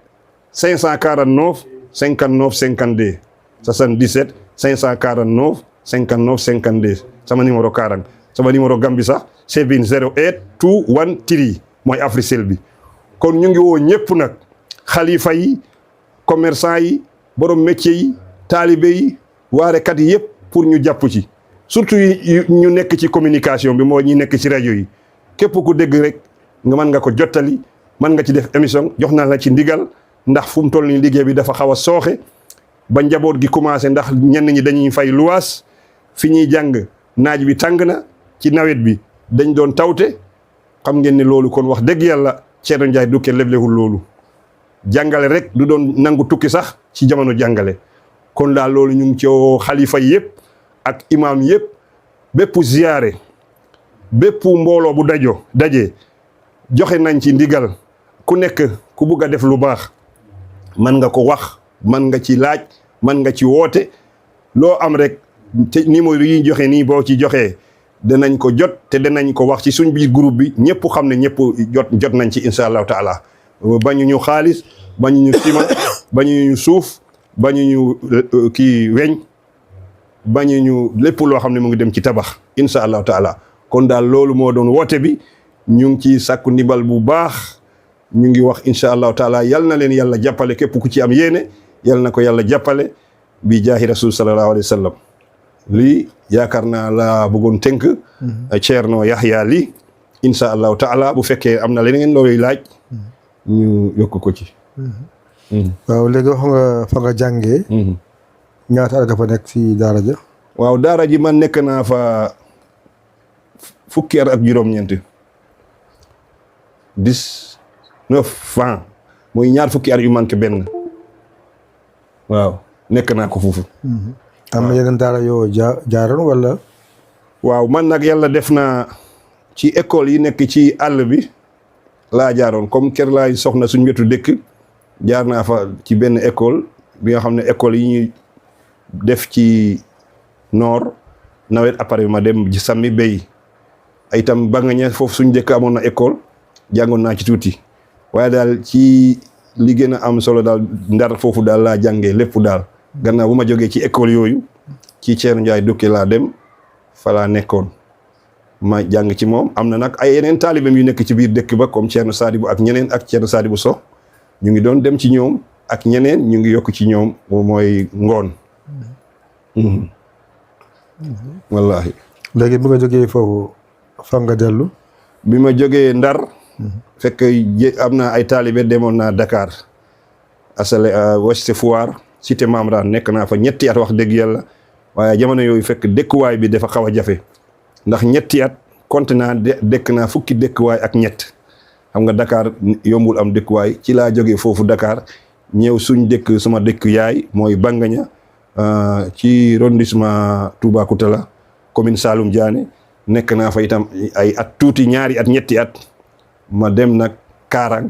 549 59 52 77 549 59 52 sama numéro 40 sama numéro Gambie sax 708 213 mooy Africell bi kon ñu ngi woo ñëpp nag xalifa yi commerçant yi borom métier yi taalibe yi waarekat yi yëpp pour ñu jàpp ci surtout ñu nekk ci communication bi moo ñi nekk ci rajo yi képp ku dégg rek nga mën nga ko jottali mën nga ci def émission jox naa la ci ndigal ndax fu mu toll nii liggéey bi dafa xaw a sooxe ba njaboot gi commencé ndax ñenn ñi dañuy fay luwaas fi ñuy jàng naaj bi tàng na ci nawet bi dañ doon tawte xam ngeen ne loolu kon wax dëgg yàlla Thierno Ndiaye Dukke leblewul loolu jàngale rek du doon nangu tukki sax ci jamono jàngale kon daal loolu ñu ngi ci xalifa yëpp ak imam yëpp bépp ziyaare bépp mbooloo bu daje joxe nañ ci ndigal ku nekk ku bugg a def lu baax mën nga ko wax mën nga ci laaj mën nga ci woote loo am rek te numéro yi joxe nii boo ci joxee danañ ko jot te danañ ko wax ci suñ biir groupe bi ñëpp xam ne ñëpp jot nañ ci incha allahu taala bañu ñu xaalis bañu ñu ciment bañu ñu suuf bañu ñu kii weñ bañu ñu lépp loo xam ne mu ngi dem ci tabax incha allahu taala kon daal loolu moo doon woote bi ñu ngi ci sàkku ndimbal bu baax ñu ngi wax incha allahu taala yal na leen yàlla jàppale képp ku ci am yéene yal na ko yàlla jàppale bi jaahi rasul sallallahu alayhi wa sallam lii yaakaar naa la bëggoon tënk Thierno Yahya lii insha allahu taala bu fekkee am na leneen looy laaj ñu yokk ko ci. waaw léegi wax nga fa nga jàngee. ñaata at nga fa nekk si daara ja. waaw daara ji man nekk naa fa fukki at ak juróom-ñeent 19 ans mooy ñaar fukki at yu manqué benn waaw nekk naa ko foofu. am na yeneen daara yoo jaaroon wala. waaw man nag yàlla def naa ci école yi nekk ci àll bi laa jaaroon comme Kër Laay Soxna suñ wetu dëkk jaar naa fa ci benn école bi nga xam ne école yi ñuy def ci noor nawet après ma dem ci sàmmi béy ay tam Bangaña foofu suñ dëkk amoon na école jàngoon naa ci tuuti waaye daal ci li gën a am solo daal Ndar foofu daal laa jàngee lépp daal gannaaw bu ma jógee ci école yooyu ci Thierno Ndiaye Dukke laa dem fa laa nekkoon ma jàng ci moom am na nag ay yeneen taalibeem yu nekk ci biir dëkk ba comme Thierno Sadibou ak ñeneen ak Thierno Sadibou Sow ñu ngi doon dem ci ñoom ak ñeneen ñu ngi yokk ci ñoom mooy ngoon. wallahi léegi bi nga jógee foofu fa nga dellu. bi ma jógee Ndar. fekk am na ay taalibe demoon naa Dakar asale Ouest Foire cité Mamran nekk naa fa ñetti at wax dëgg yàlla waaye jamono yooyu fekk dëkkuwaay bi dafa xaw a jafe ndax ñetti at compte naa dëkk naa fukki dëkkuwaay ak ñett xam nga Dakar yombul am dëkkuwaay ci laa jógee foofu Dakar ñëw suñ dëkk suma dëkk yaay mooy Bangaña ci arrondissement Toubacouta la commune Saloum Diané nekk naa fa itam ay at tuuti ñaari at ñetti at ma dem nag Kaarang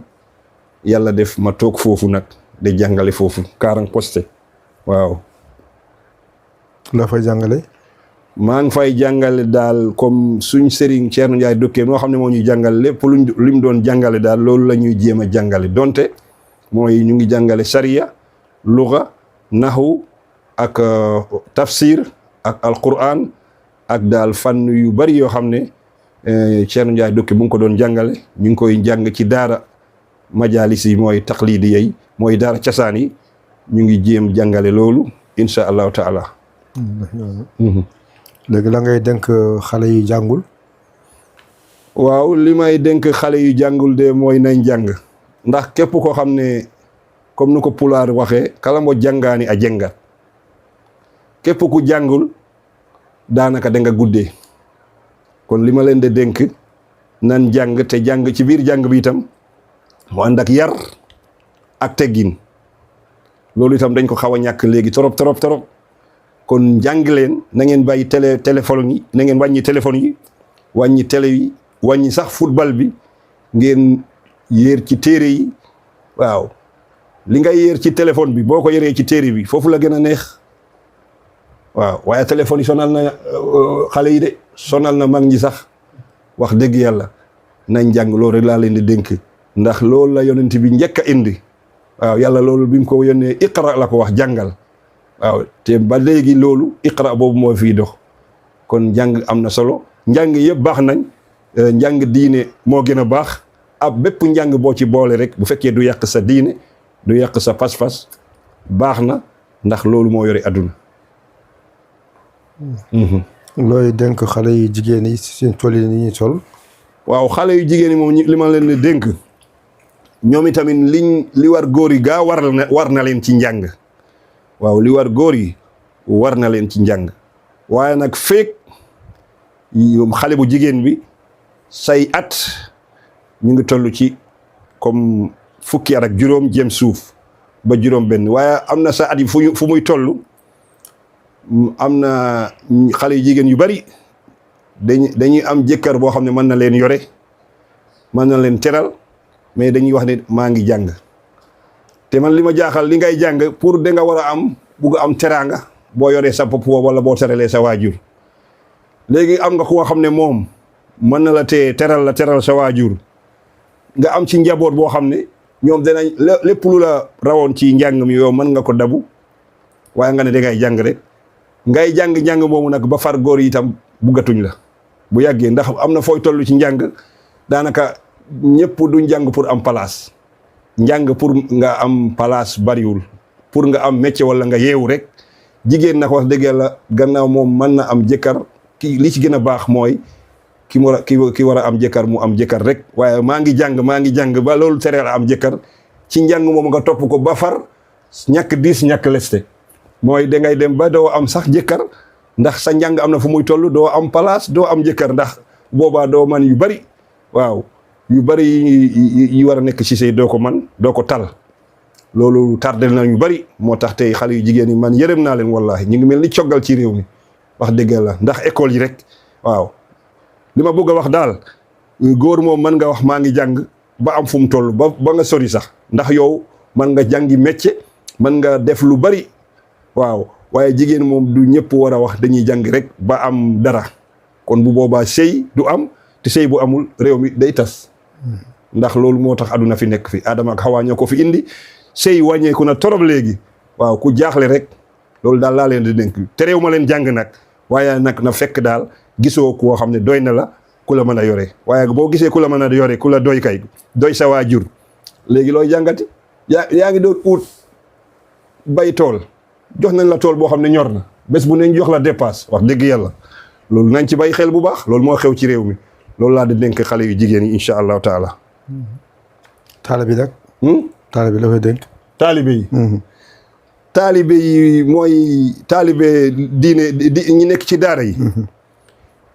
yàlla def ma toog foofu nag de jàngale foofu Kaarang Posté waaw. la fay jàngale. maa ngi fay jàngale daal comme suñ sëriñ Thierno Ndiaye Dukke moo xam ne moo ñuy jàngale lépp lu mu doon jàngale daal loolu la ñuy jéem a jàngale donte mooy ñu ngi jàngale sariya luga nahu ak tafsir ak alquran ak daal fànn yu bari yoo xam ne Thierno Ndiaye Dukke bu ngi ko doon jàngale ñu ngi koy jàng ci daara majalis yi mooy taqlidi yi mooy daara casaan yi ñu ngi jéem jàngale loolu insha allahu taala. léegi la ngay dénk xale yu jàngul. waaw li may dénk xale yu jàngul de mooy nañ jàng ndax képp koo xam ne comme nu ko pulaar waxee kala mo jàngaani a jenga képp ku jàngul daanaka da nga guddee kon li ma leen de dénk nan jàng te jàng ci biir jàng bi itam mu ànd ak yar ak teggin loolu itam dañ ko xaw a ñàkk léegi trop kon jàng leen na ngeen bàyyi téléphone yi na ngeen wàññi téléphone yi wàññi télé yi wàññi sax football bi ngeen yéer ci téere yi waaw li ngay yéer ci téléphone bi boo ko yéree ci téere bi foofu la gën a neex waaw waaye téléphone yi sonal na xale yi de sonal na mag ñi sax wax dëgg yàlla nañ jàng loolu rek laa leen di dénk ndax loolu la yonent bi njëkk a indi waaw yàlla loolu bi mu ko yónnee iqra la ko wax jàngal waaw te ba léegi loolu iqra boobu moo fiy dox kon njàng am na solo njàng yëpp baax nañ njàng diine moo gën a baax ab bépp njàng boo ci boole rek bu fekkee du yàq sa diine du yàq sa pas-pas baax na ndax loolu moo yore àdduna. looy dénk xale yu jigéen yi seen tool yi ni ñuy sol. waaw xale yu jigéen yi moom li ma leen di dénk ñoom itamit li war góor yi gaa war na leen ci njàng. waaw li war góor yi war na leen ci njàng waaye nag feek xale bu jigéen bi say at ñu ngi toll ci comme fukki at ak juróom jëm suuf ba juróom benn waaye am na sa at yi fu muy toll am na xale yu jigéen yu bari dañuy am jëkkër boo xam ne mën na leen yore mën na leen teral mais dañuy wax ne maa ngi jàng te man li ma jaaxal li ngay jàng pour da nga war a bugg am teraanga boo yoree sa bopp wala boo teralee sa waajur léegi am nga ku nga xam ne moom mën na la tee teral sa waajur nga am ci njaboot boo xam ne ñoom danañ lépp lu la rawoon ci njàng mi yow mën nga ko dabu waaye nga ne dangay jàng rek ngay jàng moomu nag ba far góor yi itam buggatuñ la bu yàggee ndax am na fooy toll ci njàng daanaka ñëpp du njàng pour am place njàng pour nga am place bariwul pour nga am métier wala nga yeewu rek jigéen nag wax dëgg yàlla gannaaw moom mën na am jëkkër ki li ci gën a baax mooy ki war a am jëkkër mu am jëkkër rek waaye maa ngi jàng ba loolu tere la am jëkkër ci njàng moom nga topp ko ba far ñàkk diis ñàkk leste mooy dangay dem ba doo am sax jëkkër ndax sa njàng am na fu muy toll doo am place doo am jëkkër ndax boobaa doo man yu bari waaw yu bari yi war a nekk ci sëy doo ko man doo ko tal loolu tardel na ñu bari moo tax tey xale yu jigéen yi man yërëm naa leen wallahi ñu ngi mel ni coggal ci réew mi wax dëgg la ndax école yi rek waaw li ma bëgg a wax daal góor moom mën nga wax maa ngi jàng ba am fu mu toll ba nga sori sax ndax yow mën nga jàngi métier mën nga def lu bari waaw waaye jigéen moom du ñëpp war a wax dañuy jàng rek ba am dara kon bu boobaa sëy du am te sëy bu amul réew mi day tas ndax loolu moo tax aduna fi nekk fi Adama ak Hawa ñoo ko fi indi sëy wàññeeku na torop léegi waaw ku jaaxle rek loolu daal laa leen di dénk te réew ma leen jàng nag waaye nag na fekk daal gisoo koo xam ne doy na la ku la mën a yore waaye boo gisee ku la mën a yore ku la doy kay doy sa waajur léegi looy jàngati yaa ngi doon ut bay tool jox nañ la tool boo xam ne ñor na bés bu ne jox la dépasse wax dëgg yàlla loolu nañ ci bay xel bu baax loolu moo xew ci réew mi loolu laa di dénk xale yu jigéen yi incha allahu taala. taalibe nag. taalibe la koy dénk. taalibe yi. taalibe yi mooy taalibe diine ñi nekk ci daara yi.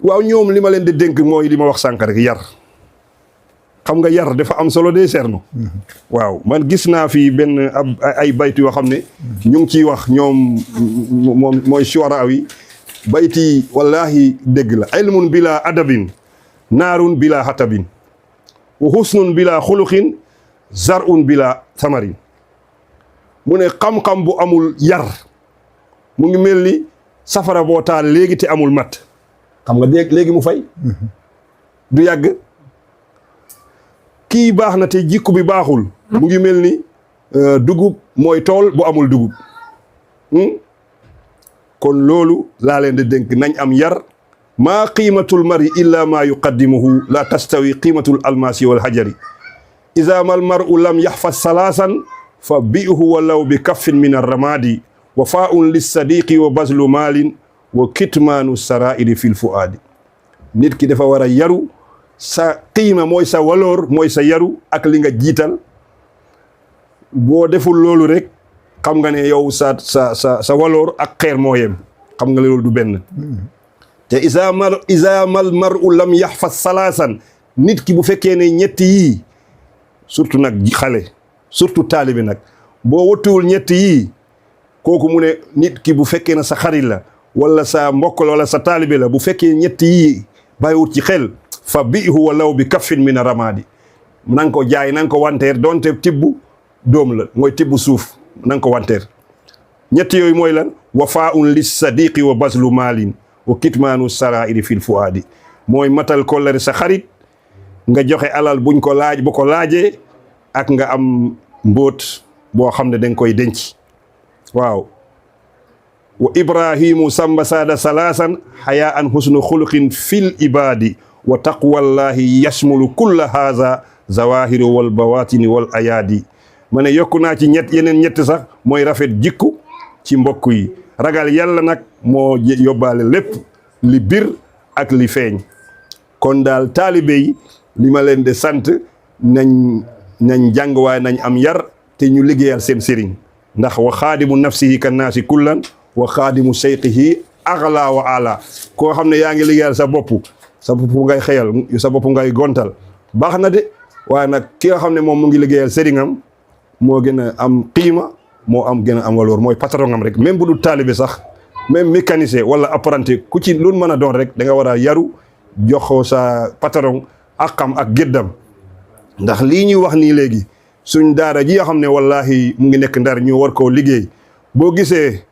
waaw ñoom li ma leen di dénk mooy li ma wax sànq rek yar. xam nga yar dafa am solo de Cerno. waaw man gis naa fi benn ay baytu yoo xam ne. ñu ngi ciy wax ñoom moom mooy shuara yi bayti wallahi dégg la ilmun bila adabin naarun bila hatabin wa husnun bila xuluqin zar'un bila thamarin mu ne xam-xam bu amul yar mu ngi mel ni safara boo taal léegi te amul mat xam nga léegi mu fay du yàgg kii baax na te jikku bi baaxul mu ngi mel ni dugub mooy tool bu amul dugub kon loolu laa leen di dénk nañ am yar maa qiimatul mari illa maa yuqaddimuhu la tastawi qiimatul almaasi wal hajari iza mal mar'u lam yaxfaz salaasan fa bi'hu walaw bi kaffin min arramadi wa faa'un lissadiqi wa bazlu maalin wa kitmaanu saraa'iri fil fuaadi nit ki dafa war a yaru sa qiima mooy sa valeur mooy sa yaru ak li nga jiital boo deful loolu rek xam nga ne yow sa valeur ak xeer moo yem xam nga loolu du benn te isa mal mar'u lam yaxfaz salaasan nit ki bu fekkee ne ñetti yii surtout nag xale surtout taalibi nag boo wattuwul ñetti yii kooku mu ne nit ki bu fekkee ne sa xarit la wala sa mbokk la wala sa taalibi la bu fekkee ñetti yii bàyyiwut ci xel fa bi'hu walaw bi kaffin min ramadi na nga ko jaay na nga ko wanteer doonte tibbu doom la mooy tibbu suuf na nga ko wanteer ñetti yooyu mooy lan wafaa'un lis sadiqi wa bazlu maalin wa kitmaanu saraa'iri fil fuaadi mooy matal kollëre sa xarit nga joxe alal buñ ko laaj bu ko laajee ak nga am mbóot boo xam ne danga koy denc waaw wa ibrahimu samba saada salaasan hayaan husnu xuluqin fil ibadi wa taqwallahi yashmulu kulla haza zawahiru wal bawatini wal ayaadi ma ne yokku naa ci yeneen ñett sax mooy rafet jikku ci mbokk yi ragal yàlla nag moo yóbbaale lépp li bir ak li feeñ kon daal taalibe yi li ma leen de sant nañ jàng waaye nañ am yar te ñu liggéeyal seen sëriñ ndax wa xaadimu nafsihi kan naasi kullan wa xaadimu seyqihi axla wa ala koo xam ne yaa ngi liggéeyal sa bopp ngay xëyal sa bopp ngay gontal baax na de waaye nag ki nga xam ne moom mu ngi liggéeyal sëriñam moo gën a am qiima moo gën a am valeur mooy patron am rek même bu dul taalibe sax même mécanicien wala apprenti ku ci lu mën a doon rek da nga war a yaru joxoo sa patron ak xam ak géddam ndax lii ñuy wax nii léegi suñ daara ji nga xam ne wallahi mu ngi nekk Ndar ñu war koo liggéey boo gisee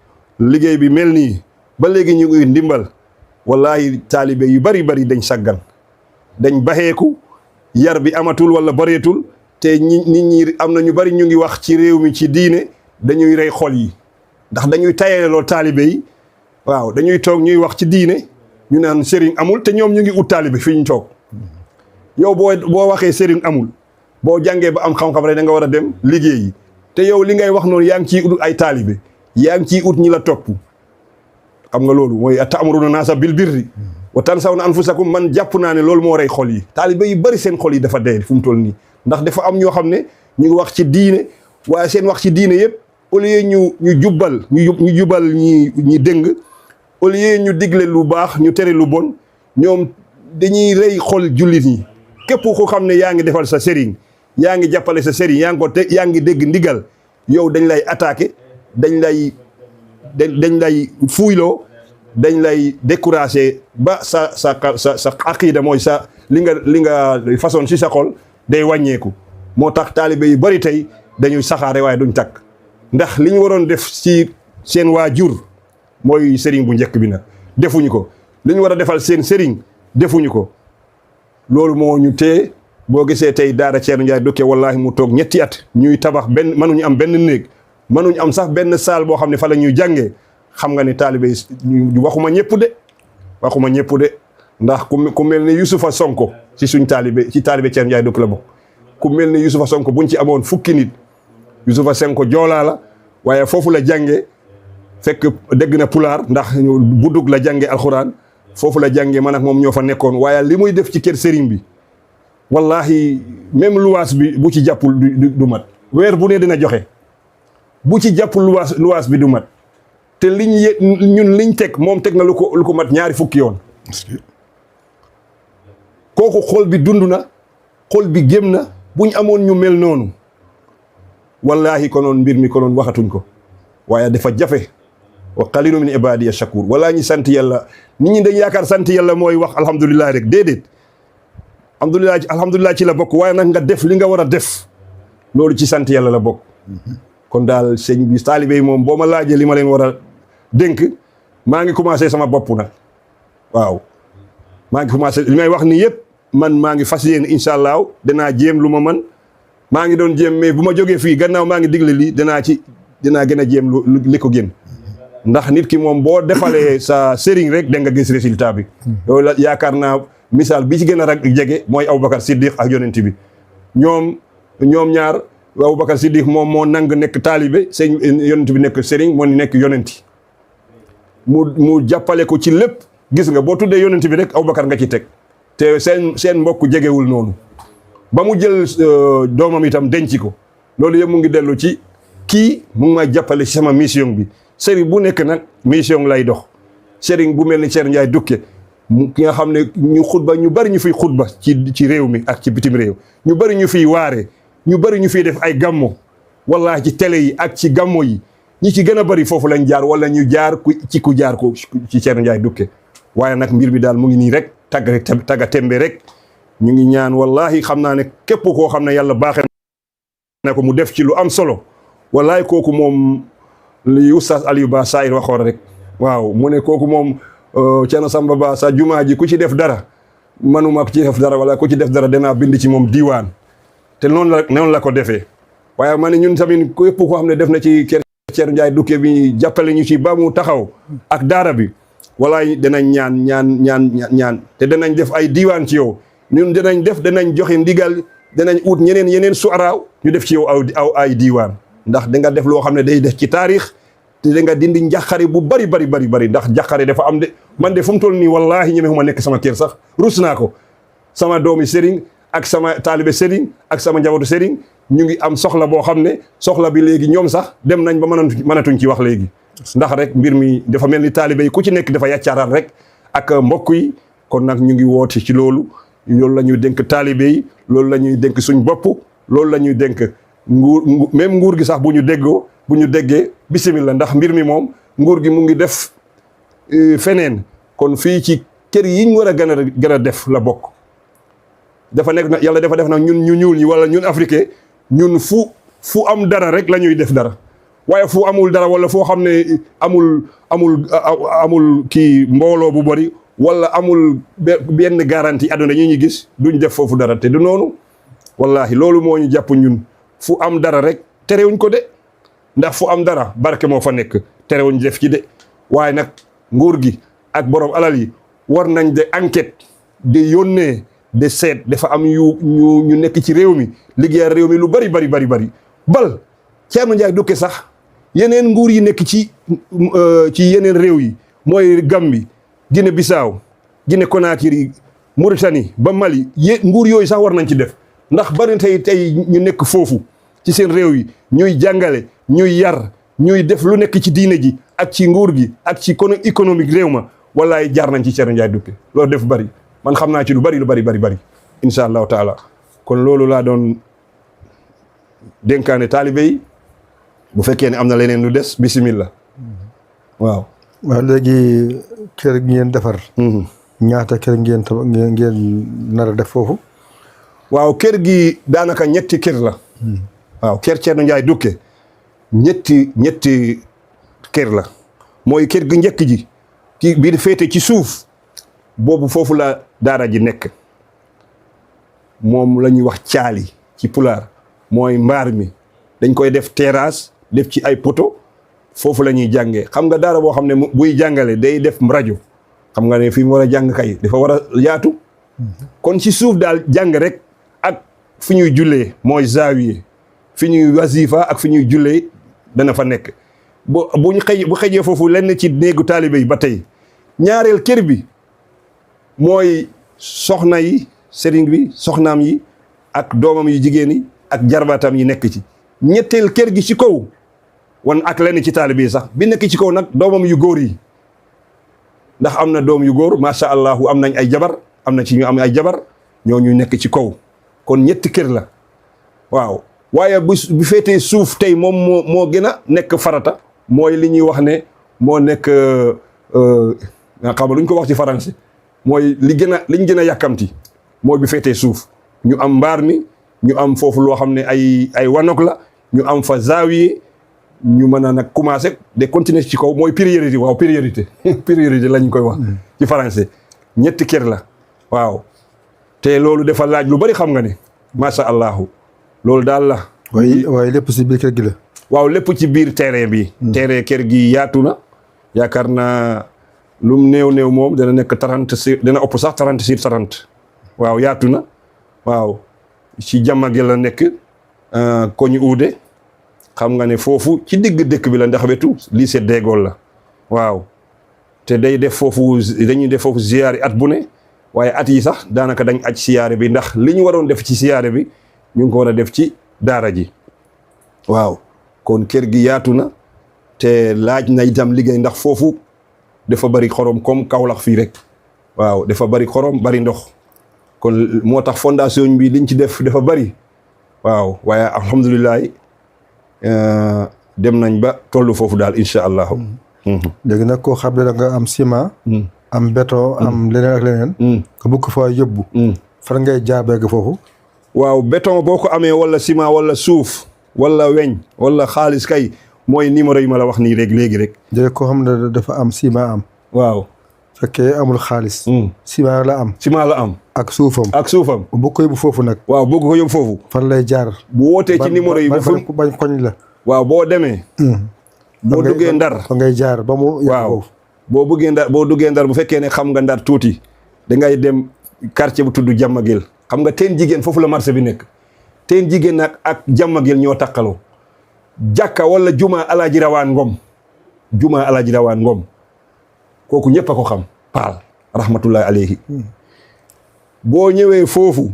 liggéey bi mel nii ba léegi ñu ngi ndimbal wallahi taalibe yu bari dañ saggan dañ baxeeku yar bi amatul wala bareetul te nit ñi am na ñu bari ñu ngi wax ci réew mi ci diine dañuy rey xol yi ndax dañuy tayeloo taalibe yi waaw dañuy toog ñuy wax ci diine ñu naan sëriñ amul te ñoom ñu ngi ut taalibe fi ñu toog yow boo waxee sëriñ amul boo jàngee ba am xam-xam rek da nga war a dem liggéeyi te yow li ngay wax noonu yaa ngi ciy ut ay taalibe yaa ngi ciy ut ñi la topp xam nga loolu mooy ta'muruna naasa bil birri wa tansawna anfusakum man jàpp naa ne loolu moo rey xol yi taalibe yi bëri seen xol yi dafa dee fu mu toll nii ndax dafa am ñoo xam ne ñu ngi wax ci diine waaye seen wax ci diine yëpp au lieu ñu jubal ñi dëng au lieu ñu digle lu baax ñu tere lu bon ñoom dañuy rey xol jullit ñi képp ko xam ne yaa ngi defal sa sëriñ yaa ngi jàppale sa sëriñ yaa ngi dégg ndigal yow dañ lay attaqué dañ lay fuuyloo dañ lay découragé ba sa aqida mooy sa li nga façon si sa xol day wàññeeku moo tax taalibe yu bari tey dañuy saxaare waaye duñ takk ndax li ñu waroon def ci seen waajur mooy sëriñ bu njëkk bi nag defuñu ko li ñu war a defal seen sëriñ defuñu ko loolu moo ñu tee boo gisee tey daara Thierno Ndiaye Dukke wallahi mu toog ñetti at ñuy tabax mënuñu am benn néeg mënuñu am sax benn saal boo xam ne fa la ñuy jàngee xam nga ne taalibe waxuma ñëpp de ndax ku mel ne Youssoufa Sonko ci suñ taalibe Thierno Ndiaye Dukke la bokk ku mel ne Youssoufa Sonko buñ ci amoon fukki nit Youssoufa Sonko joolaa la waaye foofu la jàngee fekk dégg na pulaar ndax budug la jàngee alxuraan foofu la jàngee man ak moom ñoo fa nekkoon waaye li muy def ci kër sëriñ bi wallahi même luwaas bi bu ci jàppul du mat weer bu ne dina joxe bu ci jàppul luwaas bi du mat te ñun liñ teg moom teg na lu ko mat ñaari fukki yoon kooku xol bi dund na xol bi gém na buñ amoon ñu mel noonu wallahi konoon mbir mi konoon waxatuñ ko waaye dafa jafe wa qalilun min ibadiya shakur wala ñi sant yàlla nit ñi dañ yaakaar sant yàlla mooy wax alhamdulilah rek déedéet alhamdulilah ci la bokk waaye nag nga def li nga war a def loolu ci sant yàlla la bokk kon daal sëñ bi taalibe yi moom boo ma laajee li ma leen war a dénk maa ngi commencé sama bopp nag waaw maa ngi commencé li may wax ni yëpp man maa ngi fas yéene incha allah danaa jéem lu ma man maa ngi doon jéem mais bu ma jógee fii gannaaw maa ngi digle lii dinaa gën a jéem li ko gën ndax nit ki moom boo defalee sa sëriñ rek da nga gis résultat bi loolu yaakaar naa misaal bi ci gën a rek jege mooy Aboubacar Siddiq ak yonent bi ñoom ñaar Aboubacar Siddiq moom moo nang nekk taalibe sëñ yonent bi nekk sëriñ moo nekk yonenti mu jàppale ko ci lépp gis nga boo tuddee yonent bi rek Aboubacar nga ci teg te seen mbokk jegewul noonu ba mu jël doomam itam denc ko loolu yëpp mu ngi dellu ci kii mu ngi may jàppale ci sama mission bi sëriñ bu nekk nag mission lay dox sëriñ bu mel ni Thierno Ndiaye Dukke ki nga xam ne ñu bari ñu fiy xutba ci réew mi ak ci bitim réew ñu bari ñu fiy waare ñu bari ñu fiy def ay gammo wallahi ci télé yi ak ci gammo yi ñi ci gën a bari foofu lañ jaar wala ñu jaar ku jaar ko ci Thierno Ndiaye Dukke waaye nag mbir bi daal mu ngi nii rek tagga tembe rek ñu ngi ñaan wallahi xam naa ne képp koo xam ne yàlla baaxee na ko mu def ci lu am solo wallahi kooku moom li oustaz Aliou Ba Saïr waxoon rek waaw mu ne kooku moom Thierno Samba Ba sa jumaa ji ku ci def dara manuma ku ci def dara wala ku ci def dara danaa bind ci moom diiwaan te noonu la ko defee waaye ma ne ñun tamit képp koo xam ne def na ci kër Thierno Ndiaye Dukke bi jàppale ñu ci ba mu taxaw ak daara bi walaay danañ ñaan te danañ def ay diiwaan ci yow ñun danañ joxe ndigal danañ ut yeneen suaraaw ñu def ci yow ay diiwaan ndax da nga def loo xam ne day def ci taarix te da nga dindi njàqare bu bari ndax njàqare dafa am de man de fu mu toll nii wallahi ñemewuma nekk sama kër sax rus naa ko sama doomi sëriñ ak sama taalibe sëriñ ak sama njabootu sëriñ ñu ngi am soxla boo xam ne soxla bi léegi ñoom sax dem nañ ba mënatuñ ci wax léegi ndax rek mbir mi dafa mel ni taalibe yi ku ci nekk dafa yàccaaral rek ak mbokk yi kon nag ñu ngi woote ci loolu la ñuy dénk taalibe yi loolu la ñuy dénk suñ bopp loolu la ñuy dénk même nguur gi sax bu ñu déggee bismillah ndax mbir mi moom nguur gi mu ngi def feneen kon fii ci kër yi ñu war a gën a def la bokk dafa nekk na yàlla dafa def nag ñun ñu ñuul ñi wala ñun africain ñun fu am dara rek la ñuy def dara waaye fu amul dara wala foo xam ne amul kii mbooloo bu bari wala amul benn garantie àdduna ñu gis duñ def foofu dara te du noonu wallahi loolu moo ñu jàpp ñun fu am dara rek terewuñ ko de ndax fu am dara barke moo fa nekk terewuñ def ci de waaye nag nguur gi ak borom alal yi war nañ de enquête de yónnee de seet dafa am ñu nekk ci réew mi liggéeyal réew mi lu bari bal Thierno Ndiaye Dukke sax yeneen nguur yi nekk ci yeneen réew yi mooy Gambie Guinée Bissau Guinée Conakry Mauritanie ba Mali nguur yooyu sax war nañ ci def ndax bari tey ñu nekk foofu ci seen réew yi ñuy jàngale ñuy yar ñuy def lu nekk ci diine ji ak ci nguur gi ak ci économique réew ma wallaay jaar nañ ci Thierno Ndiaye Duppe loolu def bari man xam naa ci lu bari incha allahu taala kon loolu laa doon dénkaane taalibe yi bu fekkee ne am na leneen lu des bismillah waaw léegi kër gi ngeen defar ñaata kër ngeen nar a def foofu waaw kër gi daanaka ñetti kër la waaw kër Thierno Ndiaye Duppe ñetti kër la mooy kër gi njëkk ji ki bii féete ci suuf boobu foofu la daara ji nekk moom la ñuy wax caali ci pulaar mooy mbaar mi dañ koy def terrasse def ci ay poto foofu la ñuy jàngee xam nga daara boo xam ne buy jàngale day def rajo xam nga ne fi mu war a jàng kay dafa war a yaatu kon ci suuf daal jàng rek ak fi ñuy jullee mooy zaawiye fi ñuy wasifa ak fi ñuy jullee dana fa nekk bu xëjee foofu lenn ci néegu taalibe yi ba tey ñaareel kër bi mooy soxna yi sëriñ bi soxnaam yi ak doomam yu jigéen yi ak jarbaatam yi nekk ci ñetteel kër gi ci kaw wan ak lenn ci taalibe yi sax bi nekk ci kaw nag doomam yu góor yi ndax am na doom yu góor macha allah am nañ ay jabar am na ci ñu am ay jabar ñooñu nekk ci kaw kon ñetti kër la waaw waaye bu féetee suuf tey moom moo gën a nekk farata mooy li ñuy wax ne moo nekk xam nga lu ñu ko wax ci français mooy liñ gën a yàkkamti mooy bi féetee suuf ñu am mbaar mi ñu am foofu loo xam ne ay wanok la ñu am fa zaawiye ñu mën a nag commencé de continuer ci kaw mooy priorité waaw priorité lañ koy wax ci français ñetti kër la waaw te loolu dafa laaj lu bari xam nga ne macha allahu loolu daal la waaye lépp ci biir kër gi la waaw lépp ci biir terrain bi terrain kër gi yaatu na yaakaar naa lum néew moom dana nekk 30 sur dana ëpp sax 30 sur 30 waaw yaatu na waaw ci jàmma gi la nekk koñu uude xam nga ne foofu ci digg dëkk bi la ndax wetu lycée Dégol la waaw te dañuy def foofu ziyaari at bu ne waaye at yi sax daanaka dañ aj siyaare bi ndax li ñu waroon def ci siyaare bi ñu ngi ko war a def ci daara ji waaw kon kër gi yaatu na te laaj na itam liggéey ndax foofu dafa bari xorom comme Kaolack fii rek waaw dafa bari xorom bari ndox kon moo tax fondation bi liñ ci def dafa bari waaw waaye alhamdulilah dem nañ ba tollu foofu daal incha allahu. léegi nag koo xam ne da nga am ciment. am béton am leneen ak leneen. nga bëgg fa yóbbu. fan ngay jaar beeg foofu. waaw béton boo ko amee wala ciment wala suuf wala weñ wala xaalis kay mooy numéro yi ma la wax nii rek léegi rek. léegi koo xam ne dafa am ciment am. waaw. fekkee amul xaalis. ciment la am. ciment la am. ak suufam. bu ko yóbbu foofu nag. waaw bëgg ko yóbbu foofu. fan lay jaar. bu wootee ci numéro yi. bañ koñ la. waaw boo demee. boo duggee ndar. fa ngay jaar ba mu. waaw boo duggee ndar bu fekkee ne xam nga ndar tuuti da ngay dem quartier bu tudd Jàmmagel xam nga teen jigéen foofu la marché bi nekk. teen jigéen nag ak Jàmmagel ñoo takkaloo. jàkka wala juma Alaaji Rawaan Ngom. kooku ñëpp a ko xam Paal rahmatullahi alayhi. boo ñëwee foofu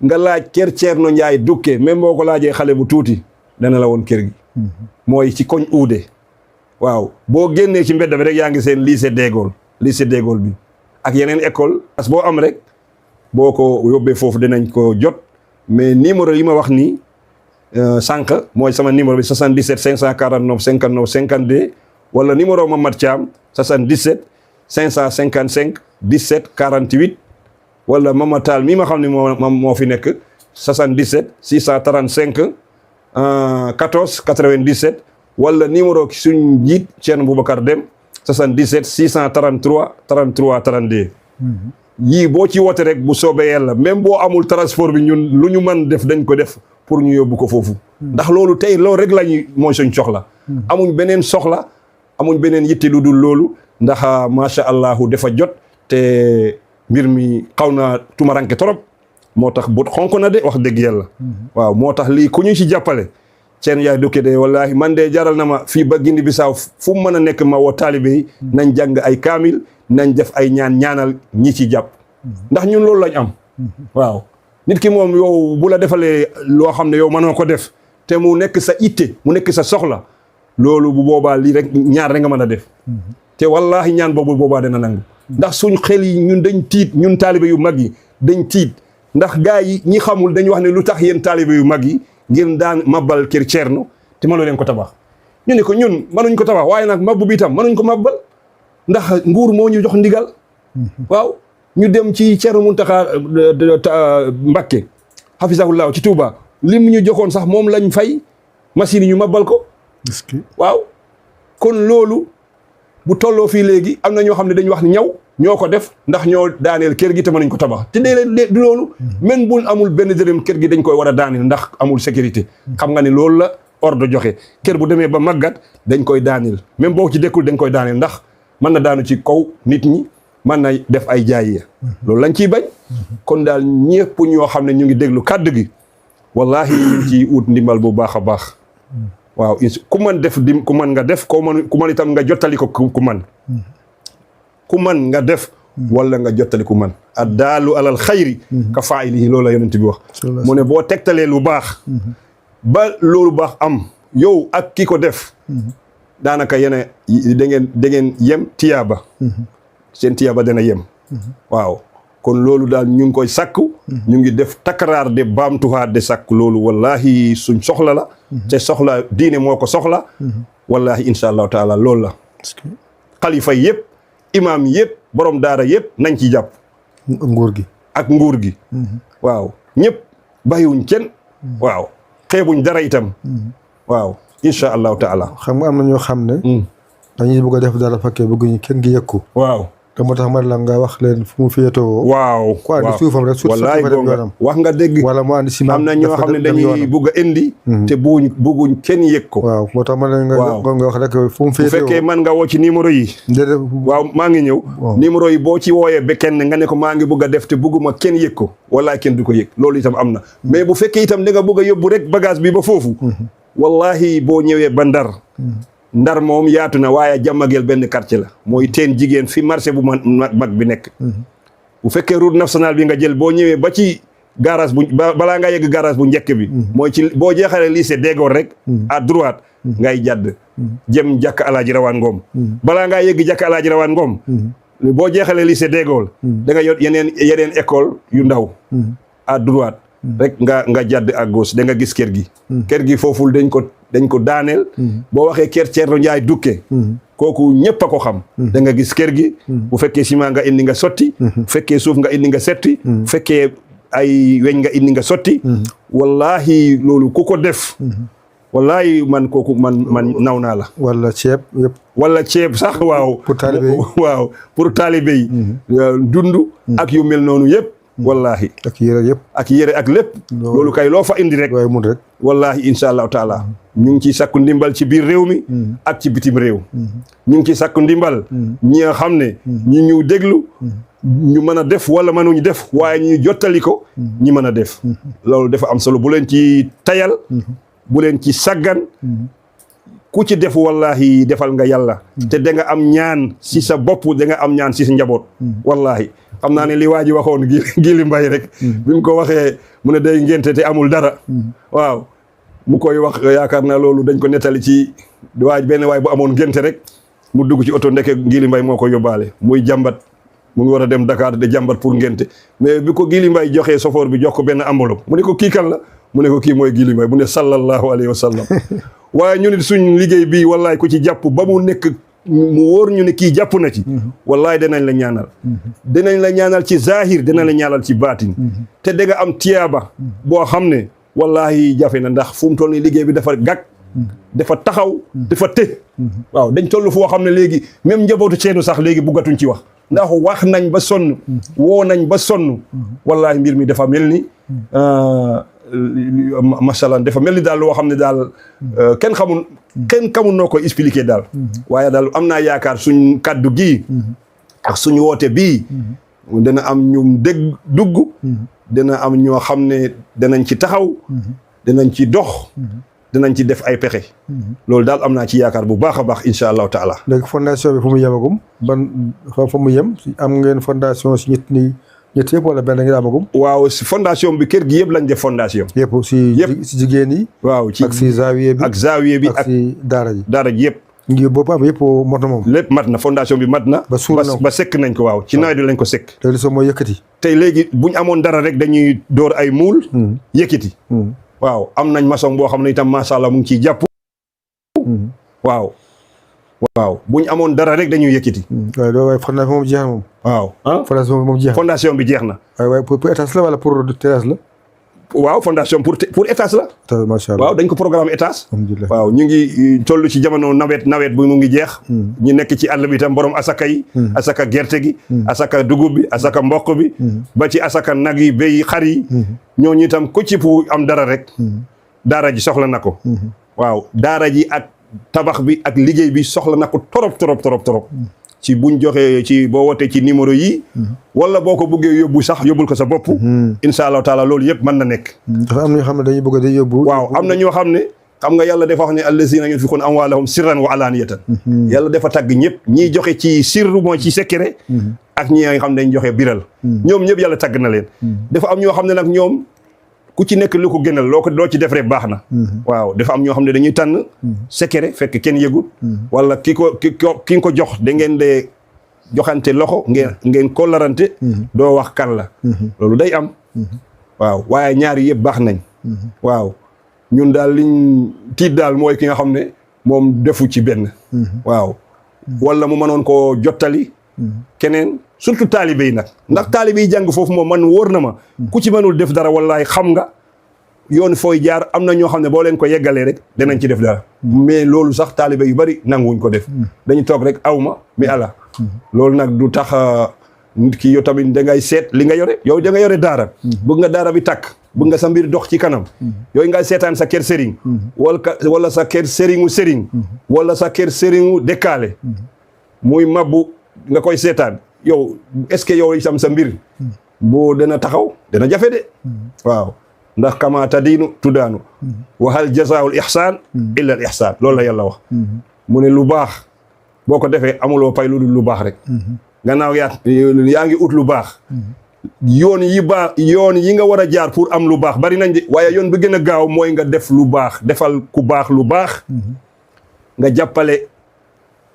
nga laaj kër Thierno Ndiaye Duppe même boo ko laajee xale bu tuuti dana la woon kër gi. mooy ci koñ uude. waaw boo génnee ci mbedd bi rek yaa ngi seen lycée Dégol bi ak yeneen école parce que boo am rek boo ko yóbbee foofu dinañ ko jot mais numéro yi ma wax nii sànq mooy sama numéro bi 77 549 59 52 wala numéro Mamad Thiam 77 555 17 48 wala Mama Tall mi ma xam ne moo fi nekk 77 635 14 97 wala numéro suñ njiit Thierno Boubacar Deme 77 633 33 32. yii boo ci woote rek bu soobee yàlla même boo amul transport bi ñun lu ñu mën def dañ ko def pour ñu yóbbu ko foofu. ndax loolu tey loolu rek lañuy mooy suñ soxla. amuñ beneen soxla amuñ beneen yitte lu dul loolu ndax macha allah dafa jot te mbir mi xaw na tumaranke trop moo tax bu xonk na de wax dëgg yàlla. waaw moo tax lii ku ñu ci jàppale. Thierno Ndiaye Duppe de wallahi man de jaral na ma fii ba Guinée Bissau fu mu mën a nekk ma woo taalibe yi nañ jàng ay kaamil nañ def ay ñaanal ñi ci jàpp ndax ñun loolu lañ am waaw nit ki moom yow bu la defalee loo xam ne yow mënoo ko def te mu nekk sa itte mu nekk sa soxla loolu bu boobaa lii rek ñaar rek nga mën a def te wallahi ñaan boobu boobaa dana nangu ndax suñ xel yi ñun dañ tiit ñun taalibe yu mag yi dañ tiit ndax gaa yi ñi xamul dañu wax ne lu tax yéen taalibe yu mag yi ngeen daan mabbal kër Ceerno te mënoo leen ko tabax ñu ne ko ñun mënuñ ko tabax waaye nag mabbu bi tam mënuñ ko mabbal ndax nguur moo ñu jox ndigal waaw ñu dem ci Ceerno Muntaxa Mbakke hafisahullah ci Touba lim ñu joxoon sax moom lañ fay machine yi ñu mabbal ko waaw kon loolu bu tolloo fii léegi am na ñoo xam ne dañu wax ne ñoo ko def ndax ñoo daaneel kër gi te mënuñ ko tabax te déedéet du loolu même bu amul benn dërëm kër gi dañ koy war a daaneel ndax amul sécurité xam nga ne loolu la ordre joxe kër bu demee ba màggat dañ koy daaneel même boo ci dëkkul dañ koy daaneel ndax mën na daanu ci kaw nit ñi mën na def ay jaay loolu lañ ciy bañ kon daal ñëpp ñoo xam ne ñu ngi déglu kàddu gi wallahi ñu ngi ciy ut ndimbal bu baax a baax waaw ku man def ku man nga def ku man itam nga jottali ko ku man nga def wala nga jottali ku man addaalu alal xayri ka faa'ilihi loolu la yonent bi wax mu ne boo tegtalee lu baax ba loolu baax am yow ak ki ko def daanaka yene da ngeen yem tiyaaba seen tiyaaba dana yem waaw kon loolu daal ñu ngi koy sakku ñu ngi def takraar de baamtuwaat de sakku loolu wallahi suñ soxla la te soxla diine moo ko soxla wallahi insha allahu taala loolu la xalifa yëpp imaam yëpp borom daara yëpp nañ ci jàpp ak nguur gi waaw ñëpp bàyyiwuñ kenn waaw xeebuñ dara itam waaw insha allahu taala xam nga am na ñoo xam ne dañuy bëgg a def dara fekkee bëgguñu kenn gi yëkku waaw te moo tax man la nga wax leen fu mu féetoo waaw ko andi suufam rek wallaay wax nga dégg wala mu andi ciment am na ñoo xam ne dañuy bëgg a indi te bëgguñ kenn yëg ko waaw moo tax man la nga wax rek fu mu féetoo bu fekkee man nga woo ci numéro yi waaw maa ngi ñëw numéro yi boo ci wooyee ba kenn nga ne ko maa ngi bëgg a def te bëgguma kenn yëg ko wallaay kenn du ko yëg loolu itam am na mais bu fekkee itam da nga bëgg a yóbbu rek bagage bi ba foofu wallahi boo ñëwee ba Ndar moom yaatu na waaye Jàmmageel benn quartier la mooy teen jigéen fi marché bu mag bi nekk bu fekkee route nationale bi nga jël boo ñëwee ba ci garage bu balaa nga yegg garage bu njëkk bi mooy ci boo jeexalee lycée Dégor rek à droite ngay jàdd jëm jàkk Alaaji Rawaan Ngom balaa ngaa yegg jàkk Alaaji Rawaan Ngom boo jeexalee lycée Dégor da nga yot yeneen école yu ndaw à droite rek nga jàdd à gauche da nga gis kër gi foofu dañ ko daaneel boo waxee kër Ceerno Njaay Dukke kooku ñëpp a ko xam da nga gis kër gi bu fekkee ciment nga indi nga sotti bu fekkee suuf nga indi nga setti bu fekkee ay weñ nga indi nga sotti wallahi loolu ku ko def wallahi man kooku man naw naa la wala ceeb yëpp wala ceeb sax waaw pour taalibe yi dund ak yu mel noonu yëpp wallahi ak yére ak lépp loolu kay loo fa indi rek wallahi insha allahu taala ñu ngi ciy sakku ndimbal ci biir réew mi ak ci bitim réew ñu ngi ciy sakku ndimbal ñi nga xam ne ñi ñu déglu ñu mën a def wala mënuñu def waaye ñu jottali ko ñi mën a def loolu dafa am solo bu leen ci tayal bu leen ci saggan ku ci def wallahi defal nga yàlla te da nga am ñaan si sa bopp da nga am ñaan si sa njaboot wallahi xam naa ne li waa ji waxoon Gili Mbay rek bi mu ko waxee mu ne day ngénte te amul dara waaw mu koy wax yaakaar naa loolu dañ ko nettali ci benn waay bu amoon ngénte rek mu dugg ci oto ndeke Gili Mbay moo ko yóbbaale muy jàmbat mu ngi war a dem Dakar de jàmbat pour ngénte mais bi ko Gili Mbay joxee sofoor bi jox ko benn enveloppe mu ne ko kii kan la mu ne ko kii mooy Gili Mbay mu ne sallallahu alayhi wa sallam waaye ñu nit suñ liggéey bii wallaay ku ci jàpp ba mu nekk mu wóor ñu ne kii jàpp na ci wallaay danañ la ñaanal danañ la ñaanal ci zahir danañ la ñaanal ci baatin te da nga am tiyaaba boo xam ne wallahi jafe na ndax fu mu toll nii liggéey bi dafa gàgg dafa taxaw dafa të waaw dañ toll foo xam ne léegi même njabootu ceenu sax léegi buggatuñ ci wax ndax wax nañ ba sonn woo nañ ba sonn wallahi mbir mi dafa mel ni masalan dafa mel ni daal loo xam ne daal kenn xamul noo koy expliquer daal waaye daal am naa yaakaar suñ kaddu gii ak suñu woote bii dana am ñu dugg dana am ñoo xam ne danañ ci taxaw danañ ci dox dinañ ci def ay pexe loolu daal am naa ci yaakaar bu baax a baax incha allahu taala. léegi fondation bi fu mu yemagum ban fa mu yem am ngeen fondation si ñett yëpp wala benn ngeen amagum. waaw si fondation bi kër gi yëpp lañ def fondation. yëpp si jigéen yi. waaw ci ak si zawiye bi ak zawiye bi ak si daara ji. daara ji yëpp. ngi bopp am yëpp mot na moom. lépp mat na fondation bi mat na. ba suul na ba sekk nañ ko waaw ci nawet bi lañ ko sekk. te li soo mooy yëkkati. tey léegi buñ amoon dara rek dañuy door ay muul. yëkkati. waaw am nañ maçon boo xam ne itam macha allah mu ngi ciy jàpp. waaw. waaw buñ amoon dara rek dañuy yëkkati. waaye fondation moom jeex na moom. waaw fondation bi moom jeex na. fondation bi jeex na. waaye pour étage la wala pour terrasse la. waaw fondation pour étage la. macha allah waaw dañ ko programme étage. alhamdulilah waaw ñu ngi toll ci jamono nawet bi mu ngi jeex. ñu nekk ci àll bi itam borom asaka yi. asaka gerte gi. asaka dugub bi asaka mboq bi. ba ci asaka nag yi béy xar yi. ñooñu itam ku ci pu am dara rek. daara ji soxla na ko. waaw daara ji ak tabax bi ak liggéey bi soxla na ko torop. ci buñ joxee ci boo wootee ci numéro yi. wala boo ko bëggee yóbbu sax yóbbul ko sa bopp. incha allahu taala loolu yëpp mën na nekk. dafa am na ñoo xam ne dañuy bëgg a day yóbbu. waaw am na ñoo xam ne xam nga yàlla dafa wax ne allazina yunfiquna amwaalahum sirran wa alaaniyatan. yàlla dafa tàgg ñëpp ñiy joxe ci sirru mooy ci secret. ak ñi nga xam ne dañ joxe biral. ñoom ñëpp yàlla tàgg na leen. dafa am ñoo xam ne nag ñoom ku ci nekk lu ko gënal loo ci def rek baax na. waaw dafa am ñoo xam ne dañuy tànn secret fekk kenn yëgul. wala ki nga ko jox da ngeen de joxante loxo ngeen kollarante. doo wax kan la. loolu day am. waaw waaye ñaari yëpp baax nañ. waaw ñun daal liñ tiit daal mooy ki nga xam ne moom defu ci benn. waaw wala mu mënoon koo jottali. keneen surtout taalibe yi nag ndax taalibe yi jàng foofu moom man wóor na ma ku ci mënul def dara wallaay xam nga yoon fooy jaar am na ñoo xam ne boo leen ko yeggalee rek danañ ci def dara mais loolu sax taalibe yu bari nanguwuñ ko def dañu toog rek awma mi ala loolu nag du tax nit ki yow tamit da ngay seet li nga yore yow da nga yore daara bëgg nga daara bi takk bëgg nga sa mbir dox ci kanam yooyu ngay seetaan sa kër sëriñ wala sa kër sëriñu sëriñ wala sa kër sëriñu dekkaale muy mabbu nga koy seetaan yow est-ce que yow itam sa mbir boo dana taxaw dana jafe de waaw ndax kama tadiinu tudaanu wa hal jazaa'ul ihsaan illa al ihsaan loolu la yàlla wax mu ne lu baax boo ko defee amuloo pay lu dul lu baax rek gannaaw yaa ngi ut lu baax yoon yi nga war a jaar pour am lu baax bari nañ de waaye yoon bi gën a gaaw mooy nga def lu baax defal ku baax lu baax nga jàppale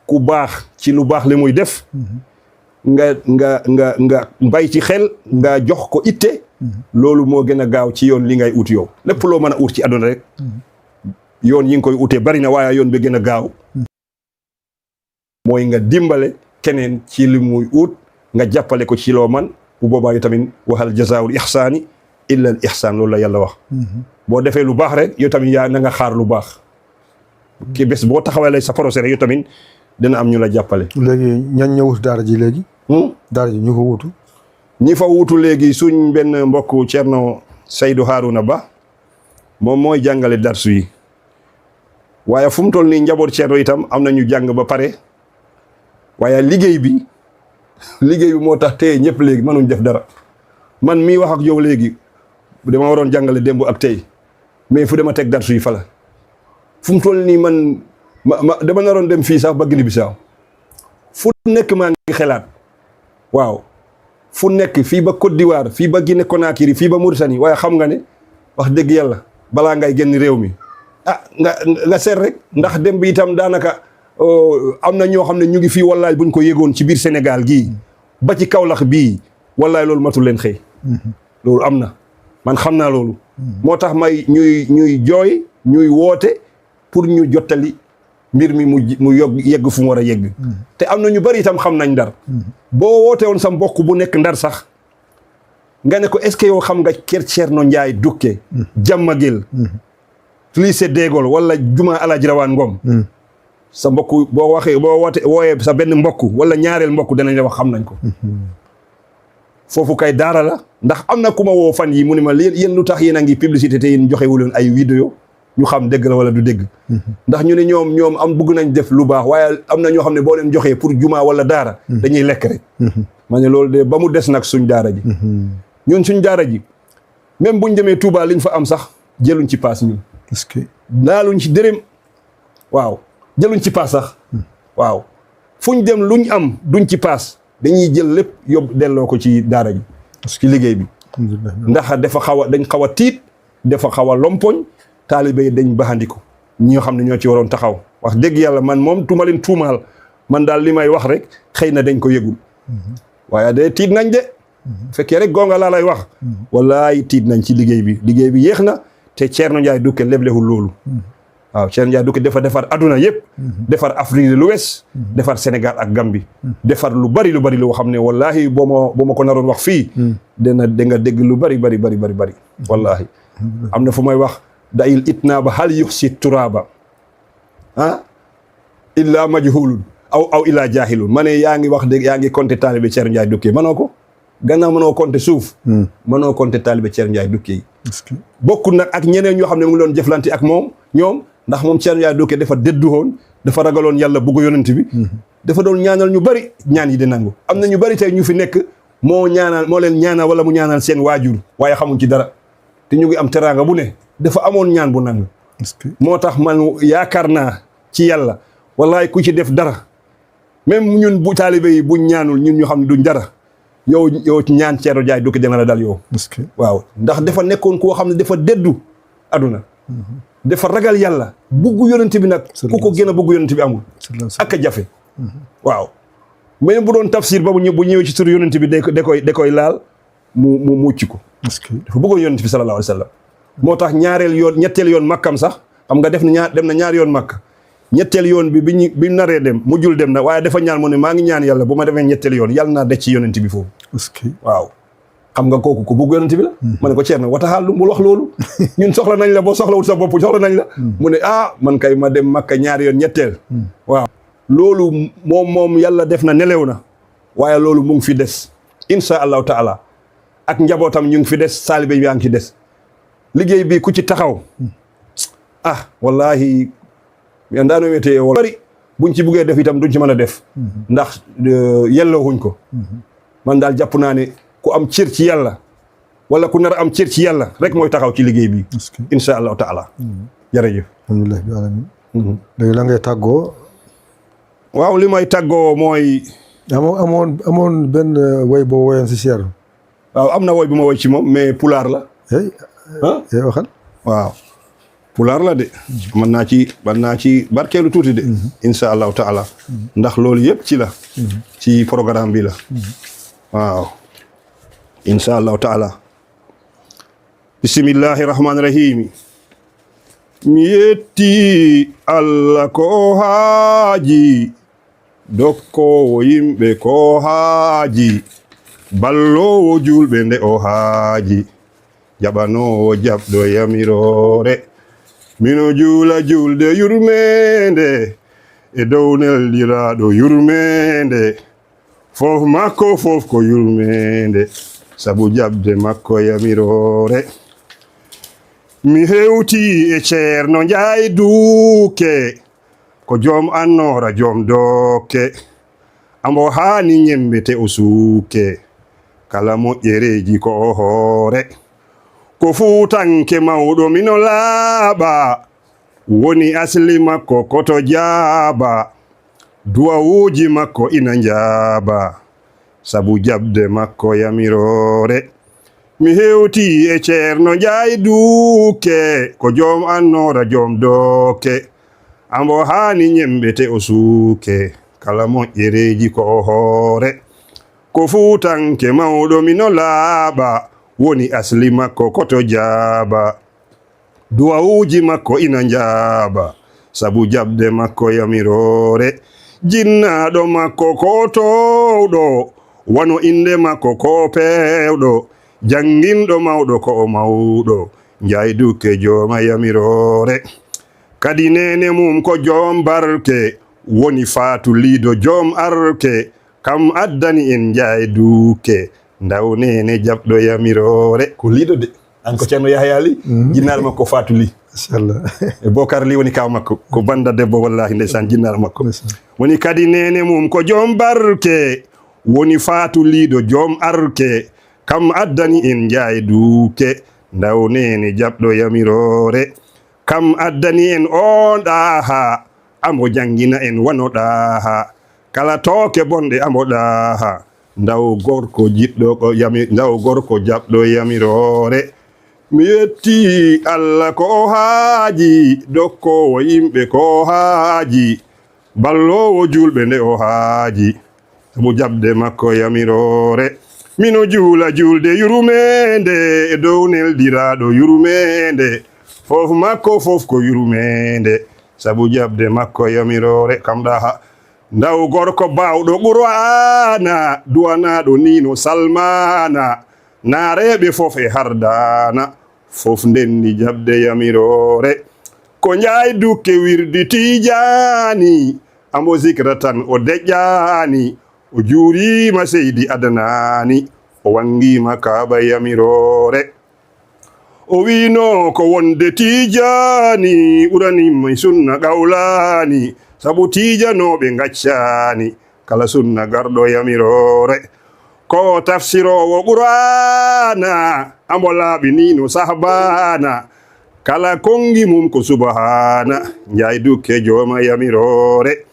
ku baax ci lu baax li muy def nga bay ci xel nga jox ko itte loolu moo gën a gaaw ci yoon li ngay ut yow lépp loo mën a ut ci àdduna rek yoon yi nga koy utee bari na waaye yoon bi gën a gaaw mooy nga dimbale keneen ci li muy ut nga jàppale ko ci loo man bu boobaa yi tamit waxal jazaawul ihsaani illa al ihsaan loolu la yàlla wax boo defee lu baax rek yow tamit yaa na nga xaar lu baax ki bés boo taxawalee sa projet rek yow tamit dina am ñu la jàppale. léegi ñan ñoo wutu daara ji léegi. daara ji ñu ko wutu. ñi fa wutu léegi suñ benn mbokk Thierno Seydou Harouna Ba moom mooy jàngale darsu yi waaye fu mu toll nii njaboot Thierno itam am na ñu jàng ba pare waaye liggéey bi moo tax tey ñëpp léegi mënuñ def dara man mii wax ak yow léegi dama waroon jàngale démb ak tey mais fu dama teg darsu yi fa la fu mu toll nii man. dama naroon dem fii sax ba Guinée Bissau fu nekk maa ngi xelaat waaw fu nekk fii ba Côte d'Ivoire fii ba Guinée Conakry fii ba Mauritanie waaye xam nga ne wax dëgg yàlla balaa ngay génn réew mi nga seet rek ndax dem bi itam daanaka am na ñoo xam ne ñu ngi fii wallaay buñ ko yëgoon ci biir Sénégal gii ba ci Kaolack bii wallaay loolu matul leen xëy loolu am na man xam naa loolu moo tax may ñuy jooy ñuy woote pour ñu jottali mbir mi mu yegg fu mu war a yegg te am na ñu bari itam xam nañ Ndar boo woote woon sa mbokk bu nekk Ndar sax nga ne ko est-ce que yow xam nga kër Thierno Ndiaye Dukke Jàmmagel lycée Dégol wala juma Alaaji Rawaan Ngom sa mbokk boo wooyee sa benn mbokk wala ñaareel mbokk danañ la wax xam nañ ko foofu kay daara la ndax am na ku ma woo fan yi mu ne ma yéen lu tax yéen a ngi publicité te yéen joxewuleen ay vidéo ñu xam dëgg la wala du dëgg ndax ñu ne ñoom am bëgg nañ def lu baax waaye am na ñoo xam ne boo leen joxee pour juma wala daara dañuy lekk rek ma ne loolu de ba mu des nag suñ daara ji ñun suñ daara ji même buñ demee Touba liñ fa am sax jëluñ ci paas ñun est-ce que laaluñ ci dërëm waaw jëluñ ci paas sax waaw fuñ dem luñ am duñ ci paas dañuy jël lépp yóbbu delloo ko ci daara ji ci liggéey bi ndax dafa dañ xaw a tiit dafa xaw a lompoñ taalibe yi dañ baxandiku ñi nga xam ne ñoo ci waroon taxaw wax dëgg yàlla man moom tuuma leen tuumaal man daal li may wax rek xëy na dañ ko yëgul waaye de tiit nañ de fekkee rek gonga laa lay wax wallaay tiit nañ ci liggéey bi yéex na te Thierno Ndiaye Dukke leblewul loolu waaw Thierno Ndiaye Dukke dafa defar adduna yëpp defar Afrique de l'Ouest defar Sénégal ak Gambie defar lu bari loo xam ne wallahi boo ma ko naroon wax fii da nga dégg lu bari wallahi am na fu may wax dayil itnaa ba hal yuxsi turaaba illa majhulun aw illa jahilun ma ne yaa ngi wax dëgg yaa ngi compter taalibe Thierno Ndiaye Dukke mënoo ko gannaaw mënoo compter suuf mënoo compter taalibe Thierno Ndiaye Dukke yi bokkul nag ak ñeneen ñoo xam ne mu ngi doon jëflante ak ñoom ndax moom Thierno Ndiaye Dukke dafa dëddu woon dafa ragaloon yàlla bugg yonent bi dafa doon ñaanal ñu bari ñaan yi di nangu am na ñu bari tey ñu fi nekk moo leen ñaanal wala mu ñaanal seen waajur waaye xamuñ ci dara te ñu ngi am teraanga bu ne dafa amoon ñaan bu nangu moo tax man yaakaar naa ci yàlla wallahi ku ci def dara même ñun bu taalibe yi buñ ñaanul ñun ñu xam ne duñ dara yow ñaan Thierno Ndiaye Dukke dina la dal yow waaw ndax dafa nekkoon koo xam ne dafa dëddu aduna dafa ragal yàlla bugg yonent bi nag ku ko gën a bugg yonent bi amul ak a jafe waaw mais bu doon tafsir ba bu ñëwee ci tur yonent bi da koy laal mu mucc ko dafa bëggoon yonent bi sallallahu alayhi wa sallam moo tax ñetteel yoon makkam sax xam nga dem na ñaari yoon makka ñetteel yoon bi naree dem mujjul dem na waaye dafa ñaan mu ne maa ngi ñaan yàlla bu ma demee ñetteel yoon yàlla naa dec ci yonent bi foofu waaw xam nga kooku ku bugg yonent bi la ma ne ko Thierno wataxaal lu bul wax loolu ñun soxla nañ la boo soxlawut sa bopp soxla nañ la mu ne man kay ma dem makka ñaari yoon ñetteel waaw loolu moom yàlla def na nelew na waaye loolu mu ngi fi des insha allahu taala ak njabootam ñu ngi fi des taalibe yaa ngi ci des liggéey bi ku ci taxaw wallahi yandaano wetee wala bari buñ ci buggee def itam duñ ci mën a def ndax yellooxuñ ko man daal jàpp naa ne ku am cër ci yàlla wala ku nar a am cër ci yàlla rek mooy taxaw ci liggéey bi insha allahu taala jërëjëf alhamdulilah bi alamin léegi la ngay tàggoo waaw li may tàggoo mooy amoon benn woy boo woyoon si Thierno waaw am na woy bu ma woy ci moom mais pulaar la waxal waaw pulaar la de mën naa ci barkeelu tuuti de insha allahu taala ndax loolu yëpp ci programme bi la waaw insha allahu taala bismillahi rahmani rahimi mi yetti Allah ko haaji dokkowo yimɓe ko haaji ballowo julɓe nde o haaji jaɓanowo jaɓɗo yamirore mino juula julde yurmende e dow neldiraɗo yurmende fof makko fof ko yurmende sabu jaɓde makko yamirore mi hewti e Thierno Ndiaye Dukke ko joom annora joom dokke ambo haani ñembete o suuke kala moƴƴereji ko o hoore ko fuutanke mawɗo mino laaɓa woni asli makko koto jaaba duwawuji makko ina njaaba sabu jaɓde makko yamirore mi hewti e Thierno Ndiaye Dukke ko joom annora joom dokke ambo haani ñembete o suuke kala moƴƴereji ko o hoore ko fuutanke mawɗo mino laaɓa woni asli makko koto jaaba duwawuji makko ina njaaba sabu jaɓde makko yamirore jinnaɗo makko ko towɗo wano inde makko ko pewɗo janginɗo mawɗo ko o mawɗo Ndiaye Dukke jooma yamirore kadi nene mum ko joom barke woni faatu liido joom arke kam addani en Ndiaye Dukke ndaw nene jaɓɗo yamirore ko liido de an ko Thierno Yahya Ly jinnaɗo makko faatu Ly inchallah e Bocar Ly woni kaw makko ko banda debbo wallahi ndeysan jinnaɗo makko woni kadi nene mum ko joom barke woni faatu liido joom arke kam addani en Ndiaye Dukke ndaw nene jaɓɗo yamirore kam addani en on ɗaha ambo jangina en wano ɗaha kala tooke bonɗe ambo ɗaha ndaw gorko jiɗɗo ko yami ndaw gorko jaɓɗo yamirore mi yetti Allah ko haaji dokkowo yimɓe ko haaji ballowo julɓe nde o haaji sabu jaɓde makko yamirore mino juula julde yurmende e dow neldiraɗo yurmende fof makko fof ko yurmende sabu jaɓde makko yamirore kam ɗaha ndaw gorko bawɗo qur'ana duwanaɗo nino salmana naareɓe fof e hardana fof ndenni jaɓde yamirore ko njaay dukke wirdi tijani ambo zikra tan o deƴƴani o juurima seydi adanani o wangima kaaba yamirore o wino ko wonde tijani ɓuranima sunna qawlani sabu tijanoɓe gaccani kala sunna garɗo yamirore ko tafsirowo qur'ana ambo laaɓi nino sahbana kala kongi mum ko subhana njaay dukke jooma yamirore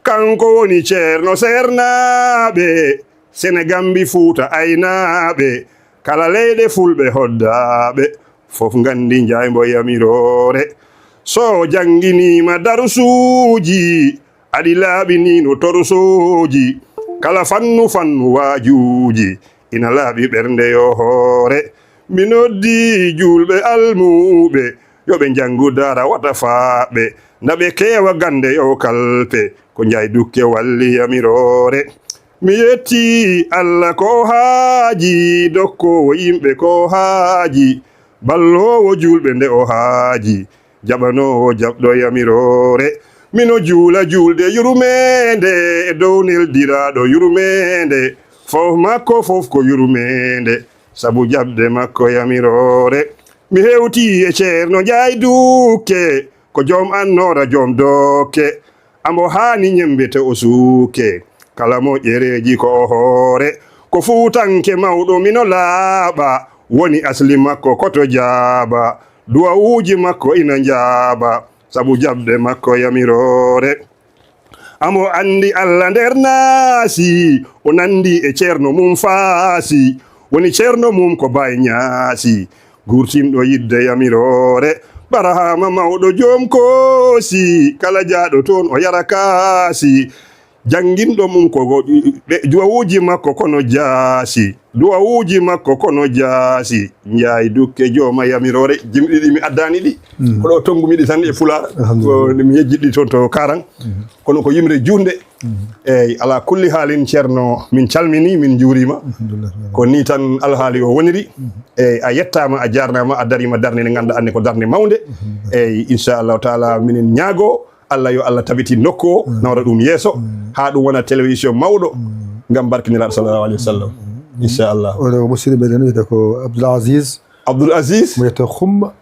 kanko woni ceerno sernaɓe Sénégambi Fuuta aynaɓe kala leyɗe fulɓe hoddaɓe fof gandi njaymbo yamirore so janginima darusuji aɗi laaɓinino torsuji kala fannu waajuji ina laaɓi ɓernde yo hoore mi noddi julɓe almuɓe yoɓe jangu dara wata faaɓe naɓe keewa gande yo kalpe ko njaay dukke walli yamirore mi yetti Allah ko haaji dokkowo yimɓe ko haaji ballowo julɓe nde o haaji jaɓanowo jaɓɗo yamirore mino juula julde yurmende e dow neldiraɗo yurmende fof makko fof ko yurmende sabu jaɓde makko yamirore mi hewti e ceerno Njaay Dukke ko joom annora joom dokke ambo haani ñembete o suuke kala mo ƴereji ko o hoore ko fuutanke mawɗo mino laaɓa woni asli makko koto jaaba duwawuji makko ina njaaba sabu jaɓde makko yamirore amo andi Allah nder naasi o nandi e ceerno mum faasi woni ceerno mum ko baye ñaasi gurtinɗo yidde yamirore barahama mawɗo joom koosi kala jaaɗo toon o yara kaasi janginɗo mum ko duwawuji makko kono jaasi duwawuji makko kono jaasi Njaay Dukke jooma yamirore jimɗiɗi mi addani ɗi ko ɗo tongumiɗi tan e Pulaar mi yejjiɗi toon to Karang kono ko yimre junde eyyi ala kulli haalin ceerno min calmini min juurima ko ni tan alhaali o woniri eyyi a yettama a jarnama a darima darde nde ganduɗa anne ko darde mawde eyyi inchallahu taala minen ñaago Allah yo Allah tabiti nokku o nawra ɗum yeeso ha ɗum wona télévision mawɗo ngam barkiniraɗo sallallahu alayhi wa sallam inchallah oɗo musidɗo meɗen wiyete ko Abdoul Aziz mo wiyete Xumma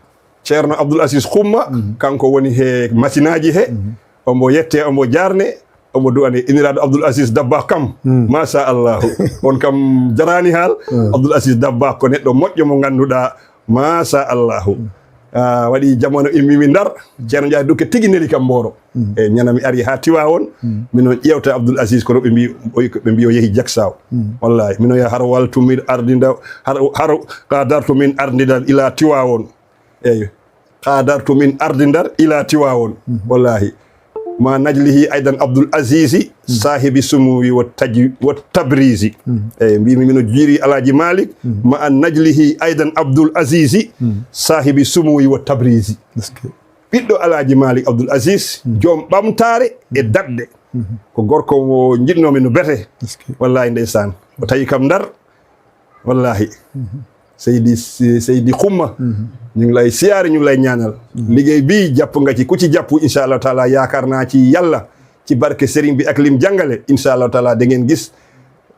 ceerno Abdoul Aziz Xumma kanko woni he machine aji he omo yette omo jarne omo duwane iniraɗo Abdoul Aziz Dabakh kam masha Allah on kam jarani haal Abdoul Aziz Dabakh ko neɗɗo moƴƴo mo ganduɗa masha Allah waɗi jamono immimi Ndar ceerno Njaay Dukke tigi neli kam Mboro e ñanami ari ha Tiwawon mino ƴewta Abdoul Aziz kono ɓe mbi o yeehi Jaksaw wallahi mino ya har waltu min ardida har qadartu min ardidar ila Tiwawon eyyi qadartu min ardidar ila Tiwawon wallahi ma najlihi aydan Abdoul Aziz sahibi sumuwi wa tabrizi eyyi mbimi mino jiiri Alaji Malik ma an najlihi aydan Abdoul Aziz sahibi sumuwi wa tabrizi ɓiɗɗo Alaji Malik Abdoul Aziz joom ɓamtare e dadde ko gorko mo jiɗnomi no bete wallahi ndeysan o tawi kam Ndar wallahi Seydi Xumma ñu ngi lay siyaare ñu ngi lay ñaanal liggéey bi jàpp nga ci ku ci jàpp insha Allah taala yaakaar naa ci yàlla ci barke sëriñ bi ak lim jàngale insha Allah taala da ngeen gis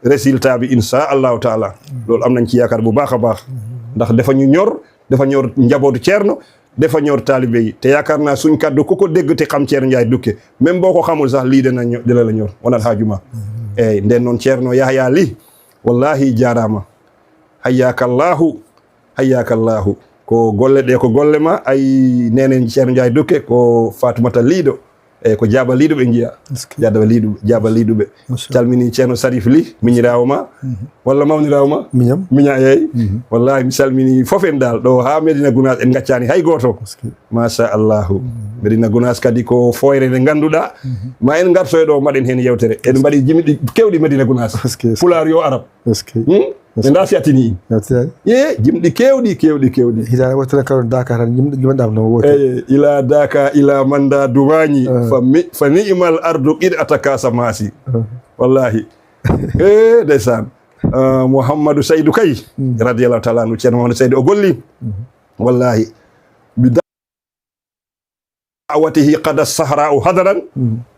résultat bi insha Allah taala loolu am nañ ci yaakaar bu baax a baax ndax dafa ñor njabootu Ceerno dafa ñor taalibe yi te yaakaar naa suñ kàddu ku ko dégg te xam Ceerno Njaay Dukke même boo ko xamul sax lii dina la ñor wonal haajuma eyi nden noon Ceerno Yahya Ly wallahi jaarama hayyakallahu ko golle ɗe ko golle ma ay nenen Ceerno Ndiaye Dukke ko Fatoumata Liiɗo e ko Jaaba Liiɗuɓe jiya Jaaba Liiɗuɓe calmini Ceerno Sarif Ly miñirawo ma walla mawnirawo ma miña eyyi wallahi mi salmini fof en dal ɗo ha Medina Gounass en gaccani hay goto machallahu Medina Gounass kadi ko foyre nde ganduɗa ma en gartoy ɗo maɗen hen yewtere en mbaɗi jimiɗi kewɗi Medina Gounass Pulaar yo Arab ɓe da siatini ye jimɗi kewɗi hitande wotere kawɗo Dakar tan jimɗam no wote ila Daka ila manda dumañi fa ni'mal ardu qid ataka samasi wallahi ndeysan Mouhamadou Saydou kay radiyallahu taala anhu Ceerno Mouhamadou Saydou o golli wallahi da'watihi qada sahra'u hadaran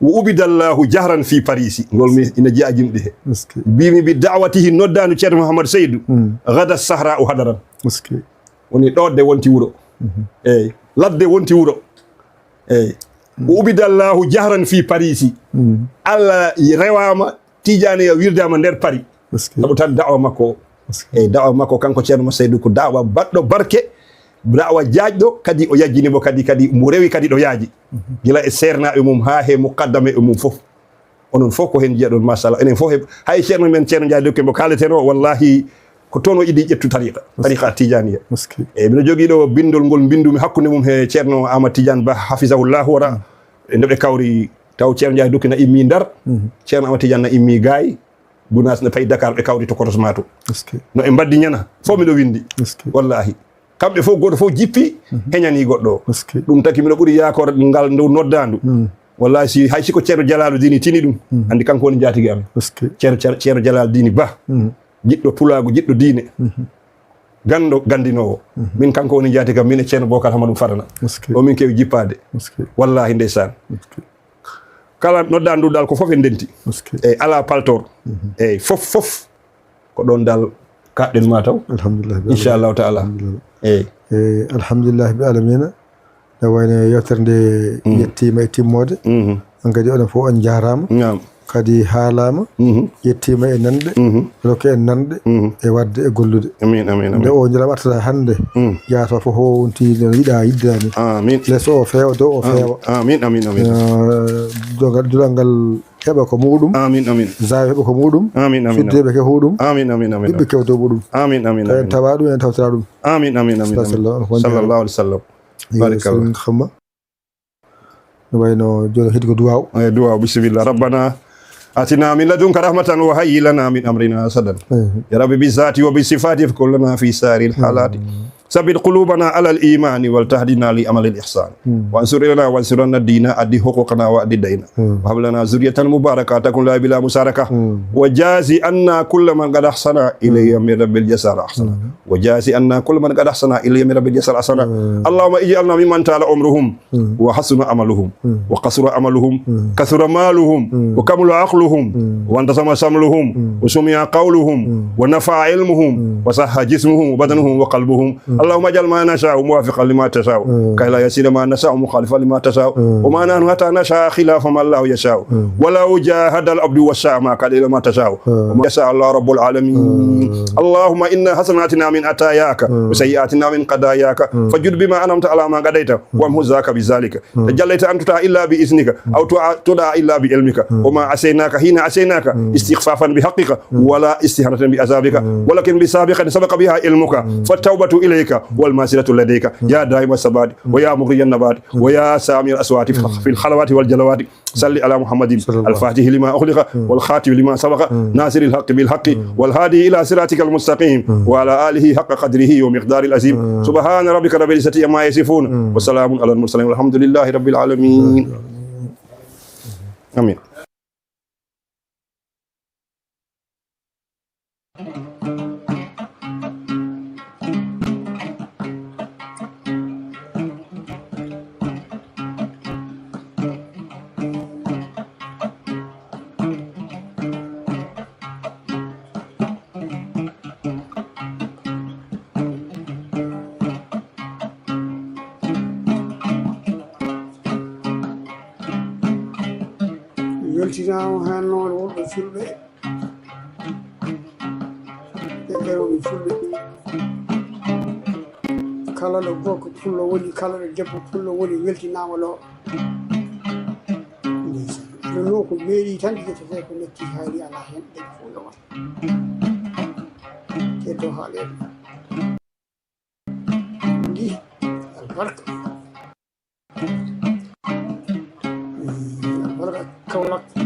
wa ubidallahu jahran fi parisi ngol mi ina jiya jimɗi he bimi bi da'watihi noddanu Ceerno Mouhamadou Saydou qada sahra'u hadaran woni ɗodde wonti wuro eyyi ladde wonti wuro eyyi wa ubidallahu jahran fi parisi Allah rewama Tidiane ya wirdama nder Paris sabu tan da'wa makko eyyi da'wa makko kanko Ceerno Mouhamadou Saydou ko da'wa baɗɗo barke da'wa jaajɗo kadi o yajjinimo kadi mo rewi kadi ɗo yaaji gila e sernaɓe mum ha he muqaddame e mum fof onon fof ko hen jiya ɗon machallah enen fof hay Ceerno men Ceerno Ndiaye Dukke mo kaleten o wallahi ko toon o yiɗi ƴettu tariqa Tidianiya eyyi mbiɗo jogui ɗo bindol ngol bindumi hakkude mum he Ceerno Amadou Tidiane Ba hafisahullahu wara ndeɓe kawri taw Ceerno Ndiaye Dukke na immi Ndar Ceerno Amadou Tidiane na immi Gaye Gounass ne payi Dakar ɓe kawri to kotos mato no e mbaddi ñana fof miɗo windi wallahi kamɓe fof goto fof jippi heñani goɗɗo o ɗum taki miɗo ɓuuri yakore ngal ndow noddandu wallahi si hay siko Ceerno Jalaluddin tini ɗum andi kanko woni jaatigui amen Ceerno Jalaluddin Ba jiɗɗo pulago jiɗɗo diine gandinowo min kanko woni jaatigui am min e Ceerno Bocar Hamadou Fadana o min kewi jippade wallahi ndeysan kala noddandu dal ko fof en denti eyyi ala paltor eyyi fof ko ɗon dal kaɗɗen ma taw alhamdulillah inchallahu taala eyyi alhamdulillah bi alamina ne wayno yewtere nde yettima e timmode on kadi onon fof on jarama kadi haalama yettima e nande rokke en nande e wadde e gollude amin nde o ñalam artata hande yaato fof o wonti no yiiɗa yiddani less o feewa dow o feewa amin dulal ngal heɓa ko muɗum zawi heɓa ko muɗum fiddeɓe ke huɗum ɓiɓɓe kew dow muɗum en tawa ɗum en tawtira ɗum sallallahu alaihi wasallam barakallah xamma no wayno joni heddi ko duwaw bisimillah rabbana atina min ladunka rahmatan wa hayyi lana min amrina sadan ya rabbi bi zati wa bi sifati fa kullana fi saril halati ثبت قلوبنا على الإيمان والتهدينا لعمل الإحسان وانصرنا وانصرنا الدين أدي حقوقنا وأدي دينا وهب لنا ذرية مباركة تكون لا بلا مشاركة وجازي أن كل من قد أحسن إليه من رب الجزاء أحسن وجازي أن كل من قد أحسن إليه من رب الجزاء أحسن اللهم اجعلنا ممن طال عمرهم وحسن عملهم وقصر عملهم كثر مالهم وكمل عقلهم وانتصم شملهم وسمع قولهم ونفع علمهم وصح جسمهم وبدنهم وقلبهم اللهم اجعل ما نشاء موافقا لما تشاء كي لا يصير ما نشاء مخالفا لما تشاء وما نحن حتى نشاء خلاف ما الله يشاء ولو جاهد العبد والساعة ما كان إلا ما تشاء وما يشاء الله رب العالمين اللهم إن حسناتنا من أتاياك وسيئاتنا من قضاياك فجد بما أنعمت على ما قضيت وامحو ذاك بذلك تجليت أن تطاع إلا بإذنك أو تدعى إلا بعلمك وما عصيناك حين عصيناك استخفافا بحقك ولا استهانة بعذابك ولكن بسابقة سبق بها علمك فالتوبة إليك والمغفرة لديك يا دائم الثبات ويا مغري النبات ويا سامي الأصوات في الخلوات والجلوات صل على محمد الفاتح لما أغلق والخاتم لما سبق ناصر الحق بالحق والهادي إلى صراطك المستقيم وعلى آله حق قدره ومقدار العظيم سبحان ربك رب العزة عما يصفون وسلام على المرسلين والحمد لله رب العالمين آمين. yoltinama han noon wonɓe fulɓe e ɓeroɓe fulɓe kala ɗo gorko pullo woni kala ɗo debbo pullo woni weltinama ɗo ɗonno ko meeɗi tan jiyetete ko netti hayri ala hen ɗen fo yowa keddo haaleɗo ndi albarka albarka Kaolack